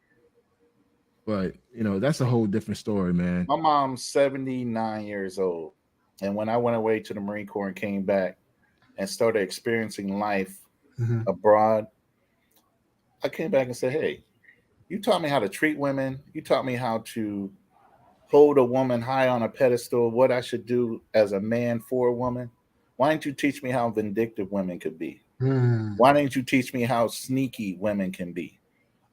But you know, that's a whole different story, man. My mom's 79 years old. And when I went away to the Marine Corps and came back and started experiencing life abroad, I came back and said, hey, you taught me how to treat women. You taught me how to hold a woman high on a pedestal, what I should do as a man for a woman. Why didn't you teach me how vindictive women could be? Why didn't you teach me how sneaky women can be?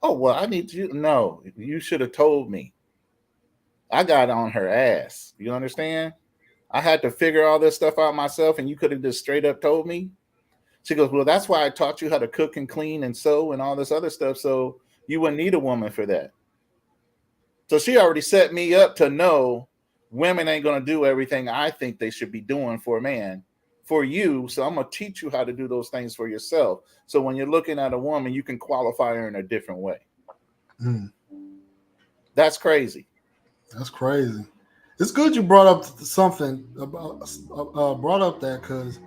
Oh, well, I need you. No, you should have told me. I got on her ass. You understand? I had to figure all this stuff out myself, and you could have just straight up told me. She goes, well, that's why I taught you how to cook and clean and sew and all this other stuff, so you wouldn't need a woman for that. So she already set me up to know women ain't going to do everything I think they should be doing for a man, for you. So I'm going to teach you how to do those things for yourself. So when you're looking at a woman, you can qualify her in a different way. That's crazy. That's crazy. It's good you brought up something about brought up that because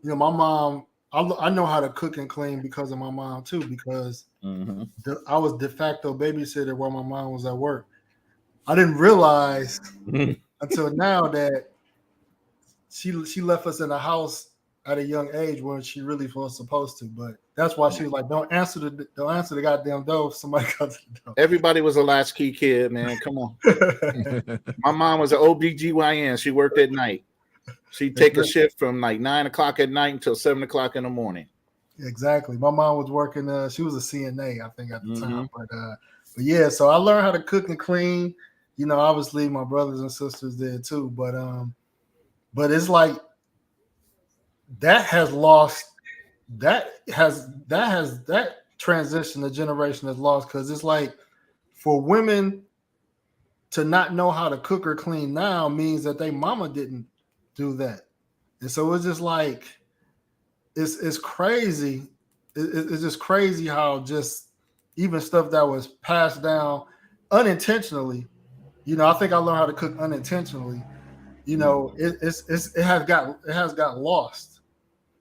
you know my mom. I know how to cook and clean because of my mom too. Because I was de facto babysitter while my mom was at work. I didn't realize until now that she left us in the house at a young age when she really was supposed to. But that's why she was like, "Don't answer the goddamn door if somebody comes to the door." Everybody was a latchkey kid, man. Come on. My mom was an OBGYN. She worked at night. She'd take a shift from like 9 o'clock at night until 7 o'clock in the morning. Exactly. My mom was working. She was a CNA, I think, at the time. But yeah, so I learned how to cook and clean. You know, obviously my brothers and sisters did too. But it's like that has lost. That transition, the generation has lost because it's like for women, to not know how to cook or clean now means that they mama didn't do that. And so it's just like, it's crazy. It's just crazy how just even stuff that was passed down unintentionally, I think I learned how to cook unintentionally. It has got lost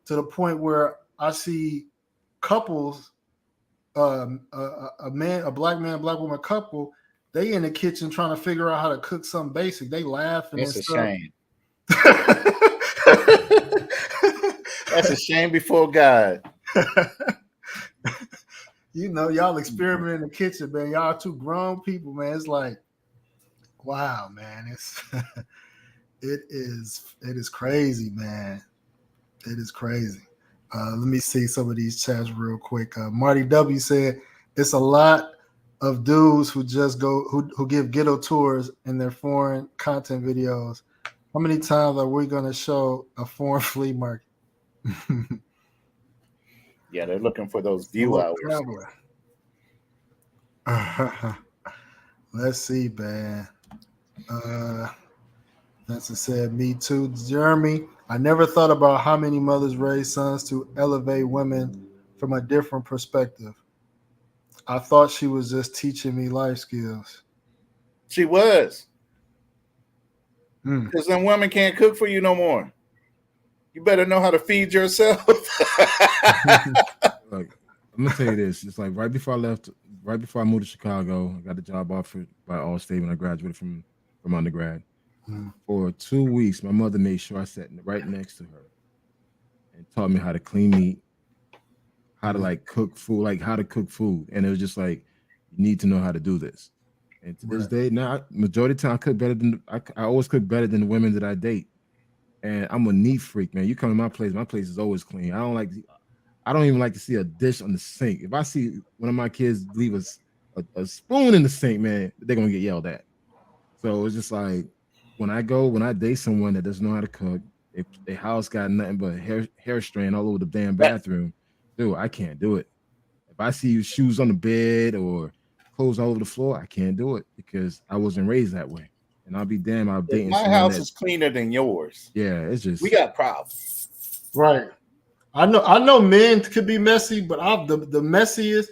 to the point where I see couples, a black man, black woman couple, they in the kitchen trying to figure out how to cook something basic. They laughing. It's and a stuff. shame. That's a shame before God. Y'all experiment in the kitchen, man. Y'all two grown people, man. It's like, wow, man. It is crazy, man. It is crazy. Let me see some of these chats real quick. Marty W said it's a lot of dudes who just who give ghetto tours in their foreign content videos. How many times are we gonna show a foreign flea market? Yeah, they're looking for those view hours. Let's see, man. Nancy said, me too. Jeremy, I never thought about how many mothers raise sons to elevate women from a different perspective. I thought she was just teaching me life skills. She was. Because them women can't cook for you no more. You better know how to feed yourself. Look, I'm gonna tell you this. It's like right before I moved to Chicago, I got the job offered by Allstate when I graduated from undergrad. For 2 weeks, my mother made sure I sat right next to her and taught me how to clean meat, how to cook food. And it was just like, you need to know how to do this. And to this day, now majority of the time I cook better than I always cook better than the women that I date. And I'm a neat freak, man. You come to my place is always clean. I don't even like to see a dish on the sink. If I see one of my kids leave a spoon in the sink, man, they're gonna get yelled at. So it's just like, when I date someone that doesn't know how to cook, if their house got nothing but hair straying all over the damn bathroom, dude, I can't do it. If I see shoes on the bed or clothes all over the floor, I can't do it because I wasn't raised that way. And I'll be damned, I'm dating my house is cleaner than yours. Yeah, it's just, we got problems. Right. I know men could be messy, but the messiest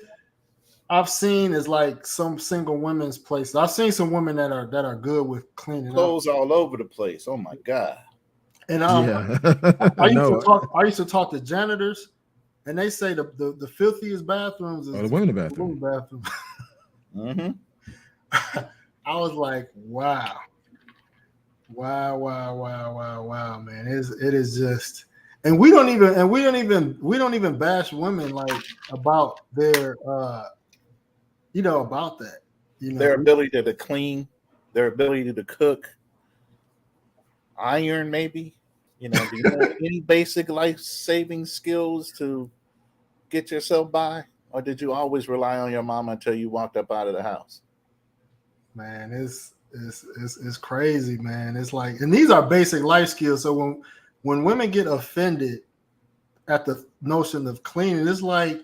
I've seen is like some single women's places. I've seen some women that are good with cleaning clothes all over the place. Oh my God. And yeah. I used to talk to janitors, and they say the filthiest bathrooms is the women's bathroom. Mm-hmm. I was like, wow, man. It is just, and we don't even bash women like about their about that. Their ability to clean, their ability to cook, iron, maybe. Do you know any basic life-saving skills to get yourself by? Or did you always rely on your mama until you walked up out of the house? Man, it's crazy, man. It's like, and these are basic life skills. So when women get offended at the notion of cleaning, it's like,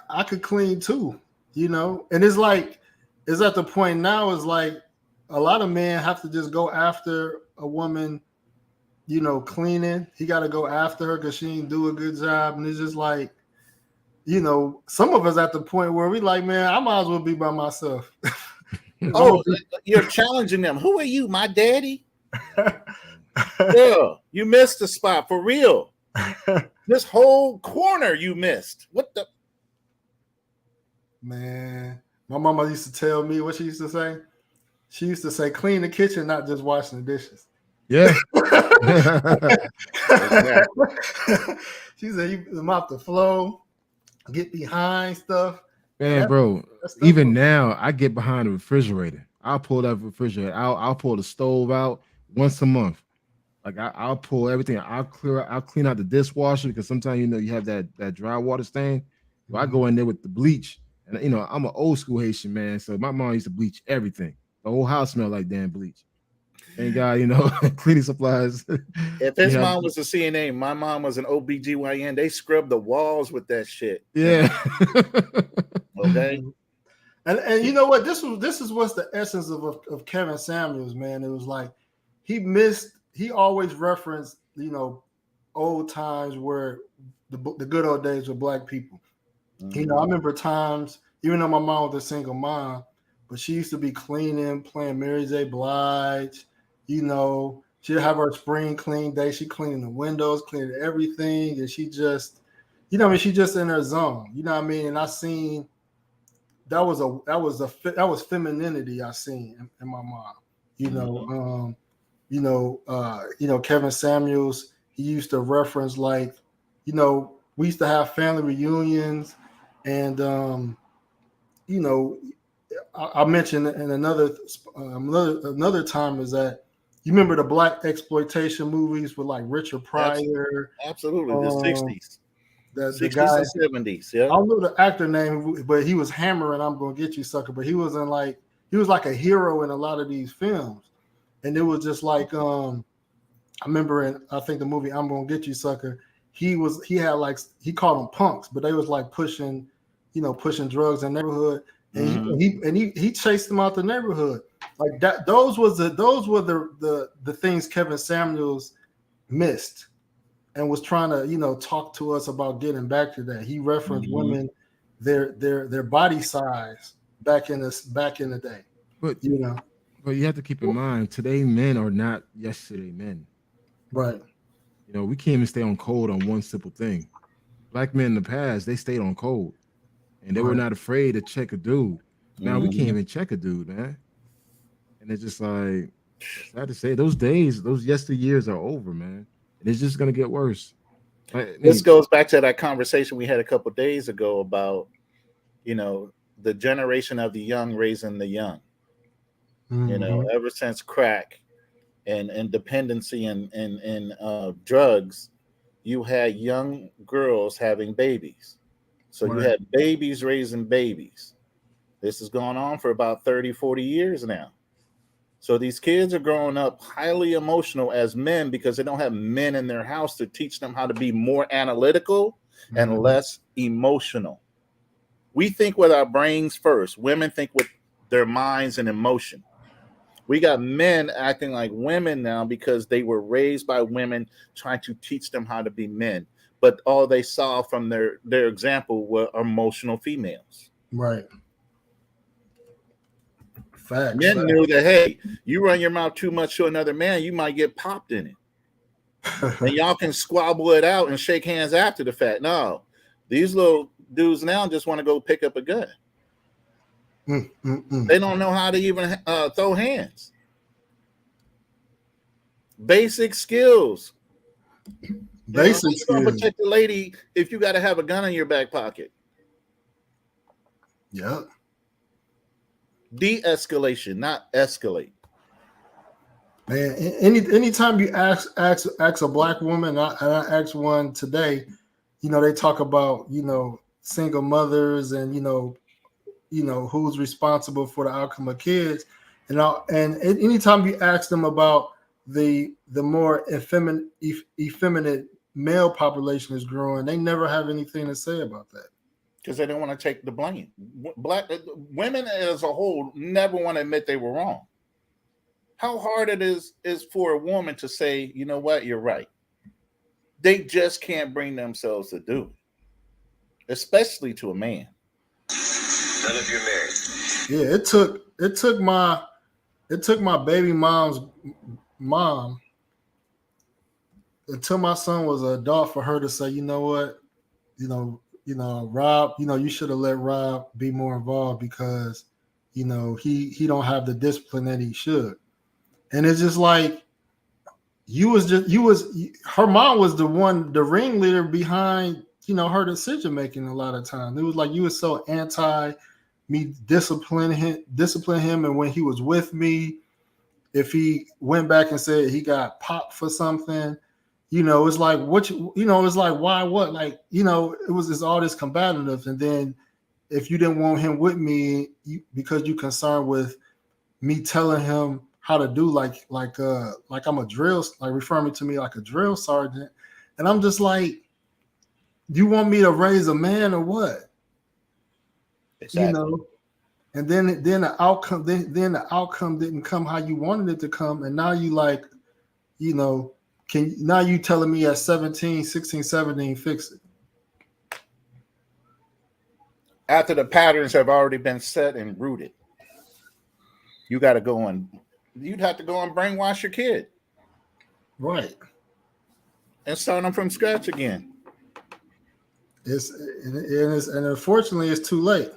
I could clean too, and it's like, it's at the point now, is like a lot of men have to just go after a woman, cleaning. He got to go after her because she ain't do a good job. And it's just like, some of us at the point where we like, man, I might as well be by myself. Oh, you're challenging them. Who are you, my daddy? Yeah, you missed the spot for real. This whole corner you missed. What the? Man, my mama used to tell me what she used to say. She used to say, clean the kitchen, not just washing the dishes. Yeah. She said, you mop the floor, get behind stuff. Man, bro, even now, I get behind the refrigerator. I'll pull that refrigerator. I'll pull the stove out once a month. Like I'll pull everything. I'll clean out the dishwasher because sometimes you have that dry water stain. So I go in there with the bleach. And I'm an old school Haitian man, so my mom used to bleach everything. The whole house smelled like damn bleach. Thank God, cleaning supplies. If his mom was a CNA, my mom was an OBGYN. They scrubbed the walls with that shit. Yeah. Okay. And you know what? This is what's the essence of Kevin Samuels, man. It was like he always referenced, you know, old times where the good old days with black people. You know, I remember times, even though my mom was a single mom, but she used to be cleaning, playing Mary J. Blige. You know, she'd have her spring clean day. She cleaning the windows, cleaning everything, and she just, you know, I mean, she just in her zone. You know what I mean? And I seen that was femininity I seen in my mom. You know, Kevin Samuels, he used to reference, like, you know, we used to have family reunions, and you know, I mentioned in another time is that you remember the black exploitation movies with like Richard Pryor. Absolutely, the 60s. The 60s guy, and 70s, yeah. I don't know the actor name, but he was hammering "I'm Gonna Get You, Sucker." But he was like a hero in a lot of these films, and it was just like I remember I think the movie "I'm Gonna Get You, Sucker." He had like, he called them punks, but they was like pushing drugs in the neighborhood, and he chased them out the neighborhood like that. Those were the things Kevin Samuels missed, and was trying to, you know, talk to us about getting back to that. He referenced women, their body size back in the day. But you know, but you have to keep in mind, today men are not yesterday men. right? You know, we can't even stay on code on one simple thing. Black men in the past, they stayed on code, and they were not afraid to check a dude. Now we can't even check a dude, man. And it's just like, sad to say, those days, those yesteryears are over, man. And it's just gonna get worse. This goes back to that conversation we had a couple days ago about, you know, the generation of the young raising the young. You know, ever since crack and dependency and drugs, you had young girls having babies. So you had babies raising babies. This has gone on for about 30, 40 years now. So these kids are growing up highly emotional as men because they don't have men in their house to teach them how to be more analytical and less emotional. We think with our brains first. Women think with their minds and emotion. We got men acting like women now because they were raised by women trying to teach them how to be men. But all they saw from their example were emotional females. Right. Facts. Men knew that, hey, you run your mouth too much to another man, you might get popped in it. And y'all can squabble it out and shake hands after the fact. No, these little dudes now just want to go pick up a gun. They don't know how to even throw hands. Basic skills. Basic skills. How to protect the lady if you got to have a gun in your back pocket. Yeah. De-escalation, not escalate. Man, anytime you ask a black woman, and I asked one today, you know, they talk about, you know, single mothers and, you know, who's responsible for the outcome of kids, and anytime you ask them about the more effeminate male population is growing, they never have anything to say about that. Because they don't want to take the blame. Black women as a whole never want to admit they were wrong. How hard it is for a woman to say, you know what, you're right. They just can't bring themselves to do it, especially to a man. None of you're married. Yeah, it took my baby mom's mom until my son was an adult for her to say, you know what, Rob, you should have let Rob be more involved because, he don't have the discipline that he should. And it's just like, her mom was the ringleader behind, her decision making a lot of times. It was like, you were so anti me discipline him. And when he was with me, if he went back and said he got popped for something, it's like, it's like, why, what? Like, it's all this combativeness. And then if you didn't want him with me because you're concerned with me telling him how to do like I'm a drill, like referring to me like a drill sergeant. And I'm just like, you want me to raise a man or what? Exactly. and then the outcome then the outcome didn't come how you wanted it to come, and now you like, you know, now you telling me at 17, 16, 17 fix it. After the patterns have already been set and rooted, you got to go and you'd have to go and brainwash your kid, Right. and start them from scratch again. And unfortunately it's too late.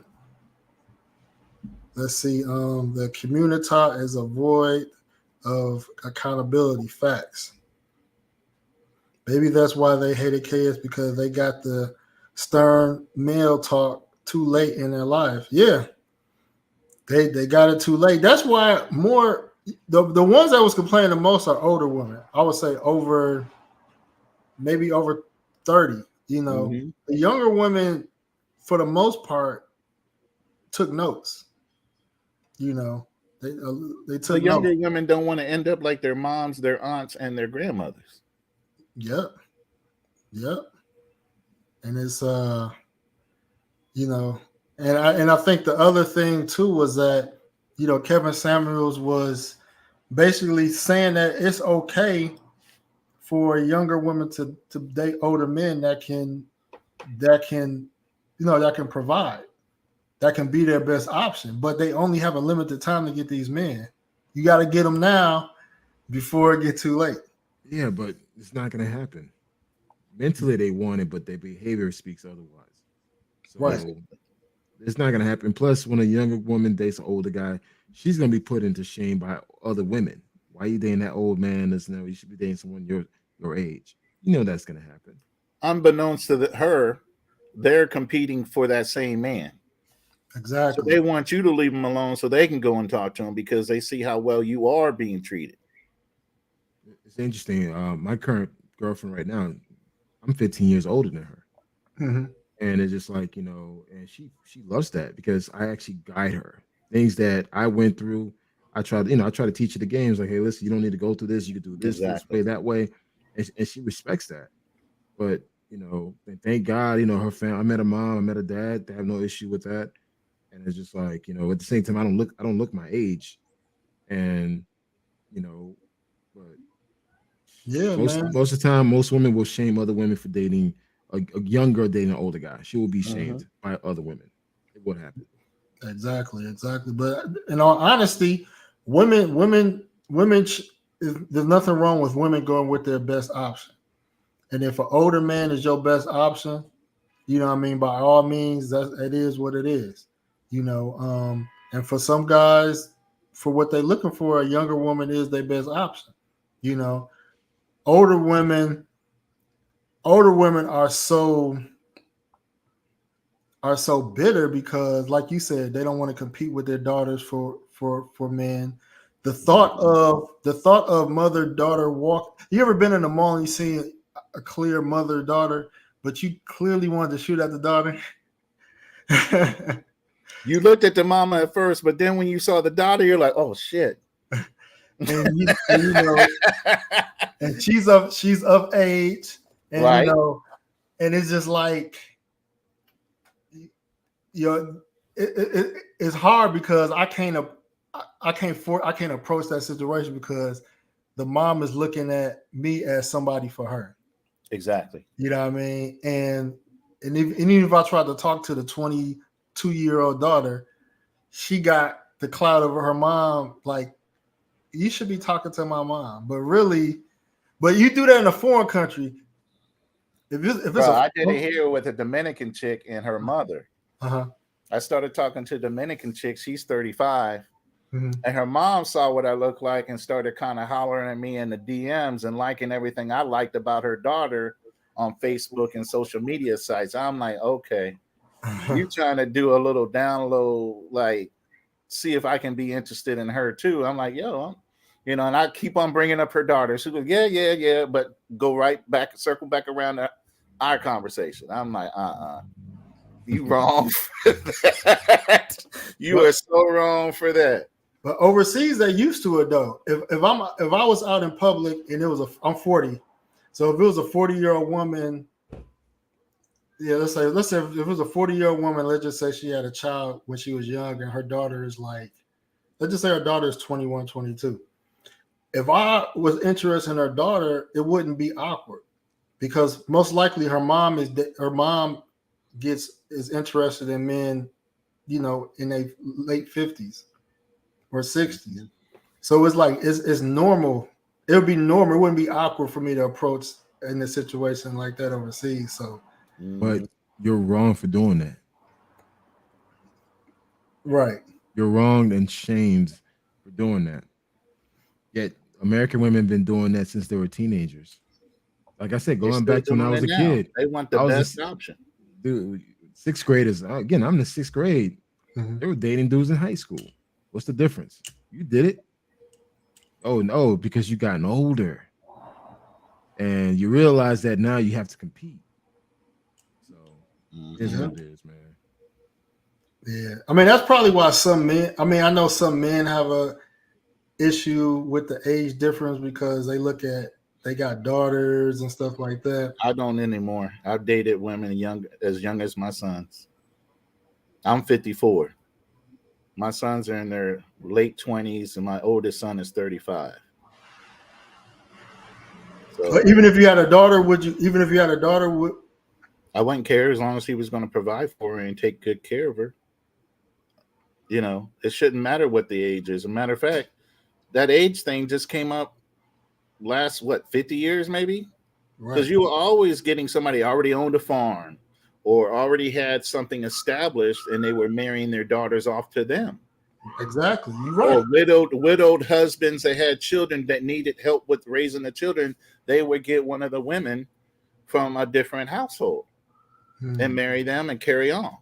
Let's see. The community is a void of accountability. Facts. Maybe that's why they hated kids, because they got the stern male talk too late in their life. Yeah, they got it too late. That's why more the ones that was complaining the most are older women. I would say maybe over 30. You know, the younger women, for the most part, took notes. You know, they took The younger notes. women don't want to end up like their moms, their aunts, and their grandmothers. Yep. And it's you know, and I think the other thing too was that, you know, Kevin Samuels was basically saying that it's okay for younger women to date older men that can provide, that can be their best option, but they only have a limited time to get these men. You got to get them now before it get too late. Yeah, but it's not going to happen. Mentally, they want it, but their behavior speaks otherwise. So Right. it's not going to happen. Plus, when a younger woman dates an older guy, she's going to be put into shame by other women. Why are you dating that old man? You should be dating someone your age. You know that's going to happen. Unbeknownst to her, they're competing for that same man. Exactly. So they want you to leave them alone so they can go and talk to him, because they see how well you are being treated. It's interesting. My current girlfriend right now, I'm 15 years older than her. Mm-hmm. And it's just like, you know, and she loves that because I actually guide her. Things that I went through, I try to teach her the games. Like, hey, listen, you don't need to go through this. You can do this Exactly. way, that way. And she respects that. But, you know, thank God, you know, her family, I met her mom, I met her dad. They have no issue with that. And it's just like, you know, at the same time, I don't look my age. And, you know, but Yeah, most man. of the time, most women will shame other women for dating a young girl dating an older guy. She will be shamed by other women. It would happen. Exactly. But in all honesty, women, there's nothing wrong with women going with their best option. And if an older man is your best option, you know what I mean, by all means, it is what it is. You know, and for some guys, for what they're looking for, a younger woman is their best option. You know, older women are so bitter because, like you said, they don't want to compete with their daughters for men. The thought of mother-daughter walk. You ever been in the mall and you see a clear mother-daughter, but you clearly wanted to shoot at the daughter? You looked at the mama at first, but then when you saw the daughter, you're like, oh shit. and you know, and she's of age, and right. You know, and it's just like, you know, it's hard because I can't approach that situation because the mom is looking at me as somebody for her. Exactly. You know what I mean? And even if I tried to talk to the 22-year-old daughter, she got the clout over her mom. Like, you should be talking to my mom, but you do that in a foreign country. If it's I did it here with a Dominican chick and her mother. Uh-huh. I started talking to a Dominican chick. She's 35. Mm-hmm. And her mom saw what I looked like and started kind of hollering at me in the DMs and liking everything I liked about her daughter on Facebook and social media sites. I'm like, okay, you trying to do a little down low, like, see if I can be interested in her too. I'm like, yo, you know, and I keep on bringing up her daughter. She goes, yeah, but go right back, circle back around to our conversation. I'm like, you wrong for that. You are so wrong for that. But overseas, they're used to it though. If I was out in public and I'm 40, so if it was a 40-year-old woman Yeah, let's say if it was a 40-year-old woman, let's just say she had a child when she was young and her daughter is like, let's just say her daughter is 21, 22. If I was interested in her daughter, it wouldn't be awkward because most likely her mom is interested in men, you know, in their late 50s or 60s. So it's like it's normal. It would be normal. It wouldn't be awkward for me to approach in a situation like that overseas. So, But you're wrong for doing that. right. You're wrong and shamed for doing that. Yet American women have been doing that since they were teenagers. Like I said, They're going still back to when I doing was a it now. kid, They want the I was best a- option. dude, sixth graders. Again, I'm in the sixth grade. Mhm. They were dating dudes in high school. What's the difference? You did it. Oh no, because you gotten older, and you realize that now you have to compete. So it is what it is, man. Yeah. I mean, that's probably why some men, I mean, I know some men have a issue with the age difference because they got daughters and stuff like that. I don't anymore. I've dated women young as my sons. I'm 54. My sons are in their late 20s, and my oldest son is 35. So But even if you had a daughter, would I wouldn't care as long as he was going to provide for her and take good care of her. You know, it shouldn't matter what the age is. As a matter of fact, that age thing just came up last 50 years maybe, because you were always getting somebody already owned a farm or already had something established, and they were marrying their daughters off to them. Exactly, you're right. Or widowed husbands that had children that needed help with raising the children, they would get one of the women from a different household and marry them and carry on.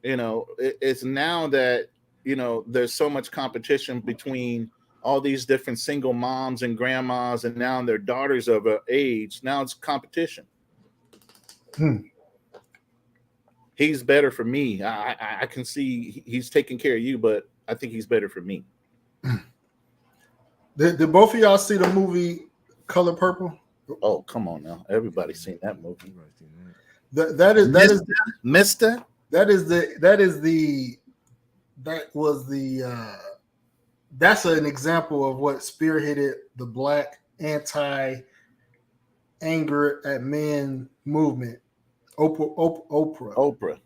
You know, it's now that, you know, there's so much competition between all these different single moms and grandmas, and now their daughters of an age. Now it's competition. He's better for me. I can see he's taking care of you, but I think he's better for me. Did both of y'all see the movie Color Purple? Oh, come on now. Everybody's seen that movie. That that's an example of what spearheaded the Black anti-anger at men movement. Oprah.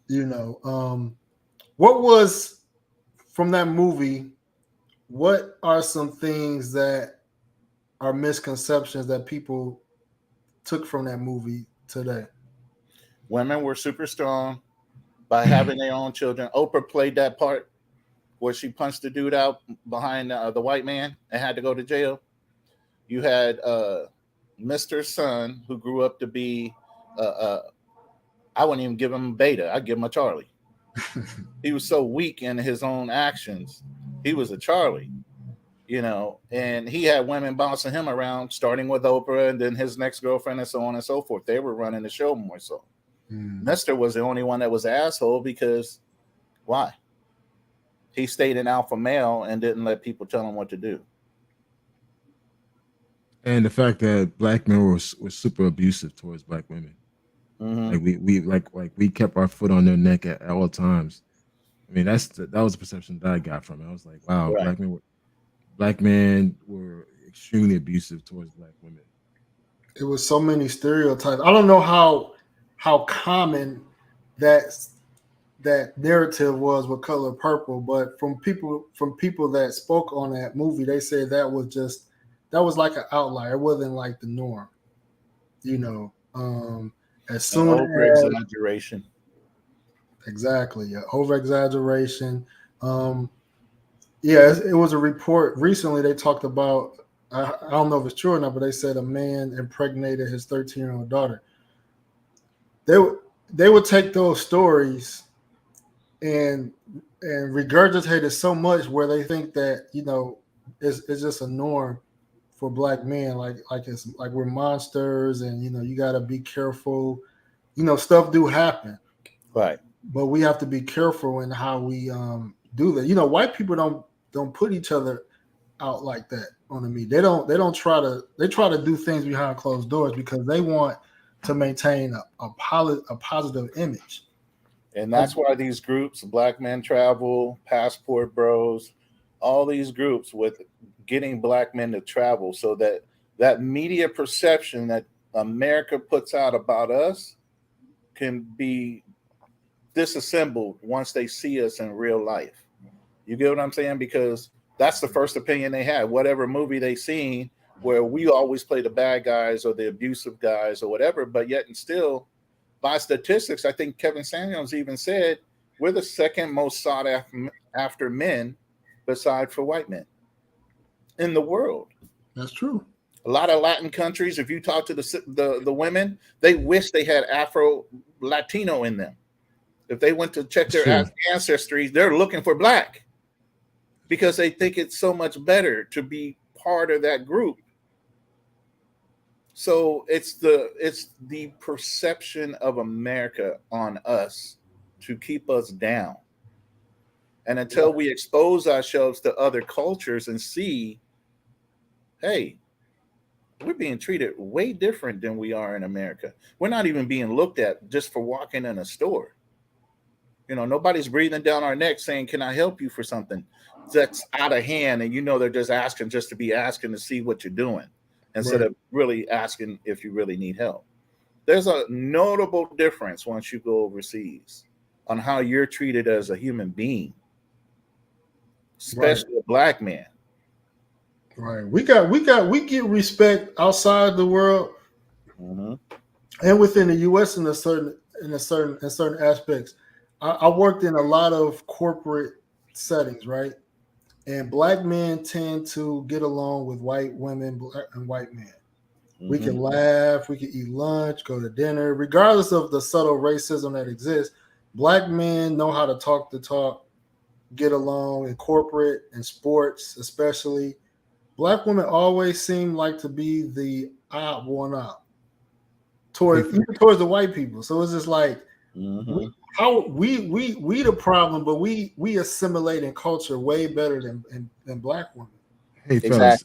You know, what was from that movie? What are some things that are misconceptions that people took from that movie today? Women were super strong by having their own children. Oprah played that part where she punched the dude out behind the white man and had to go to jail. You had Mr. Son, who grew up to be, I wouldn't even give him a beta. I'd give him a Charlie. He was so weak in his own actions. He was a Charlie, you know, and he had women bouncing him around, starting with Oprah and then his next girlfriend and so on and so forth. They were running the show more so. Mister was the only one that was an asshole because why? He stayed an alpha male and didn't let people tell him what to do. And the fact that Black men were super abusive towards Black women. Like we kept our foot on their neck at all times. I mean, that was the perception that I got from it. I was like, wow, right. Black men were extremely abusive towards Black women. It was so many stereotypes. I don't know how common that narrative was with Color Purple, but from people that spoke on that movie, they said that was like an outlier. It wasn't like the norm, you know. As soon over exaggeration, exactly, over exaggeration. It was a report recently. They talked about. I don't know if it's true or not, but they said a man impregnated his 13-year-old daughter. They would take those stories and regurgitate it so much where they think that, you know, it's just a norm for Black men, like it's like we're monsters, and you know, you got to be careful. You know, stuff do happen, right? But we have to be careful in how we do that. You know, white people don't put each other out like that on the media. They try to do things behind closed doors because they want to maintain a positive image. And that's why these groups, Black Men Travel, Passport Bros, all these groups with getting black men to travel so that that media perception that America puts out about us can be disassembled once they see us in real life. You get what I'm saying? Because that's the first opinion they had. Whatever movie they seen where we always play the bad guys or the abusive guys or whatever, but yet and still, by statistics, I think Kevin Samuels even said we're the second most sought after men, beside for white men, in the world. That's true. A lot of Latin countries, if you talk to the women, they wish they had Afro Latino in them. If they went to check their ancestry, they're looking for black because they think it's so much better to be part of that group. So it's the perception of America on us to keep us down. And until we expose ourselves to other cultures and see, hey, we're being treated way different than we are in America. We're not even being looked at just for walking in a store. You know, nobody's breathing down our neck saying, can I help you for something that's out of hand? And you know, they're just asking just to be asking to see what you're doing instead of really asking if you really need help. There's a notable difference once you go overseas on how you're treated as a human being, especially a black man. Right. We get respect outside the world and within the US in certain aspects. I worked in a lot of corporate settings, right? And black men tend to get along with white women and white men. We can laugh, we can eat lunch, go to dinner, regardless of the subtle racism that exists. Black men know how to talk the talk, get along in corporate and sports, especially. Black women always seem like to be the odd one out towards the white people. So it's just like we the problem, but we assimilate in culture way better than black women. Hey fellas,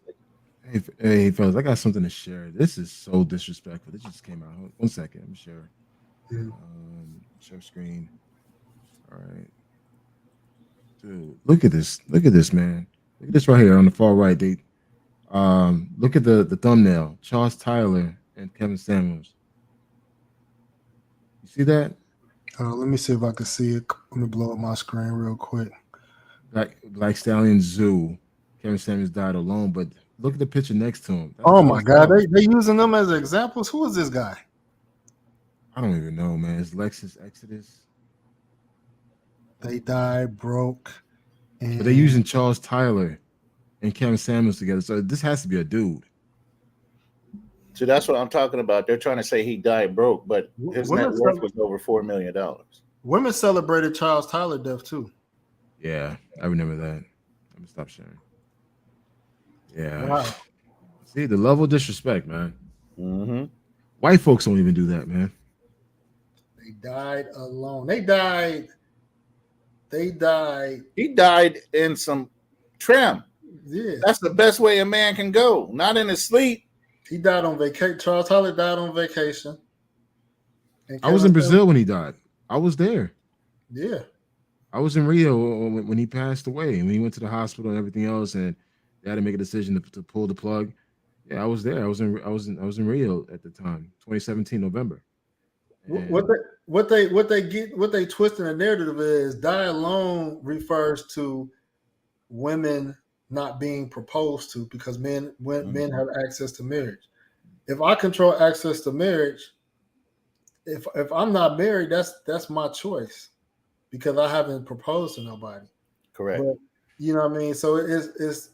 hey fellas, I got something to share. This is so disrespectful. This just came out. 1 second, let me share. Share screen. All right, dude, look at this. Look at this, man. Look at this right here on the far right. They look at the thumbnail. Charles Tyler and Kevin Samuels. You see that? Let me see if I can see it. Let me blow up my screen real quick. Black Stallion Zoo. Kevin Samuels died alone, but look at the picture next to him. Oh my God, they using them as examples. Who is this guy? I don't even know, man. It's Lexus Exodus. They died broke. But they're using Charles Tyler and Kevin Samuels together. So this has to be a dude. So that's what I'm talking about. They're trying to say he died broke, but his net worth was over $4 million. Women celebrated Charles Tyler death too. Yeah, I remember that. Let me stop sharing. Yeah. Wow. See the level of disrespect, man. White folks don't even do that, man. They died alone. They died. He died in some trim. Yeah. That's the best way a man can go. Not in his sleep. He died on vacation. Charles Tyler died on vacation. I was in Brazil when he died. I was there. Yeah. I was in Rio when he passed away, and when he went to the hospital and everything else, and they had to make a decision to pull the plug. Yeah, I was there. I was in Rio at the time, 2017 November. And What they twist in the narrative is die alone refers to women not being proposed to because men have access to marriage. If I control access to marriage, if I'm not married, that's my choice because I haven't proposed to nobody. Correct. But, you know what I mean? So it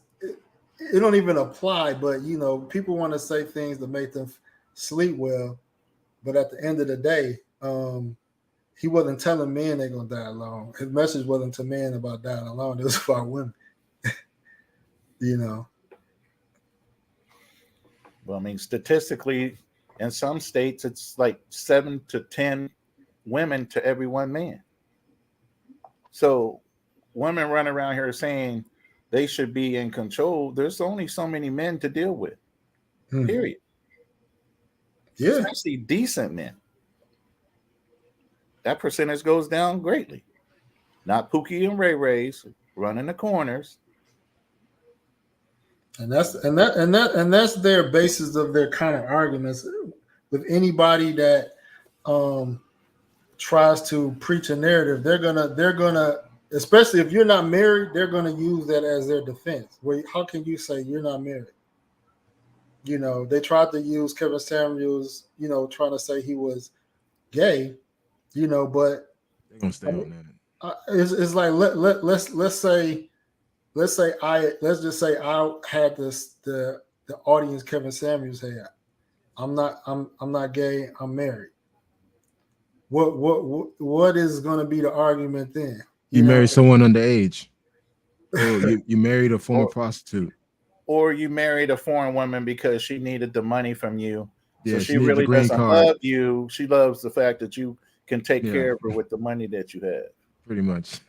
don't even apply, but you know, people want to say things that make them sleep well, but at the end of the day, he wasn't telling men they're gonna die alone. His message wasn't to men about dying alone, it was about women. You know. Well, I mean, statistically, in some states, it's like 7 to 10 women to every one man. So women run around here saying they should be in control. There's only so many men to deal with. Period. Yeah. especially decent men. That percentage goes down greatly. Not Pookie and Ray Rays running the corners. And that's their basis of their kind of arguments with anybody that tries to preach a narrative. They're gonna especially if you're not married, they're gonna use that as their defense. Well, how can you say you're not married? They tried to use Kevin Samuels, trying to say he was gay, but They're gonna stay on that. it's like let's just say I had the audience Kevin Samuels had. I'm not gay. I'm married. What is going to be the argument then? You married someone underage, or you married a former prostitute, or you married a foreign woman because she needed the money from you. Yeah, so she really doesn't love you. She loves the fact that you can take care of her with the money that you have. Pretty much.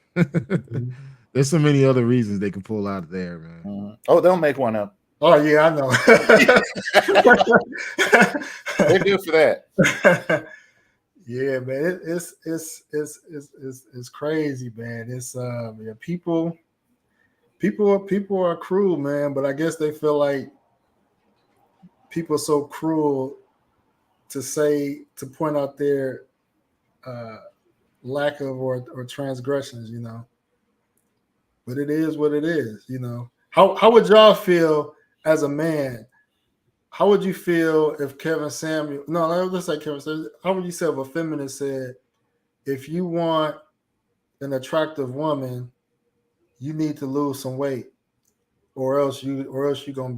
There's so many other reasons they can pull out of there, man. Mm-hmm. Oh, they'll make one up. Oh yeah, I know. They're good for that. Yeah, man, it's crazy, man. It's people are cruel, man. But I guess they feel like people are so cruel to point out their lack of or transgressions, But it is what it is, How would y'all feel as a man? How would you feel if Kevin Samuel? No, let's say Kevin Samuel. How would you say if a feminist said, if you want an attractive woman, you need to lose some weight, or else you're gonna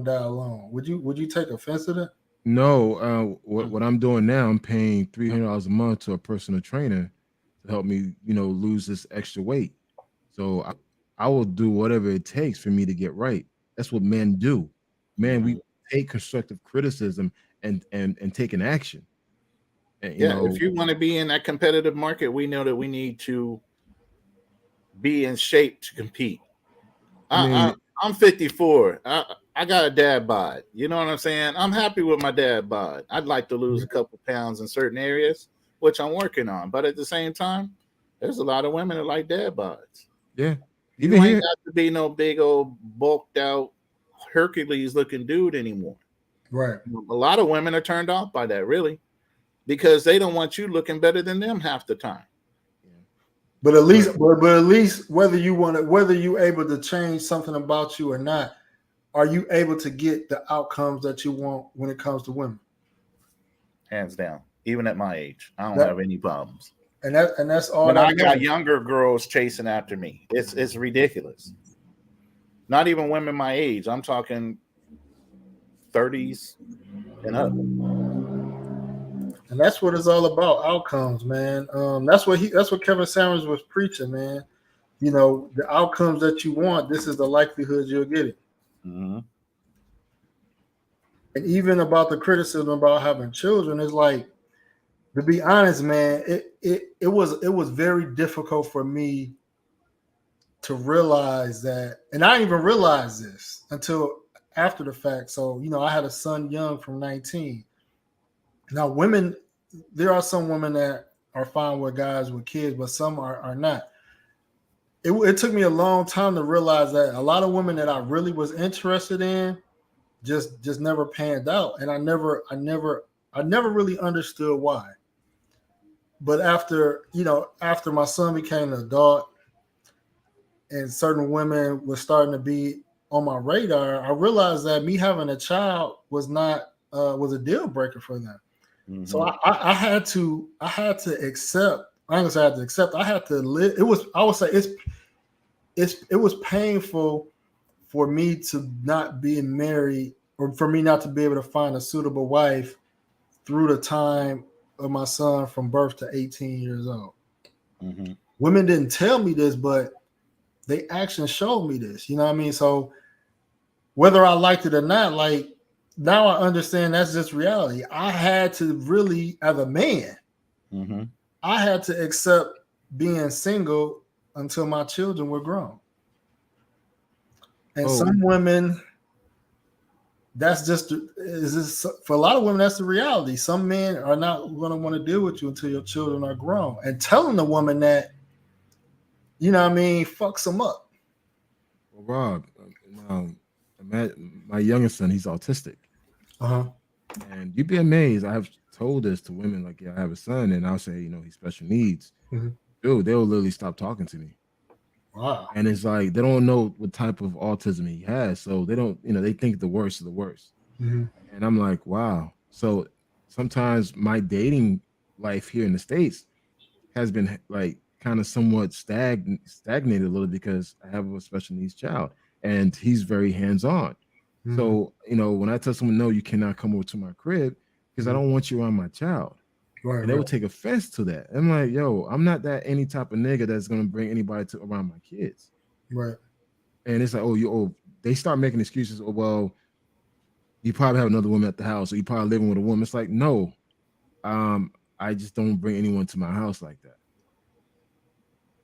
die alone? Would you take offense to that? No. What I'm doing now, I'm paying $300 a month to a personal trainer to help me, lose this extra weight. So I will do whatever it takes for me to get right. That's what men do. Man, we take constructive criticism and take an action. And, if you want to be in that competitive market, we know that we need to be in shape to compete. I'm 54. I got a dad bod. You know what I'm saying? I'm happy with my dad bod. I'd like to lose a couple pounds in certain areas, which I'm working on. But at the same time, there's a lot of women that like dad bods. Yeah. You ain't got to be no big old bulked out Hercules looking dude anymore. Right. A lot of women are turned off by that, really, because they don't want you looking better than them half the time. But at least whether you're able to change something about you or not, are you able to get the outcomes that you want when it comes to women? Hands down. Even at my age, I don't have any problems. And that's all. And I got younger girls chasing after me. It's ridiculous. Not even women my age. I'm talking 30s and up. And that's what it's all about, outcomes, man. That's what Kevin Samuels was preaching, man. The outcomes that you want, this is the likelihood you'll get it. Mm-hmm. And even about the criticism about having children, it's like, to be honest, man, it was very difficult for me to realize that, and I didn't even realize this until after the fact. So, I had a son young from 19. Now, women, there are some women that are fine with guys with kids, but some are not. It took me a long time to realize that a lot of women that I really was interested in just never panned out, and I never really understood why. But after my son became an adult and certain women were starting to be on my radar, I realized that me having a child was a deal breaker for them. Mm-hmm. So I had to accept. I ain't gonna say I had to accept. I had to live. It was painful for me to not be married, or for me not to be able to find a suitable wife through the time of my son from birth to 18 years old. Mm-hmm. Women didn't tell me this, but they actually showed me this. You know what I mean? So whether I liked it or not, like, now I understand that's just reality. I had to really, as a man, mm-hmm. I had to accept being single until my children were grown. And some women that's just is this for a lot of women. That's the reality. Some men are not going to want to deal with you until your children are grown, and telling the woman that, you know what I mean, fucks them up. Well, Rob, my youngest son, he's autistic, and you'd be amazed. I have told this to women, like, yeah, I have a son, and I'll say, you know, he's special needs. Dude, they'll literally stop talking to me. Wow. And it's like they don't know what type of autism he has, so they don't, you know, they think the worst of the worst. And I'm like, wow. So sometimes my dating life here in the States has been like kind of somewhat stagnated a little because I have a special needs child, and he's very hands-on. So, you know, when I tell someone, no, you cannot come over to my crib because I don't want you around my child. Right, And they would take offense to that. I'm like, yo, I'm not that any type of nigga that's gonna bring anybody to around my kids. Right. And it's like, they start making excuses. Oh, well, you probably have another woman at the house, or you probably living with a woman. It's like, no, I just don't bring anyone to my house like that.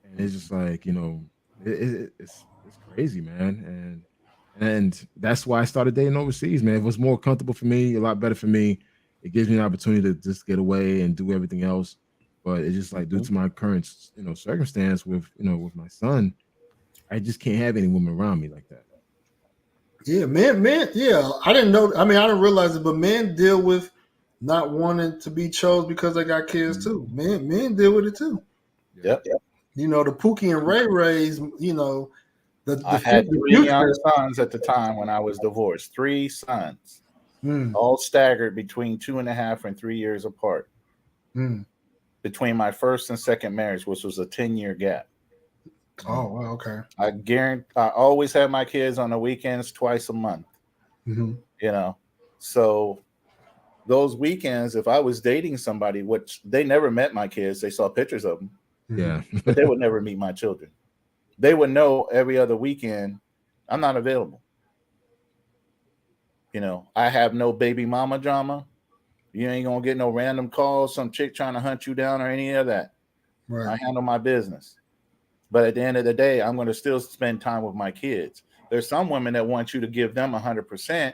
And it's just like, you know, it's crazy, man. And that's why I started dating overseas, man. It was more comfortable for me, a lot better for me. It gives me an opportunity to just get away and do everything else. But it's just like, due to my current, you know, circumstance with, you know, with my son, I just can't have any woman around me like that. Yeah, men. Yeah, I didn't know. I mean, I didn't realize it, but men deal with not wanting to be chose because they got kids too. Men deal with it too. Yep. You know, the Pookie and Ray Rays. You know, I had 3 young sons at the time when I was divorced. 3 sons, all staggered between 2.5 and 3 years apart. Between my first and second marriage, which was a 10-year gap. Oh, wow, okay. I guarantee I always had my kids on the weekends twice a month. You know, so those weekends, if I was dating somebody, which they never met my kids, they saw pictures of them. Yeah. But they would never meet my children. They would know every other weekend I'm not available. You know, I have no baby mama drama. You ain't gonna get no random calls, some chick trying to hunt you down or any of that. Right. I handle my business. But at the end of the day, I'm going to still spend time with my kids. There's some women that want you to give them 100%.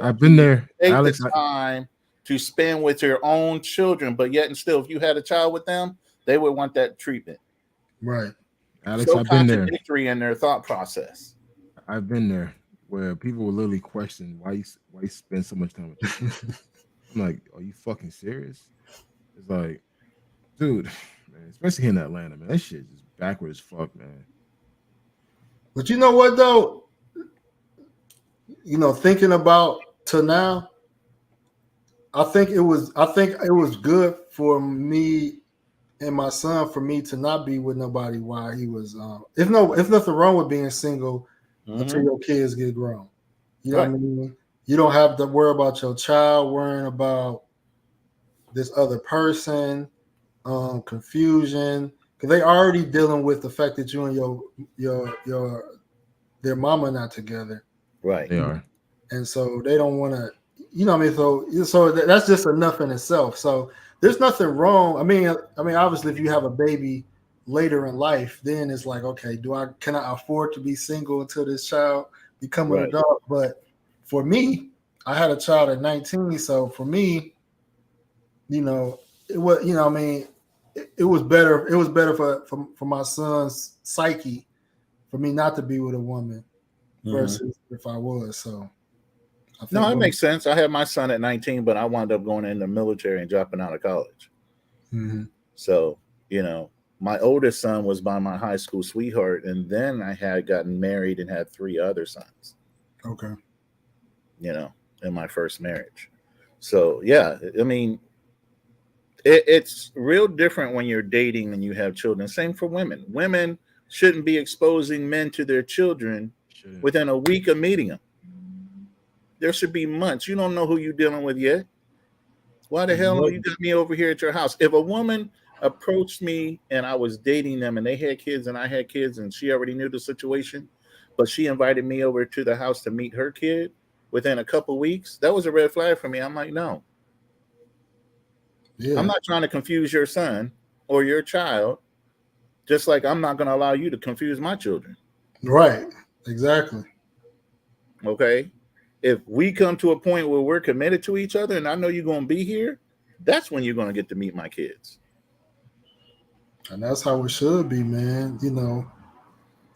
I've been there. Take Alex, the time to spend with your own children, but yet and still, if you had a child with them, they would want that treatment. Right. Alex, So I've been there. contradictory in their thought process. I've been there where people will literally question why you spend so much time with them. I'm like, are you fucking serious? It's like, dude, man, especially here in Atlanta, man, that shit is backward as fuck, man. But you know what though? You know, thinking about to now, I think it was good for me and my son for me to not be with nobody while he was if nothing wrong with being single until your kids get grown. You know what I mean? You don't have to worry about your child worrying about this other person, confusion. Because they already dealing with the fact that you and their mama not together. Right. They are. And so they don't want to, you know what I mean? So that's just enough in itself. So there's nothing wrong. I mean, obviously if you have a baby later in life, then it's like, okay, can I afford to be single until this child become an adult? But for me, I had a child at 19. So for me, you know, it was, you know what I mean? It was better. It was better for my son's psyche for me not to be with a woman versus if I was. So, no, it makes sense. I had my son at 19, but I wound up going in the military and dropping out of college. So, you know, my oldest son was by my high school sweetheart, and then I had gotten married and had 3 other sons. Okay. You know, in my first marriage. So, yeah, I mean, it's real different when you're dating and you have children. Same for women. Women shouldn't be exposing men to their children within a week of meeting them. There should be months. You don't know who you're dealing with yet. Why the hell you got me over here at your house? If a woman approached me and I was dating them and they had kids and I had kids and she already knew the situation, but she invited me over to the house to meet her kid within a couple of weeks, that was a red flag for me. I'm like, no. Yeah. I'm not trying to confuse your son or your child, just like I'm not going to allow you to confuse my children. Right. Exactly. Okay. If we come to a point where we're committed to each other and I know you're going to be here, that's when you're going to get to meet my kids. And that's how it should be, man. You know,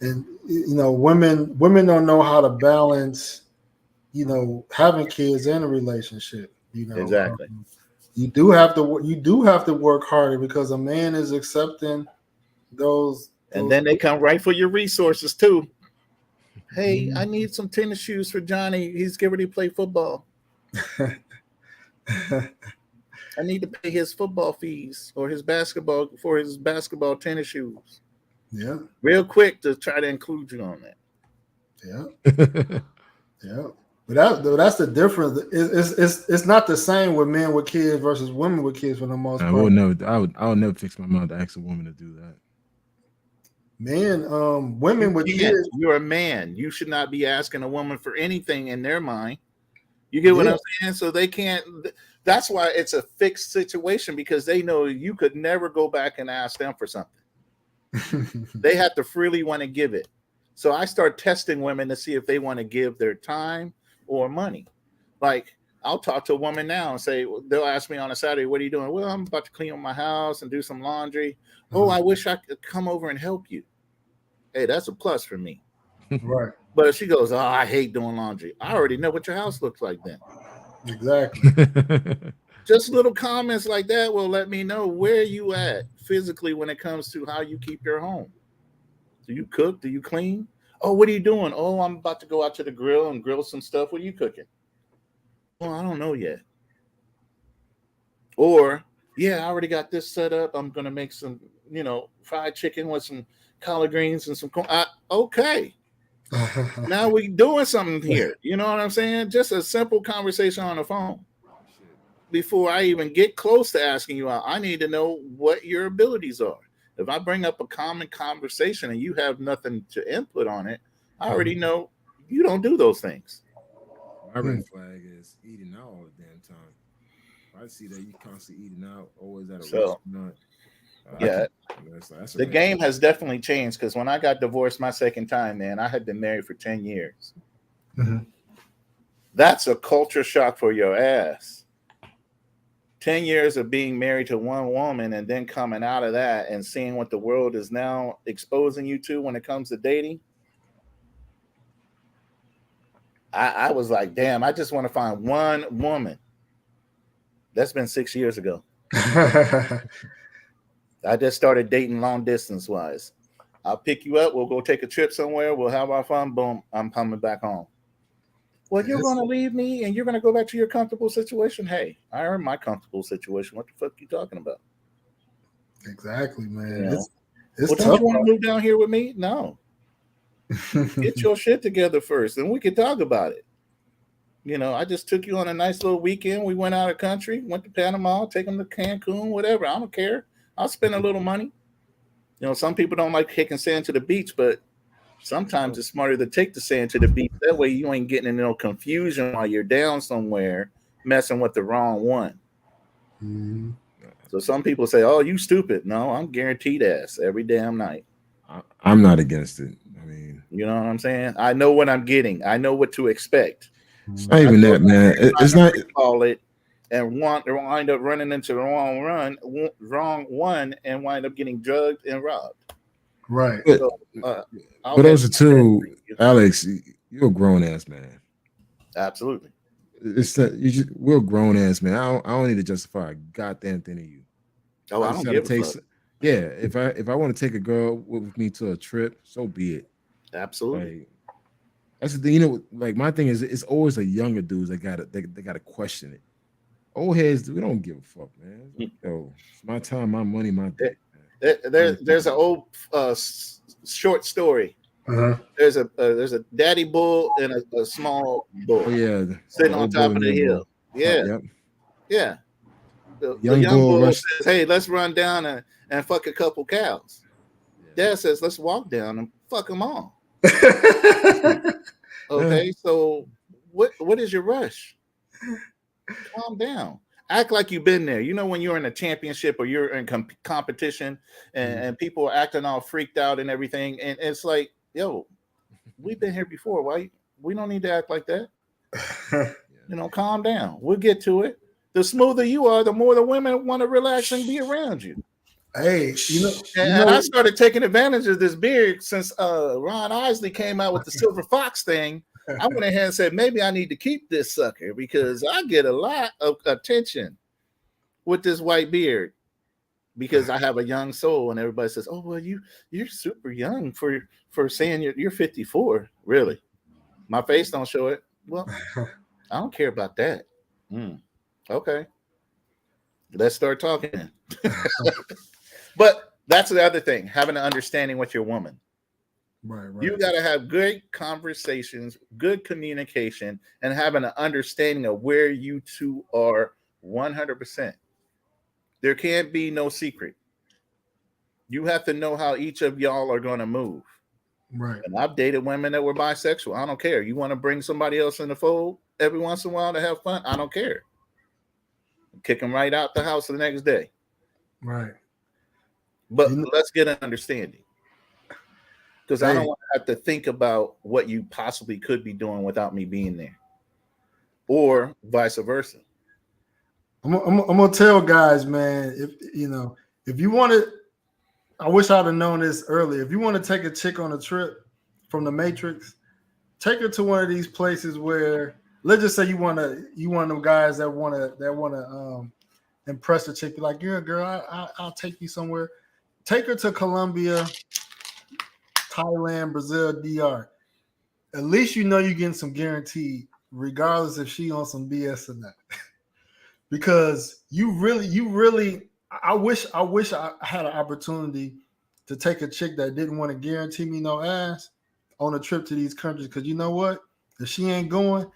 and you know, women don't know how to balance, you know, having kids and a relationship. You know, Exactly. you do have to work harder because a man is accepting those. And then they come right for your resources too. Hey, I need some tennis shoes for Johnny. He's getting ready to play football. I need to pay his football fees or his basketball tennis shoes. Yeah. Real quick to try to include you on that. Yeah. Yeah. But that's the difference. It's not the same with men with kids versus women with kids for the most part. I would never fix my mouth to ask a woman to do that. Men, women with kids. You're a man. You should not be asking a woman for anything in their mind. You get what I'm saying? So they can't. That's why it's a fixed situation because they know you could never go back and ask them for something. They have to freely want to give it. So I start testing women to see if they want to give their time or money. Like I'll talk to a woman now and say, they'll ask me on a Saturday, what are you doing? Well, I'm about to clean up my house and do some laundry. Oh, I wish I could come over and help you. Hey, that's a plus for me. Right. But if she goes, oh, I hate doing laundry. I already know what your house looks like then. Exactly. Just little comments like that will let me know where you at physically when it comes to how you keep your home. Do you cook? Do you clean? Oh, what are you doing? Oh, I'm about to go out to the grill and grill some stuff. What are you cooking? Well, I don't know yet. Or, yeah, I already got this set up. I'm going to make some, fried chicken with some collard greens and some corn. Okay. Now we're doing something here. You know what I'm saying? Just a simple conversation on the phone. Before I even get close to asking you out, I need to know what your abilities are. If I bring up a common conversation and you have nothing to input on it, I already know you don't do those things. My red flag is eating out all the damn time. I see that you constantly eating out, always at a restaurant. The game has definitely changed because when I got divorced my second time, man, I had been married for 10 years. Mm-hmm. That's a culture shock for your ass. 10 years of being married to one woman and then coming out of that and seeing what the world is now exposing you to when it comes to dating. I was like, damn, I just want to find one woman. That's been 6 years ago. I just started dating long distance wise. I'll pick you up. We'll go take a trip somewhere. We'll have our fun. Boom. I'm coming back home. Well, you're going to leave me and you're going to go back to your comfortable situation. Hey, I earned my comfortable situation. What the fuck are you talking about? Exactly, man. You know? It's well, tough. Don't you want to move down here with me? No. Get your shit together first, and we can talk about it. I just took you on a nice little weekend. We went out of country, went to Panama, take them to Cancun, whatever. I don't care. I'll spend a little money. Some people don't like taking sand to the beach, but sometimes it's smarter to take the sand to the beach. That way you ain't getting in no confusion while you're down somewhere messing with the wrong one. Mm-hmm. So some people say, oh, you stupid. No, I'm guaranteed ass every damn night. I'm not against it. I mean, you know what I'm saying? I know what I'm getting. I know what to expect. It's not even that, man. It's not call it and wind up running into the wrong one and wind up getting drugged and robbed. Right. But those are two, Alex, you're a grown ass man. Absolutely. It's that we're a grown ass man. I don't need to justify a goddamn thing to you. Oh, I don't give a fuck. Yeah, if I want to take a girl with me to a trip, so be it. Absolutely. Like, that's the thing, like my thing is it's always the younger dudes that gotta question it. Old heads, we don't give a fuck, man. Like, yo, it's my time, my money, my day. There's an old short story. Uh-huh. There's a daddy bull and a small bull. Oh, yeah, sitting on top of the hill. Yeah, yep. Yeah. The young bull says, "Hey, let's run down and fuck a couple cows." Yeah. Dad says, "Let's walk down and fuck them all." Okay, so what is your rush? Calm down. Act like you've been there. When you're in a championship or you're in competition and people are acting all freaked out and everything, and it's like, yo, we've been here before. Why we don't need to act like that? You know, calm down. We'll get to it. The smoother you are, the more the women want to relax and be around you. Hey, And I started taking advantage of this beard since Ron Isley came out with the Silver Fox thing. I went ahead and said, maybe I need to keep this sucker because I get a lot of attention with this white beard because I have a young soul, and everybody says, "Oh, well, you're super young for saying you're 54." Really, my face don't show it. Well, I don't care about that. Okay, let's start talking. But that's the other thing: having an understanding with your woman. Right. You got to have great conversations, good communication, and having an understanding of where you two are 100%. There can't be no secret. You have to know how each of y'all are going to move. Right. And I've dated women that were bisexual. I don't care. You want to bring somebody else in the fold every once in a while to have fun? I don't care. Kick them right out the house the next day. Right. But let's get an understanding. Because I don't want to have to think about what you possibly could be doing without me being there, or vice versa. I'm gonna tell guys, man. If you want to, I wish I'd have known this earlier. If you want to take a chick on a trip from the Matrix, take her to one of these places where, let's just say you want them guys that want to impress the chick. Be like, yeah, girl, I'll take you somewhere. Take her to Colombia, Thailand, Brazil, DR. At least you're getting some guaranteed, regardless if she on some BS or not. Because you really, I wish I had an opportunity to take a chick that didn't want to guarantee me no ass on a trip to these countries. Because you know what? If she ain't going,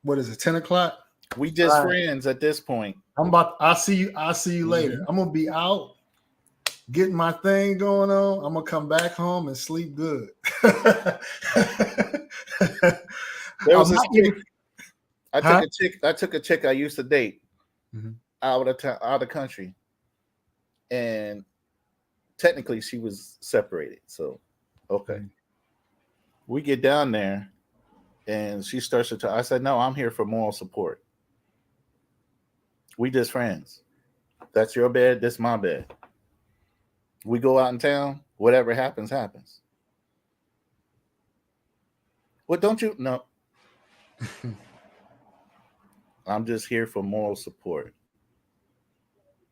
what is it, 10 o'clock? We just friends at this point. I'll see you later. I'm gonna be out getting my thing going on. I'm gonna come back home and sleep good. There was this chick. I took a chick I used to date out of the country, and technically she was separated. So, okay, we get down there, and she starts to talk. I said, "No, I'm here for moral support. We just friends. That's your bed. This my bed. We go out in town. Whatever happens, happens." Well, don't you? No. I'm just here for moral support.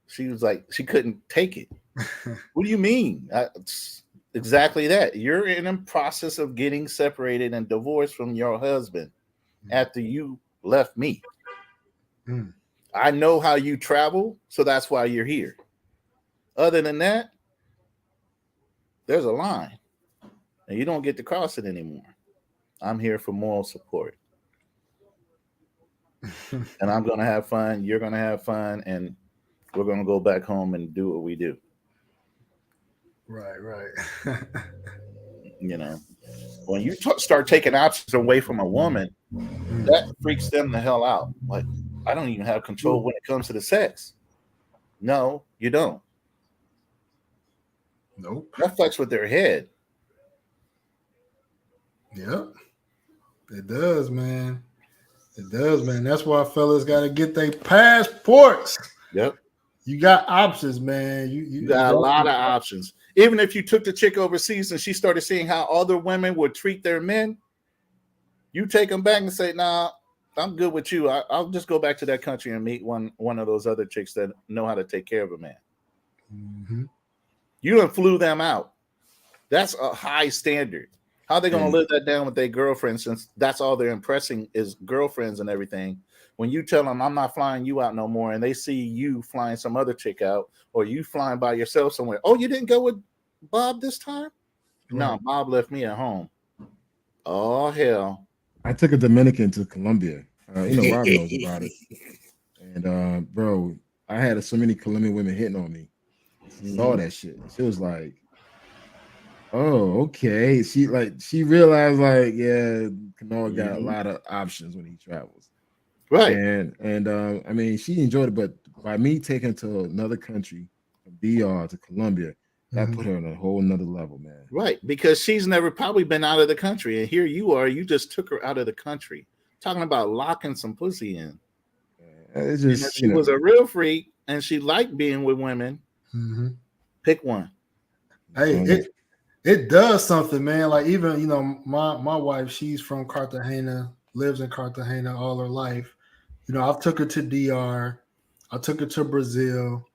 She was like, she couldn't take it. What do you mean? Exactly that. You're in a process of getting separated and divorced from your husband after you left me. I know how you travel, so that's why you're here. Other than that, there's a line, and you don't get to cross it anymore. I'm here for moral support. And I'm going to have fun. You're going to have fun. And we're going to go back home and do what we do. Right. When you start taking options away from a woman, that freaks them the hell out. Like, I don't even have control when it comes to the sex. No, you don't. Nope. That fucks with their head. Yep. It does, man. It does, man. That's why fellas got to get their passports. Yep. You got options, man. You got a lot of options. Even if you took the chick overseas and she started seeing how other women would treat their men, you take them back and say, "Nah, I'm good with you. I'll just go back to that country and meet one of those other chicks that know how to take care of a man." You done flew them out. That's a high standard. How are they going to live that down with their girlfriends, since that's all they're impressing is girlfriends and everything? When you tell them, "I'm not flying you out no more," and they see you flying some other chick out, or you flying by yourself somewhere. "Oh, you didn't go with Bob this time?" "No, Bob left me at home." Oh, hell. I took a Dominican to Colombia. Rob knows about it. And, bro, I had so many Colombian women hitting on me. Saw that shit. She was like, "Oh, okay." She realized, like, yeah, Kanoa got a lot of options when he travels. Right. And I mean, she enjoyed it, but by me taking her to another country, from DR to Colombia, that put her on a whole nother level, man. Right, because she's never probably been out of the country, and here you are, you just took her out of the country Talking about locking some pussy in. It's You know, just she was a real freak and she liked being with women. Mm-hmm. Pick one. Hey, it does something, man. Like even my wife, she's from Cartagena, lives in Cartagena all her life. I've took her to DR, I took her to Brazil,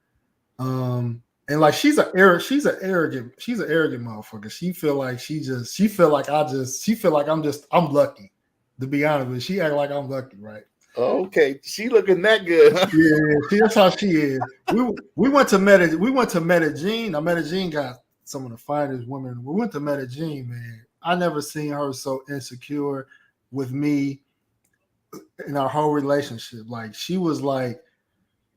and like she's an arrogant motherfucker. She feel like I'm lucky. To be honest with you, she act like I'm lucky, right? Okay, she looking that good. Huh? Yeah, see, that's how she is. We went to Medellin. Now Medellin got some of the finest women. We went to Medellin, man. I never seen her so insecure with me in our whole relationship. Like she was like,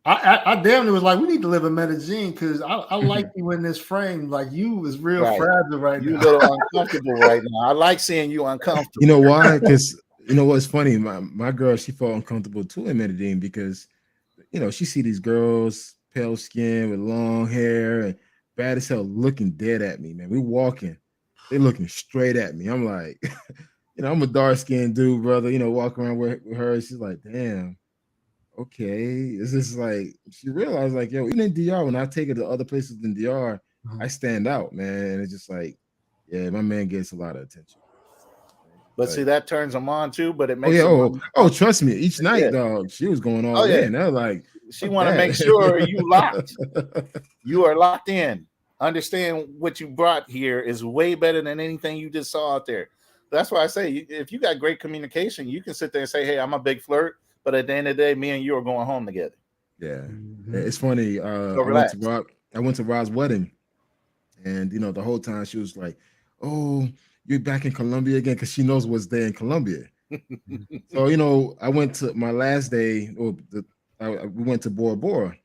I damn near was like, we need to live in Medellin because I like you in this frame. Like you is real Right. fragile right You a now. little uncomfortable right now. I like seeing you uncomfortable. You know why? Because you know what's funny? My girl, she felt uncomfortable too in Medellin because she see these girls, pale skin with long hair and bad as hell, looking dead at me, man. We walking, they looking straight at me. I'm like, I'm a dark skinned dude, brother. Walking around with her. She's like, damn. Okay, it's just like she realized, like, yo, even in DR, when I take her to other places in DR, I stand out, man. And it's just like, yeah, my man gets a lot of attention. But see, that turns them on too. But it Oh makes yeah, trust me, each night, Yeah. dog, she was going all yeah. in. They're like, She want to make sure you locked. You are locked in. Understand what you brought here is way better than anything you just saw out there. That's why I say, if you got great communication, you can sit there and say, hey, I'm a big flirt. But at the end of the day, me and you are going home together. Yeah, it's funny. relax. I went to Rob's wedding, and the whole time she was like, "Oh, you're back in Colombia again," because she knows what's there in Colombia. So I went to my last day, we went to Bora Bora.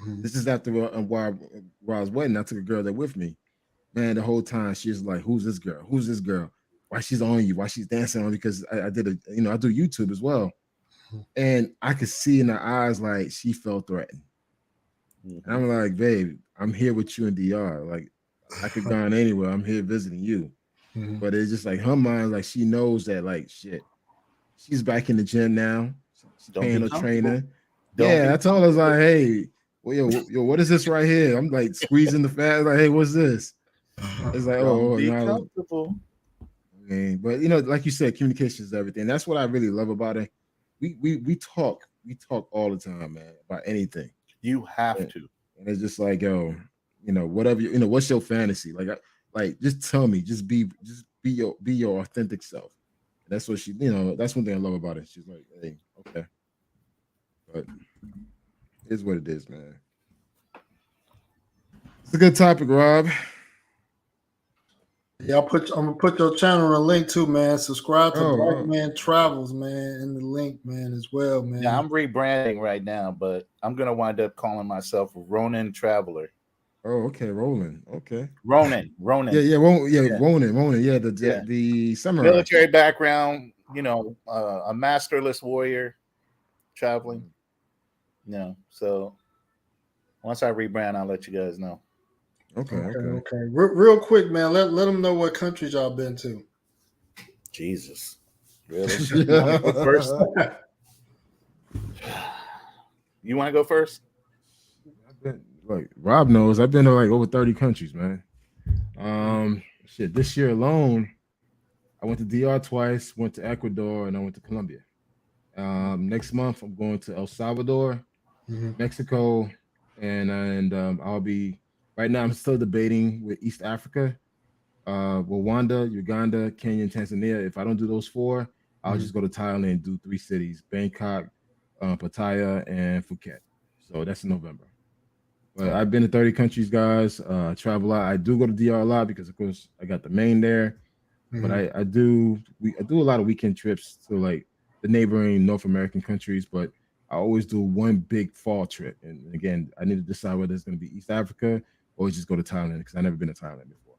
This is after Rob's wedding. I took a girl there with me. Man, the whole time she was like, "Who's this girl? Who's this girl? Why she's on you? Why she's dancing on?" Because I did I do YouTube as well. And I could see in her eyes like she felt threatened. And I'm like, babe, I'm here with you in DR. Like, I could go on anywhere. I'm here visiting you. But it's just like her mind, like she knows that, like, shit. She's back in the gym now. She's paying a trainer. I told her, I was like, hey, well, yo, what is this right here? I'm like squeezing the fat. Like, hey, what's this? It's like, be comfortable. Okay. But like you said, communication is everything. That's what I really love about it. We talk all the time, man, about anything. You have to. And it's just like, yo, whatever what's your fantasy? Like just tell me, just be your authentic self. That's what she, that's one thing I love about it. She's like, hey, okay. But it's what it is, man. It's a good topic, Rob. Yeah, I'm gonna put your channel in a link too, man. Subscribe to Black Man Travels, man, in the link, man, as well, man. Yeah, I'm rebranding right now, but I'm gonna wind up calling myself Ronin Traveler. Oh, okay, Ronin. Okay, Ronin. Yeah, Ronin. Yeah, the samurai. Military background, a masterless warrior traveling. So once I rebrand, I'll let you guys know. Okay. Real quick, man. Let them know what countries y'all been to. Jesus, really? First, you want to go first? Like Rob knows, I've been to like over 30 countries, man. This year alone, I went to DR twice, went to Ecuador, and I went to Colombia. Next month, I'm going to El Salvador, Mexico, and I'll be. Right now, I'm still debating with East Africa, Rwanda, Uganda, Kenya, and Tanzania. If I don't do those four, I'll just go to Thailand and do 3 cities: Bangkok, Pattaya, and Phuket. So that's in November. But I've been to 30 countries, guys. Travel a lot. I do go to DR a lot because, of course, I got the main there. But I do a lot of weekend trips to like the neighboring North American countries. But I always do one big fall trip. And again, I need to decide whether it's going to be East Africa or just go to Thailand because I've never been to Thailand before.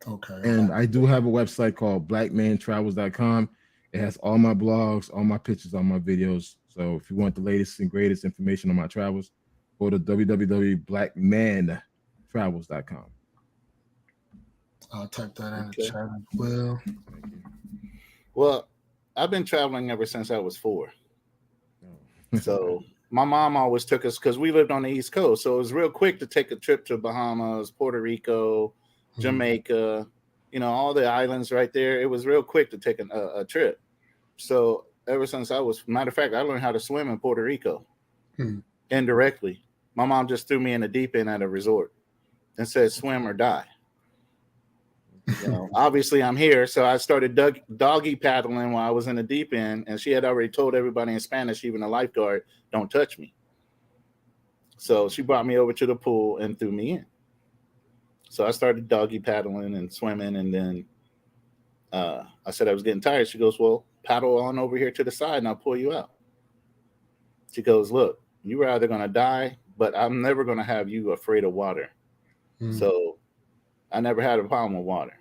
Okay. And I do have a website called blackmantravels.com. It has all my blogs, all my pictures, all my videos. So if you want the latest and greatest information on my travels, go to www.blackmantravels.com. I'll type that in the chat as well. Well, I've been traveling ever since I was 4. Oh. So my mom always took us because we lived on the East Coast. So it was real quick to take a trip to Bahamas, Puerto Rico, Jamaica, all the islands right there. It was real quick to take a trip. So ever since matter of fact, I learned how to swim in Puerto Rico indirectly. My mom just threw me in the deep end at a resort and said, swim or die. Obviously I'm here. So I started doggy paddling while I was in the deep end, and she had already told everybody in Spanish, even the lifeguard, don't touch me. So she brought me over to the pool and threw me in. So I started doggy paddling and swimming, and then I said I was getting tired. She goes, well, paddle on over here to the side and I'll pull you out. She goes, look, you were either going to die, but I'm never going to have you afraid of water. So I never had a problem with water.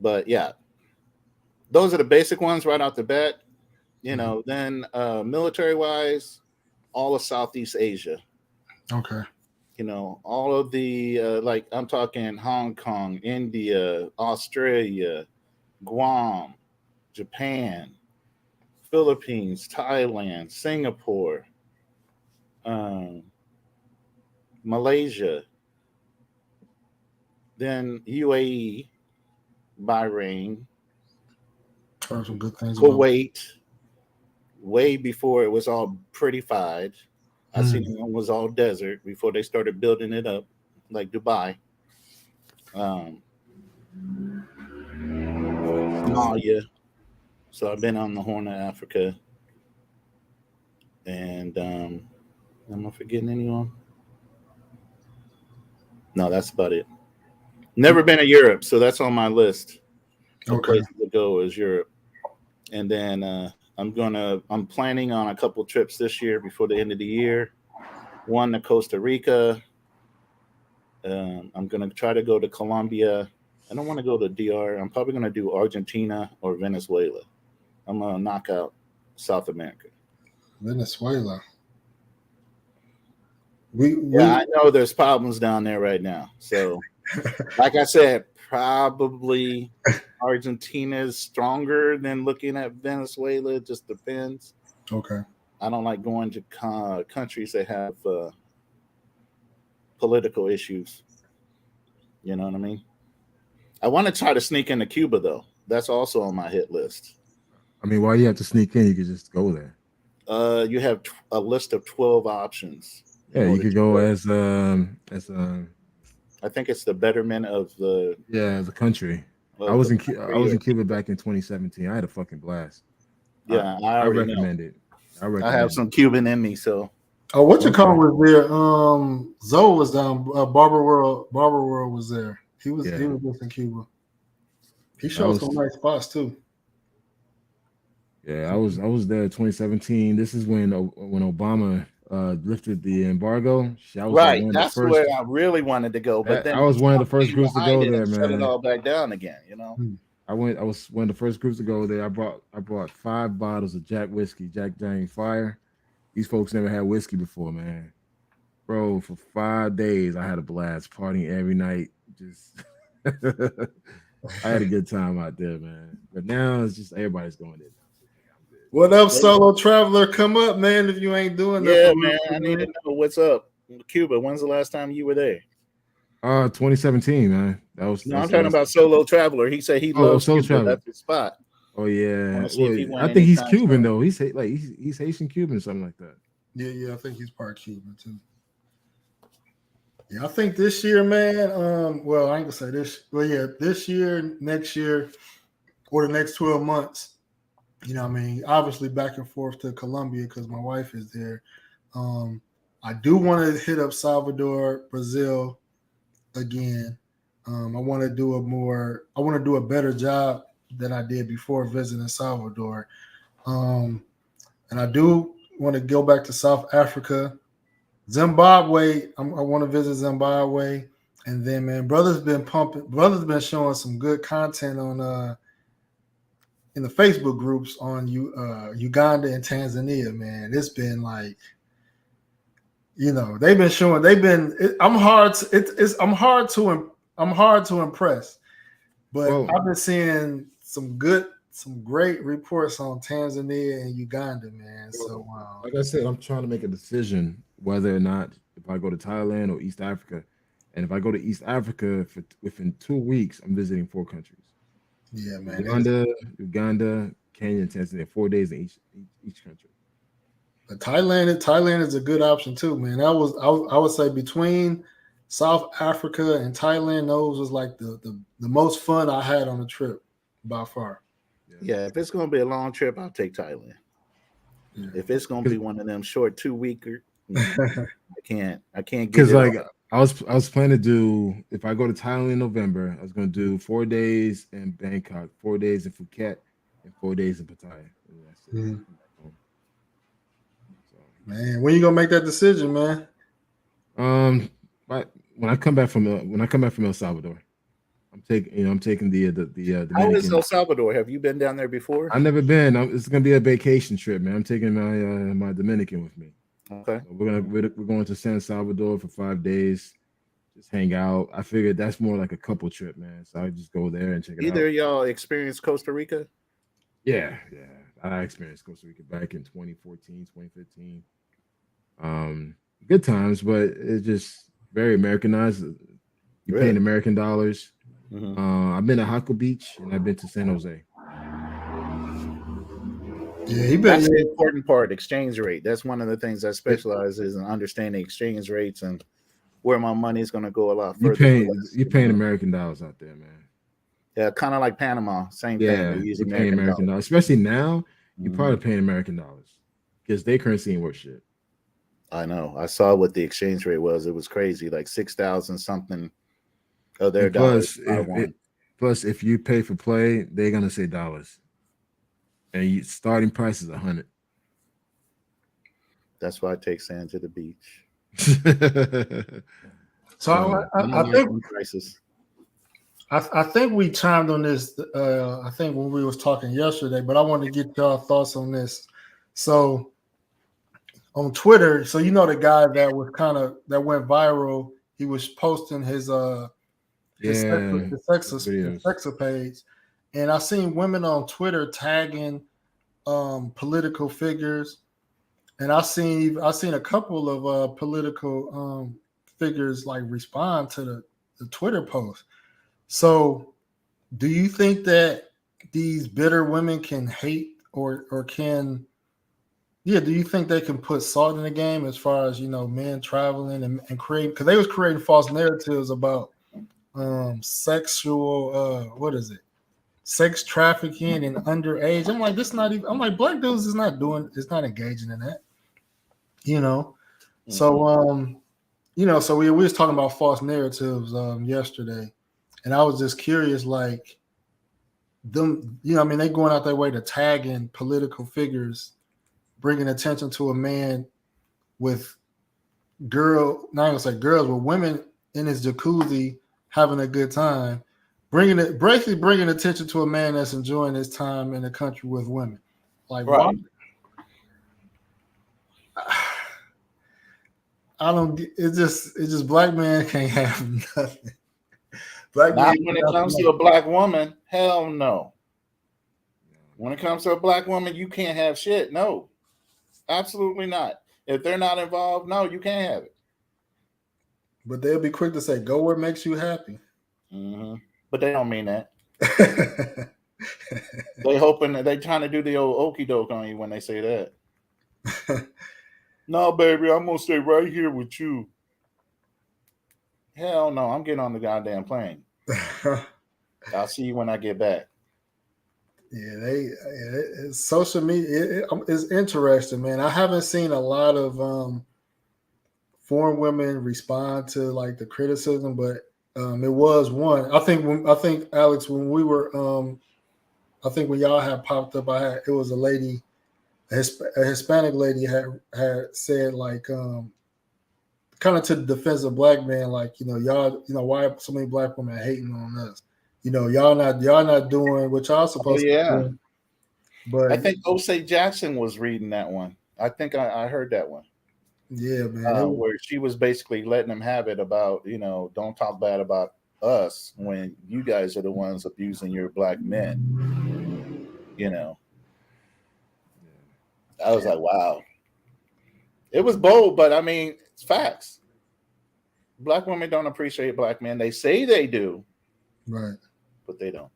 But yeah, those are the basic ones right off the bat. Then military wise, all of Southeast Asia. Okay. All of the like I'm talking Hong Kong, India, Australia, Guam, Japan, Philippines, Thailand, Singapore, Malaysia, then UAE, Bahrain, Heard some good things about Kuwait, way before it was all prettified. I seen it was all desert before they started building it up, like Dubai. Somalia. So I've been on the Horn of Africa. And am I forgetting anyone? No, that's about it. Never been to Europe, so that's on my list. The places to go is Europe. And then I'm planning on a couple trips this year before the end of the year. One to Costa Rica. I'm gonna try to go to Colombia. I don't want to go to DR. I'm probably gonna do Argentina or Venezuela. I'm gonna knock out South America. Venezuela. I know there's problems down there right now. So, like I said, probably Argentina is stronger than looking at Venezuela. It just depends. Okay. I don't like going to countries that have political issues. You know what I mean? I want to try to sneak into Cuba, though. That's also on my hit list. I mean, why you have to sneak in? You could just go there. You have a list of 12 options. Yeah, you could go as I think it's the betterment of the country. I was in Cuba back in 2017. I had a fucking blast. Yeah, I recommend it. I have some Cuban in me, so. Oh, what you call was there? Zoe was down. Barber World was there. He was just in Cuba. He showed some nice spots too. Yeah, I was there 2017. This is when Obama lifted the embargo. Right, that's where I really wanted to go. But then I was one of the first groups to go there, man. Shut it all back down again, I was one of the first groups to go there. I brought 5 bottles of Jack whiskey, Jack Daniel's Fire. These folks never had whiskey before, man. Bro, for 5 days I had a blast, partying every night. Just I had a good time out there, man. But now it's just everybody's going there. What up, solo traveler? Come up, man, if you ain't doing that. Yeah, man. I need to know what's up. Cuba, when's the last time you were there? 2017, man. I'm talking about solo traveler. He said he loves solo Cuba. traveler. That's his spot. Oh yeah. Well, I think he's Cuban though. He's Haitian Cuban or something like that. Yeah, I think he's part Cuban too. Yeah, I think this year, man. Well, I ain't gonna say this. Well, yeah, this year, next year, or the next 12 months. You know what I mean? Obviously back and forth to Colombia because my wife is there. I do want to hit up Salvador, Brazil again. I want to do a better job than I did before visiting Salvador. And I do want to go back to South Africa. Zimbabwe, I want to visit Zimbabwe. And then, man, brother's been showing some good content on in the Facebook groups on Uganda and Tanzania, man. It's been like, I'm hard to impress, but I've been seeing some good some great reports on Tanzania and Uganda, man. So Like I said, I'm trying to make a decision whether or not if I go to Thailand or East Africa. And if I go to East Africa within 2 weeks, I'm visiting 4 countries. yeah, man. Uganda, Kenya, and Tanzania. 4 days in each country. But Thailand is a good option too, man. I would say between South Africa and Thailand, those was like the most fun I had on the trip by far. Yeah, if it's gonna be a long trip, I'll take Thailand. Yeah. If it's gonna be one of them short 2-weeker, I can't get Because it like all. I was planning to do, if I go to Thailand in November, I was going to do 4 days in Bangkok, 4 days in Phuket, and 4 days in Pattaya. And that's it. Mhm. So, Man, when you gonna make that decision, man? but when I come back from El Salvador, I'm taking the How is Dominican. El Salvador? Have you been down there before? I've never been. It's gonna be a vacation trip, man. I'm taking my Dominican with me. Okay. So we're going to San Salvador for 5 days, just hang out. I figured that's more like a couple trip, man. So I just go there and check it Either out. y'all experienced Costa Rica? Yeah. I experienced Costa Rica back in 2014, 2015. Good times, but it's just very Americanized. You're Really? paying American dollars. Mhm. I've been to Jaco Beach and I've been to San Jose. Yeah, he been That's the there. important part, exchange rate. That's one of the things I specialize is in understanding exchange rates and where my money is going to go a lot further. You're paying American dollars out there, man. Yeah, kind of like Panama, same thing. Yeah, They use you're paying American dollars. Especially now, you're probably paying American dollars because their currency ain't worth shit. I know. I saw what the exchange rate was. It was crazy, like 6,000 something of their And dollars. plus, if you pay for play, they're gonna say dollars, and starting price is 100. That's why I take sand to the beach. So I think we chimed on this. I think when we was talking yesterday, but I want to get y'all thoughts on this. So on Twitter, so you know the guy that went viral. He was posting his sex page, and I seen women on Twitter tagging political figures, and I seen a couple of political figures like respond to the Twitter post. So, do you think that these bitter women can hate or can? Yeah, do you think they can put salt in the game as far as men traveling and create? Because they was creating false narratives about sexual sex trafficking and underage. I'm like, this not even. I'm like, black dudes is not engaging in that. So so we was talking about false narratives yesterday, and I was just curious, like them, they going out their way to tag in political figures, bringing attention to a man with not gonna say girls, but women in his jacuzzi having a good time, basically bringing attention to a man that's enjoying his time in the country with women. Like, right. I don't. It's just black man can't have nothing. Not when it comes to a black woman, hell no. When it comes to a black woman, you can't have shit. No, absolutely not. If they're not involved, no, you can't have it. But they'll be quick to say, "Go where makes you happy." Mm-hmm. But they don't mean that. They trying to do the old okey doke on you when they say that. No, baby, I'm gonna stay right here with you. Hell no, I'm getting on the goddamn plane. I'll see you when I get back. Yeah, social media is interesting, man. I haven't seen a lot of foreign women respond to like the criticism, but it was one. I think Alex, when we were, I think when y'all had popped up, it was a lady. A Hispanic lady had said like kind of to the defense of black men, like y'all why so many black women are hating on us, y'all not doing what y'all supposed to do. But I think Osei Jackson was reading that one. I think I heard that one. Yeah, man. Where she was basically letting them have it about don't talk bad about us when you guys are the ones abusing your black men. You know, I was like, wow. It was bold, but I mean, it's facts. Black women don't appreciate black men. They say they do, Right. but they don't.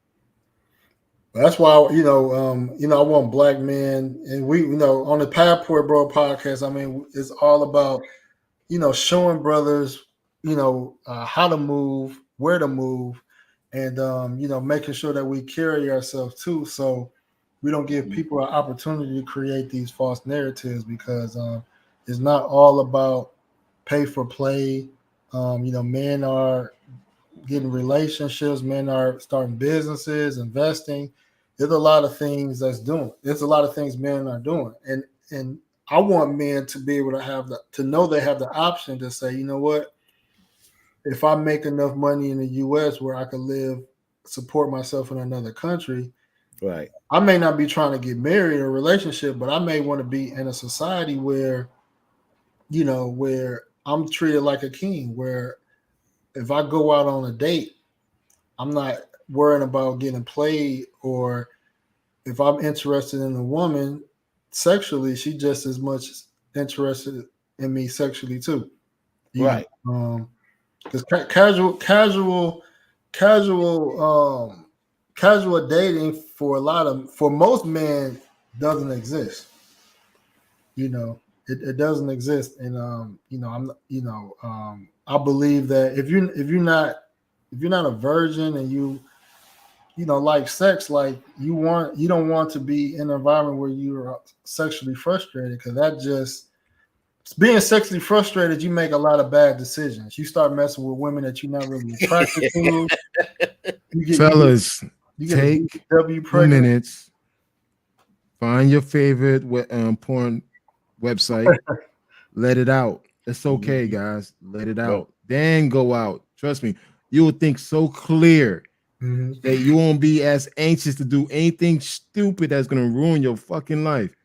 That's why I want black men, and we, on the Passport Bro podcast. I mean, it's all about showing brothers, how to move, where to move, and making sure that we carry ourselves too, so we don't give people an opportunity to create these false narratives, because it's not all about pay for play. Men are getting relationships, men are starting businesses, investing. There's a lot of things there's a lot of things men are doing. And I want men to be able to know they have the option to say, you know what, if I make enough money in the US where I could support myself in another country, right? I may not be trying to get married or a relationship, but I may want to be in a society where, where I'm treated like a king, where if I go out on a date, I'm not worrying about getting played, or if I'm interested in a woman sexually, she just as much interested in me sexually too. Right. Because casual dating for most men doesn't exist. It doesn't exist, and I believe that if you're not a virgin and you like sex, like you don't want to be in an environment where you're sexually frustrated, because that just being sexually frustrated, you make a lot of bad decisions. You start messing with women that you're not really attracted to. Fellas, you get take a W 2 pregnant. minutes. Find your favorite porn website. Let it out. It's okay, guys. Let it out. Then go out. Trust me, you will think so clear that you won't be as anxious to do anything stupid that's going to ruin your fucking life.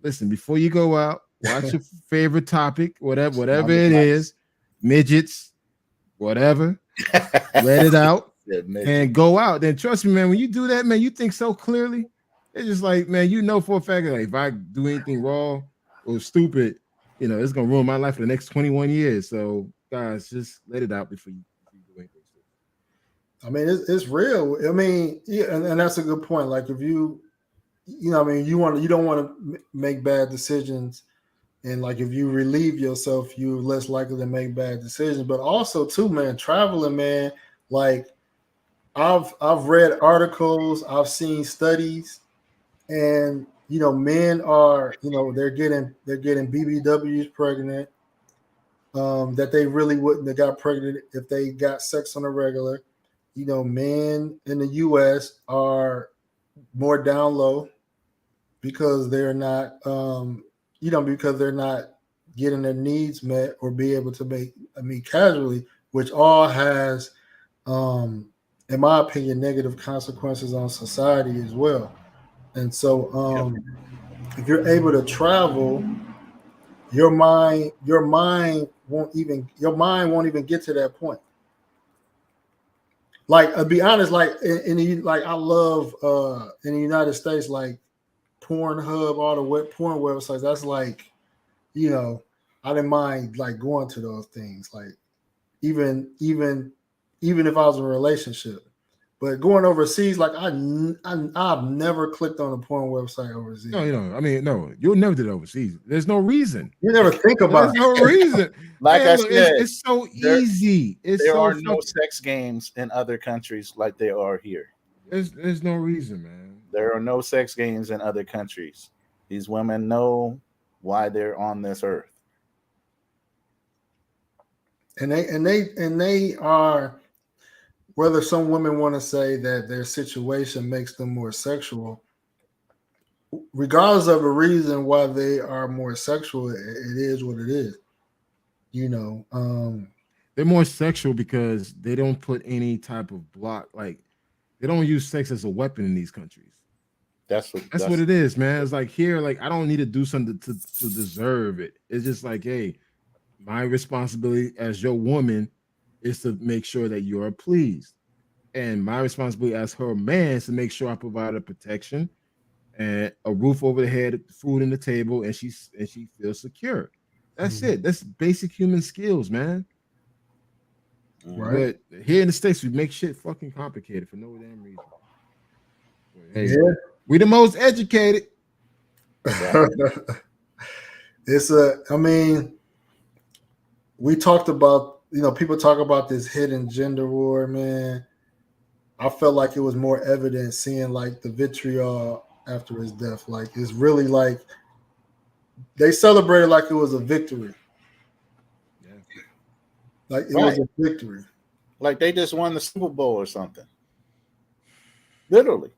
Listen, before you go out, watch your favorite topic, whatever it is, midgets, whatever. Let it out and go out. Then trust me, man, when you do that, man, you think so clearly. It's just like, man, for a fact that if I do anything wrong or stupid, it's gonna ruin my life for the next 21 years. So, guys, just let it out before you do anything stupid. I mean, it's real. I mean, yeah, and that's a good point. Like if you don't want to make bad decisions, and like if you relieve yourself, you're less likely to make bad decisions. But also, too, man, traveling, man. Like I've read articles, I've seen studies, and men are they're getting BBWs pregnant, that they really wouldn't have got pregnant if they got sex on a regular. Men in the US are more down low because they're not because they're not getting their needs met or be able to meet casually, which all has in my opinion negative consequences on society as well. And so if you're able to travel, your mind won't even get to that point. Like, I'll be honest, like I love in the United States, like Pornhub, all the porn websites. That's like, I didn't mind like going to those things, like even if I was in a relationship. But going overseas, like I've never clicked on a porn website overseas. No, I mean, no, you'll never do it overseas. There's no reason. You never think about There's no reason. Like Man, I look, said, it's so easy. There are no sex games in other countries like there are here. There's no reason, man. There are no sex games in other countries. These women know why they're on this earth. And they are, whether some women want to say that their situation makes them more sexual, regardless of the reason why they are more sexual, it is what it is. They're more sexual because they don't put any type of block. Like they don't use sex as a weapon in these countries. That's what it is, man. It's like here, like I don't need to do something to deserve it. It's just like, hey, my responsibility as your woman is to make sure that you are pleased. And my responsibility as her man is to make sure I provide her protection and a roof over the head, food in the table, and she feels secure. That's it. That's basic human skills, man. Right. But here in the States, we make shit fucking complicated for no damn reason. But, hey, Yeah. we the most educated. I mean, we talked about, people talk about this hidden gender war, man. I felt like it was more evident seeing like the vitriol after his death. Like it's really like they celebrated like it was a victory. Yeah. Like it was a victory. Like they just won the Super Bowl or something. Literally.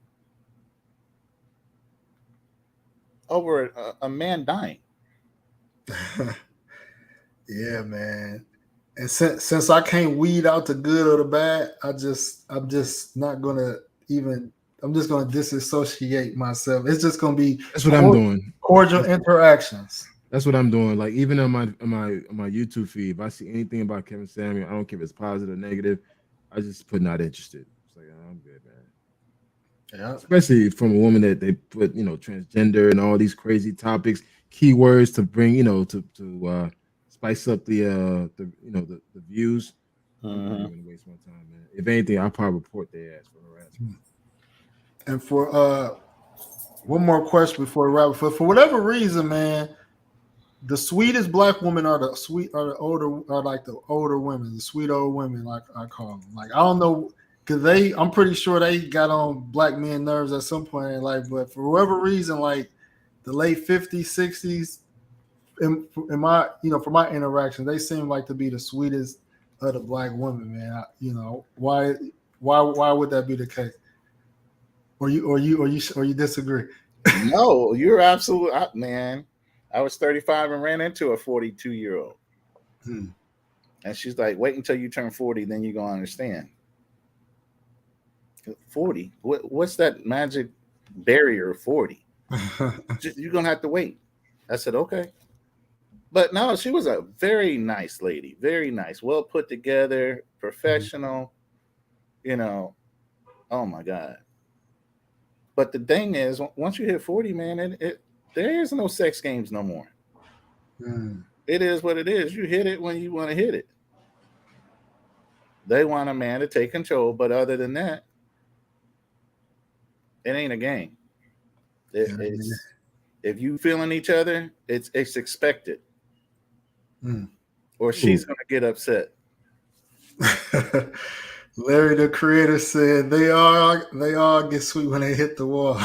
Over a man dying. Yeah, man. And since I can't weed out the good or the bad, I'm just not gonna even. I'm just gonna disassociate myself. It's just gonna be. That's what I'm doing. Cordial interactions. That's what I'm doing. Like even on my YouTube feed, if I see anything about Kevin Samuel, I don't care if it's positive or negative. I just put not interested. It's like I'm good, man. Yeah. Especially from a woman that they put, transgender and all these crazy topics, keywords to bring, to spice up the views. I'm not gonna waste my time, man. If anything, I'll probably report their ass for harassment. And for one more question before we wrap. For whatever reason, man, the sweetest black women are the older women, the sweet old women, like I call them. Like I don't know, because I'm pretty sure they got on black men nerves at some point in life, but for whatever reason, like the late 50s, 60s, in my for my interactions, they seem like to be the sweetest of the black women, man. Why would that be the case? Or you disagree? No, you're absolutely, man. I was 35 and ran into a 42-year-old. And she's like, wait until you turn 40, then you're going to understand. 40? What's that magic barrier of 40? You're going to have to wait. I said, okay. But no, she was a very nice lady. Very nice. Well put together, professional, oh my God. But the thing is, once you hit 40, man, there is no sex games no more. It is what it is. You hit it when you want to hit it. They want a man to take control, but other than that, it ain't a game. If you feeling each other, it's expected. Or she's gonna get upset. Larry the Creator said they all get sweet when they hit the wall.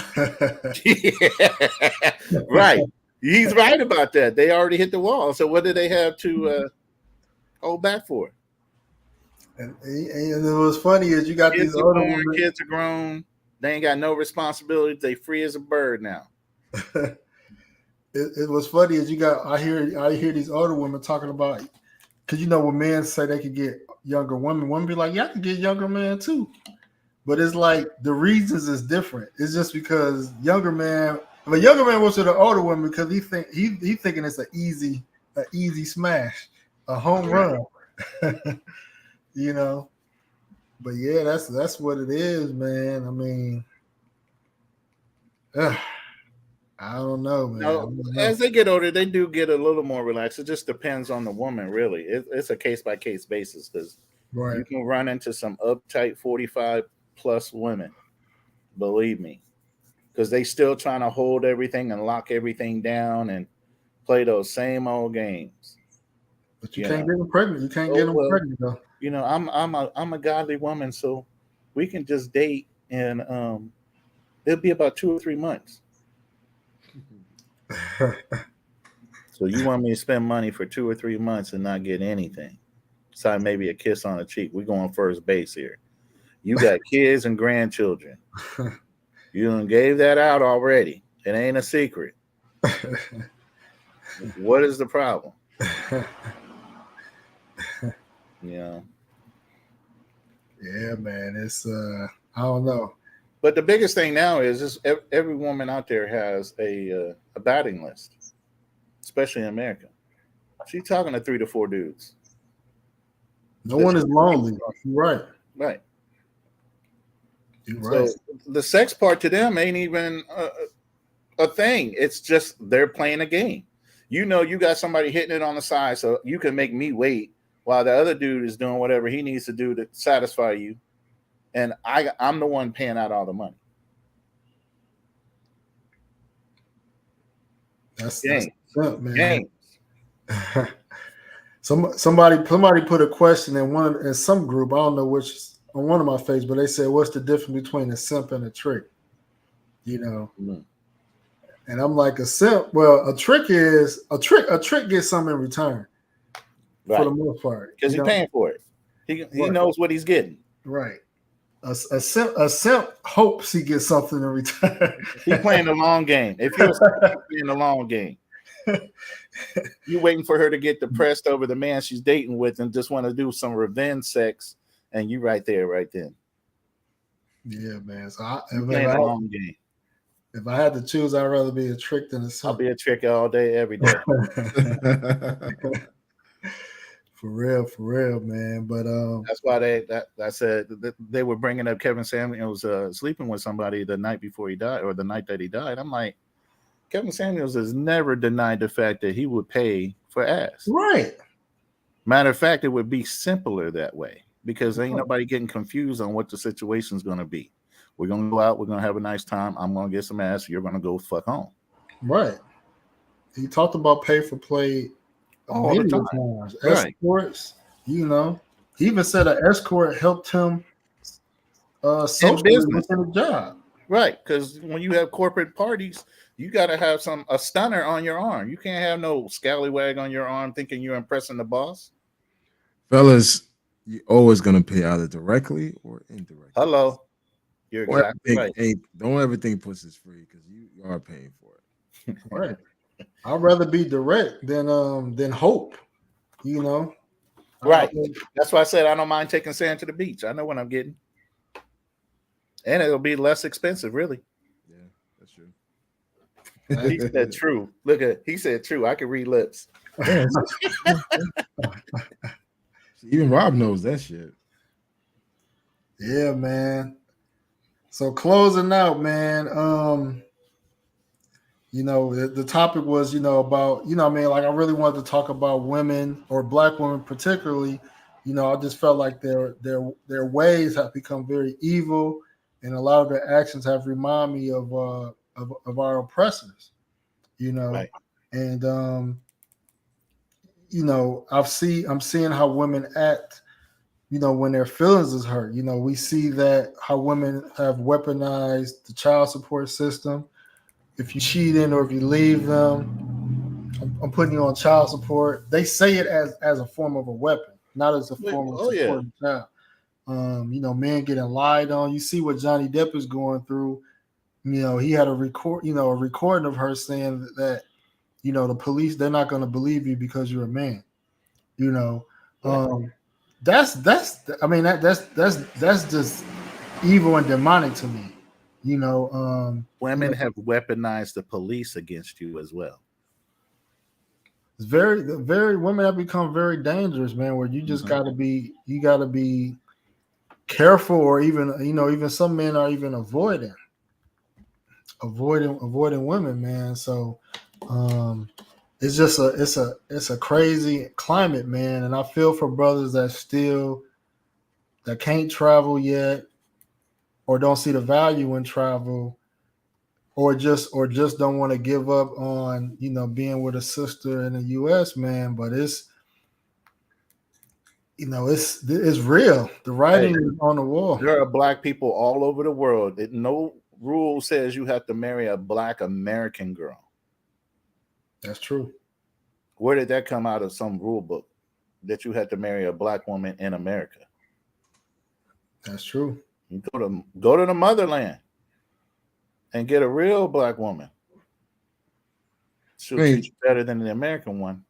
Right. He's right about that. They already hit the wall. So what do they have to hold back for? And it was funny is you got kids these older women. Kids are grown. They ain't got no responsibilities. They free as a bird now. It was funny is I hear these older women talking about, because when men say they could get younger women be like, yeah, I can get younger men too. But it's like the reasons is different. It's just because if a younger man was with an older woman because he thinking it's an easy smash, a home run. But yeah, that's what it is, man. I mean, I don't know, man. No, as they get older, they do get a little more relaxed. It just depends on the woman, really. It's a case-by-case basis because you can run into some uptight 45-plus women, believe me, because they still trying to hold everything and lock everything down and play those same old games. But you can't get them pregnant. You can't get them pregnant, though. I'm a godly woman, so we can just date, and it'll be about 2 or 3 months. So you want me to spend money for 2 or 3 months and not get anything? Besides maybe a kiss on the cheek. We're going first base here. You got kids and grandchildren. You done gave that out already. It ain't a secret. What is the problem? Yeah, man. It's I don't know. But the biggest thing now is every woman out there has a batting list, especially in America. She's talking to 3 to 4 dudes. No one is lonely. You're right. Right. You're right. So the sex part to them ain't even a thing. It's just they're playing a game. You know, you got somebody hitting it on the side, so you can make me wait while the other dude is doing whatever he needs to do to satisfy you, and I'm the one paying out all the money. That's Game. up, man. Game. Somebody put a question in some group. I don't know which on one of my faces, but they said, "What's the difference between a simp and a trick?" You know, and I'm like, a simp. Well, a trick is a trick. A trick gets something in return for the most part because he's paying for it. He knows what he's getting. Right. A simp hopes he gets something in return. He's playing the long game. If you're playing the long game, you're waiting for her to get depressed over the man she's dating with and just want to do some revenge sex, and you right there, right then. Yeah, man. So long game. If I had to choose, I'd rather be a trick than a simp. I'll be a trick all day, every day. For real, man. But that's why I said they were bringing up Kevin Samuels sleeping with somebody the night before he died, or the night that he died. I'm like, Kevin Samuels has never denied the fact that he would pay for ass. Right. Matter of fact, it would be simpler that way because ain't nobody getting confused on what the situation's going to be. We're going to go out. We're going to have a nice time. I'm going to get some ass. You're going to go fuck home. Right. He talked about pay for play all the times. Right. Escorts, you know. He even said an escort helped him socially within a job. Right, because when you have corporate parties, you got to have a stunner on your arm. You can't have no scallywag on your arm thinking you're impressing the boss. Fellas, you're always going to pay either directly or indirectly. Hello. You're exactly right. Hey, don't ever think pussy's free because you are paying for it. Right. I'd rather be direct than hope, you know. Right. That's why I said I don't mind taking sand to the beach. I know what I'm getting. And it'll be less expensive, really. Yeah, that's true. He said true. He said true. I can read lips. Even Rob knows that shit. Yeah, man. So closing out, man. You know, the topic was, about, I mean, like I really wanted to talk about women or Black women particularly. I just felt like their ways have become very evil, and a lot of their actions have reminded me of our oppressors. Right. And I'm seeing how women act. When their feelings is hurt. We see that how women have weaponized the child support system. If you cheat in or if you leave them, I'm putting you on child support. They say it as a form of a weapon, not as a form of supporting the child. Men getting lied on. You see what Johnny Depp is going through. He had a recording of her saying that the police, they're not going to believe you because you're a man. That's just evil and demonic to me. Women have weaponized the police against you as well. It's very women have become very dangerous, man, where you just gotta be careful, or even some men are even avoiding women, man. So it's just a crazy climate, man. And I feel for brothers that can't travel yet, or don't see the value in travel, or just don't want to give up on, being with a sister in the US, man. But it's real. The writing is on the wall. There are Black people all over the world. No rule says you have to marry a Black American girl. That's true. Where did that come out of some rule book that you had to marry a Black woman in America? That's true. You go to the motherland and get a real Black woman. She'll treat you better than the American one.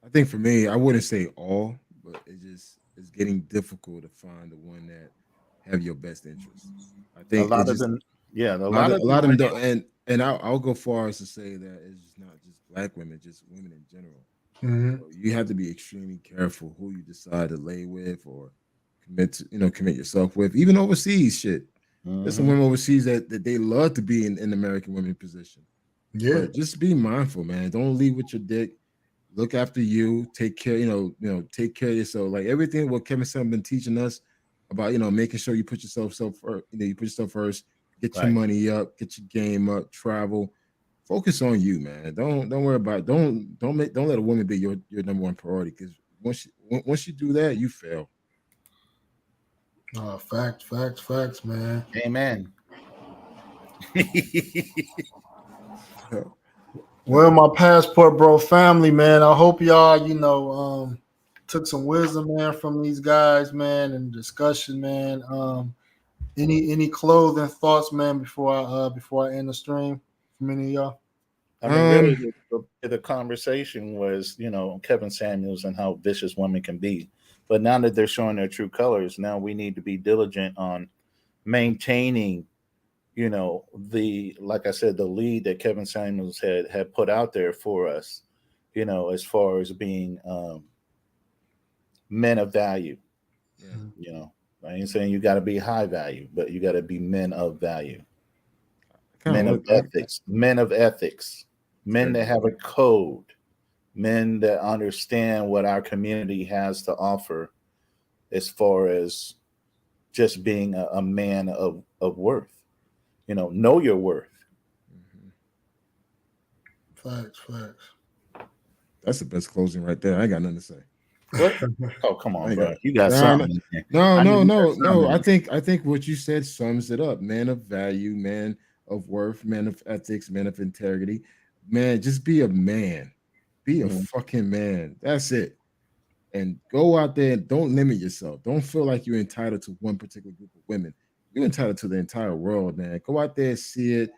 I think for me, I wouldn't say all, but it's getting difficult to find the one that have your best interests. I think a lot of them don't, and I'll go far as to say that it's not just Black women, just women in general. Mm-hmm. So you have to be extremely careful who you decide to lay with or commit yourself with, even overseas shit. Mm-hmm. There's some women overseas that they love to be in American women position. Yeah. But just be mindful, man. Don't leave with your dick. Look after you. Take care. Take care of yourself. Like everything what Kevin Samuels been teaching us about, making sure you put yourself first. You put yourself first. Get your Right. money up. Get your game up. Travel. Focus on you, man. Don't worry about. Don't let a woman be your number one priority. Because once you do that, you fail. Facts, man. Amen. Well, my passport, bro, family, man. I hope y'all, took some wisdom, man, from these guys, man, and discussion, man. Any closing thoughts, man, before I end the stream from any of y'all? I mean, really, the conversation was, Kevin Samuels and how vicious women can be. But now that they're showing their true colors, now we need to be diligent on maintaining, like I said, the lead that Kevin Samuels had put out there for us, as far as being men of value. Yeah. I ain't saying you got to be high value, but you got to be men of value. Men of ethics, men that have a code, men that understand what our community has to offer as far as just being a man of worth. Know your worth. Facts. That's the best closing right there. I ain't got nothing to say. What? Oh, come on, bro. You got something. No. I think what you said sums it up. Man of value, man of worth, man of ethics, man of integrity. Man, just be a man. Be a fucking man. That's it. And go out there and don't limit yourself. Don't feel like you're entitled to one particular group of women. You're entitled to the entire world, man. Go out there, see it,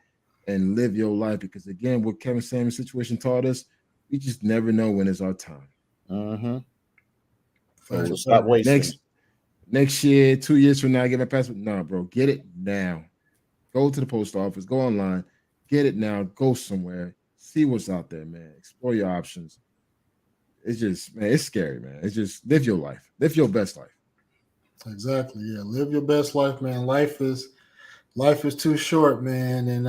and live your life. Because again, what Kevin Samuels' situation taught us, we just never know when it's our time. Mm-hmm. So stop wasting. Next year, 2 years from now, get my passport. Nah, bro, get it now. Go to the post office, go online, get it now, go somewhere, see what's out there, man. Explore your options. It's just, man, it's scary, man. It's just live your life, live your best life. Exactly, yeah. Live your best life, man. Life is too short, man. And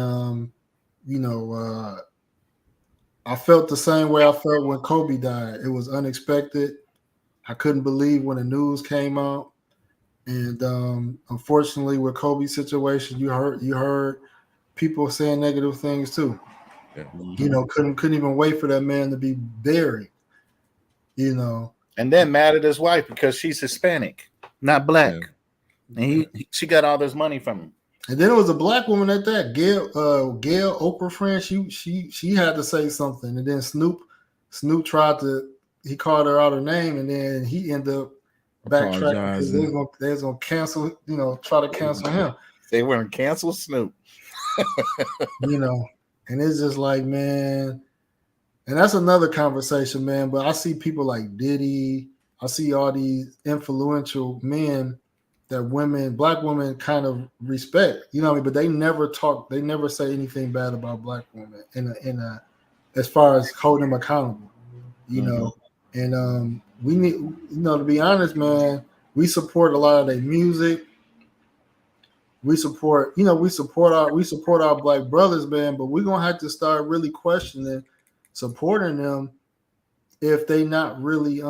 I felt the same way I felt when Kobe died. It was unexpected. I couldn't believe when the news came out. And unfortunately, with Kobe's situation, you heard people saying negative things too. Yeah. Couldn't even wait for that man to be buried. And then mad at his wife because she's Hispanic, not black, and she got all this money from him. And then it was a black woman at that, Gail Oprah friend. She had to say something, and then Snoop tried to. He called her out her name, and then he ended up backtracking because they was gonna cancel, try to cancel him. They were gonna cancel Snoop. And it's just like, man, and that's another conversation, man. But I see people like Diddy, I see all these influential men that black women kind of respect, but they never say anything bad about black women in a as far as holding them accountable, And we need, to be honest, man, we support a lot of their music. We support our black brothers, man, but we're gonna have to start really questioning supporting them if they not really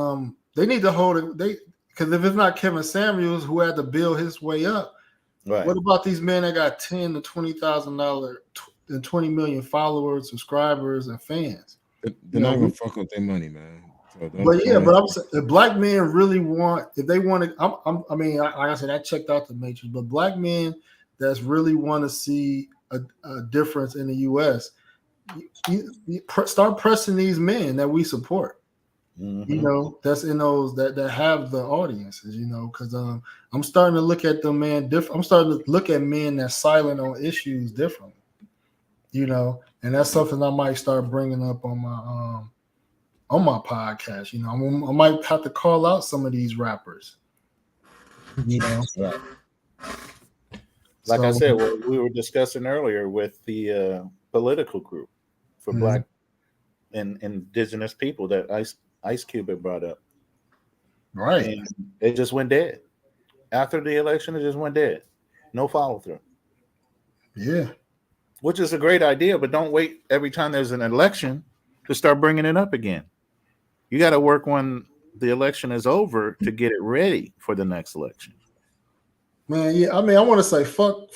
they need to hold it. Because if it's not Kevin Samuels who had to build his way up, right? What about these men that got $10,000 to $20,000 and 20 million followers, subscribers, and fans? They're not gonna fuck up their money, man. So but I'm saying, if black men really want, if they want to, like I said, I checked out the Matrix, but black men that's really want to see a difference in the U.S., start pressing these men that we support. That's in those that have the audiences, because I'm starting to look at them, man, different. I'm starting to look at men that's silent on issues differently, and that's something I might start bringing up on my podcast. I might have to call out some of these rappers. Right. Like I said, what we were discussing earlier with the political group for black and indigenous people that Ice Cube had brought up. Right. And it just went dead. After the election, it just went dead. No follow through. Yeah. which is a great idea, but don't wait every time there's an election to start bringing it up again. You got to work when the election is over to get it ready for the next election. Man, yeah, I mean, I want to say fuck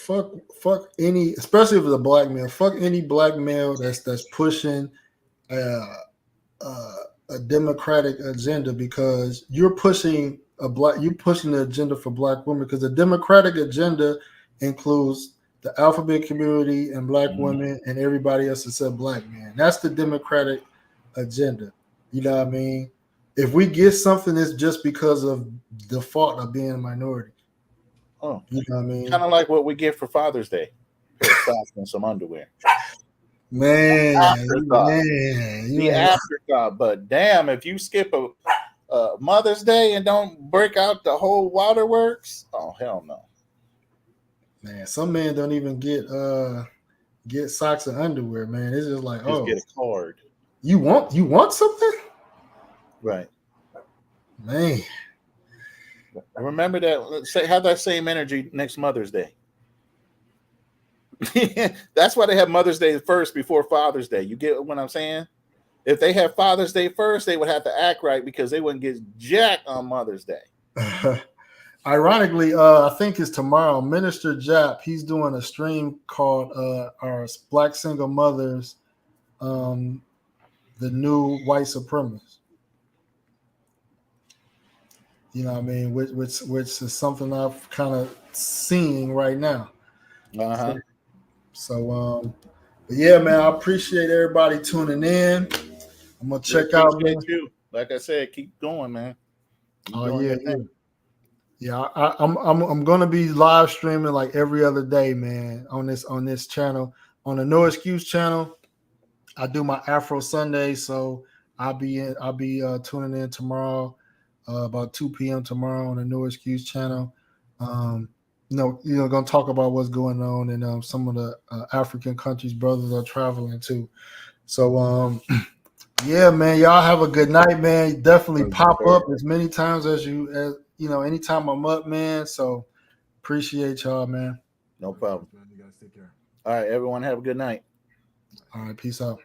any, especially if it's a black male, fuck any black male that's pushing a democratic agenda, because you're pushing the agenda for black women, because the democratic agenda includes the alphabet community and black women and everybody else except black men. That's the democratic agenda. You know what I mean? If we get something, it's just because of the fault of being a minority. Oh, you know what I mean? Kind of like what we get for Father's Day. Socks and some underwear. Man, the afterthought. But damn, if you skip a Mother's Day and don't break out the whole waterworks, oh hell no. Man, some men don't even get socks and underwear, man. It's just like, Just get a card. You want something? Right. Man. Remember that. Have that same energy next Mother's Day. That's why they have Mother's Day first before Father's Day. You get what I'm saying? If they have Father's Day first, they would have to act right, because they wouldn't get jacked on Mother's Day. Ironically, I think it's tomorrow. Minister Jap, he's doing a stream called our Black Single Mothers, the New White Supremacists. You know what I mean? Which is something I've kind of seeing right now. So but yeah, man, I appreciate everybody tuning in. I'm gonna check out, man. You. Like I said, keep going, man. Yeah. I'm gonna be live streaming like every other day, man, on this channel, on the No Excuse channel. I do my Afro Sunday, so I'll be tuning in tomorrow, about 2 p.m. tomorrow on the No Excuse channel. Gonna talk about what's going on in some of the African countries brothers are traveling to. So yeah, man, y'all have a good night, man. Definitely pop up as many times as anytime I'm up, man. So appreciate y'all, man. No problem. You guys take care. All right, everyone, have a good night. All right, peace out.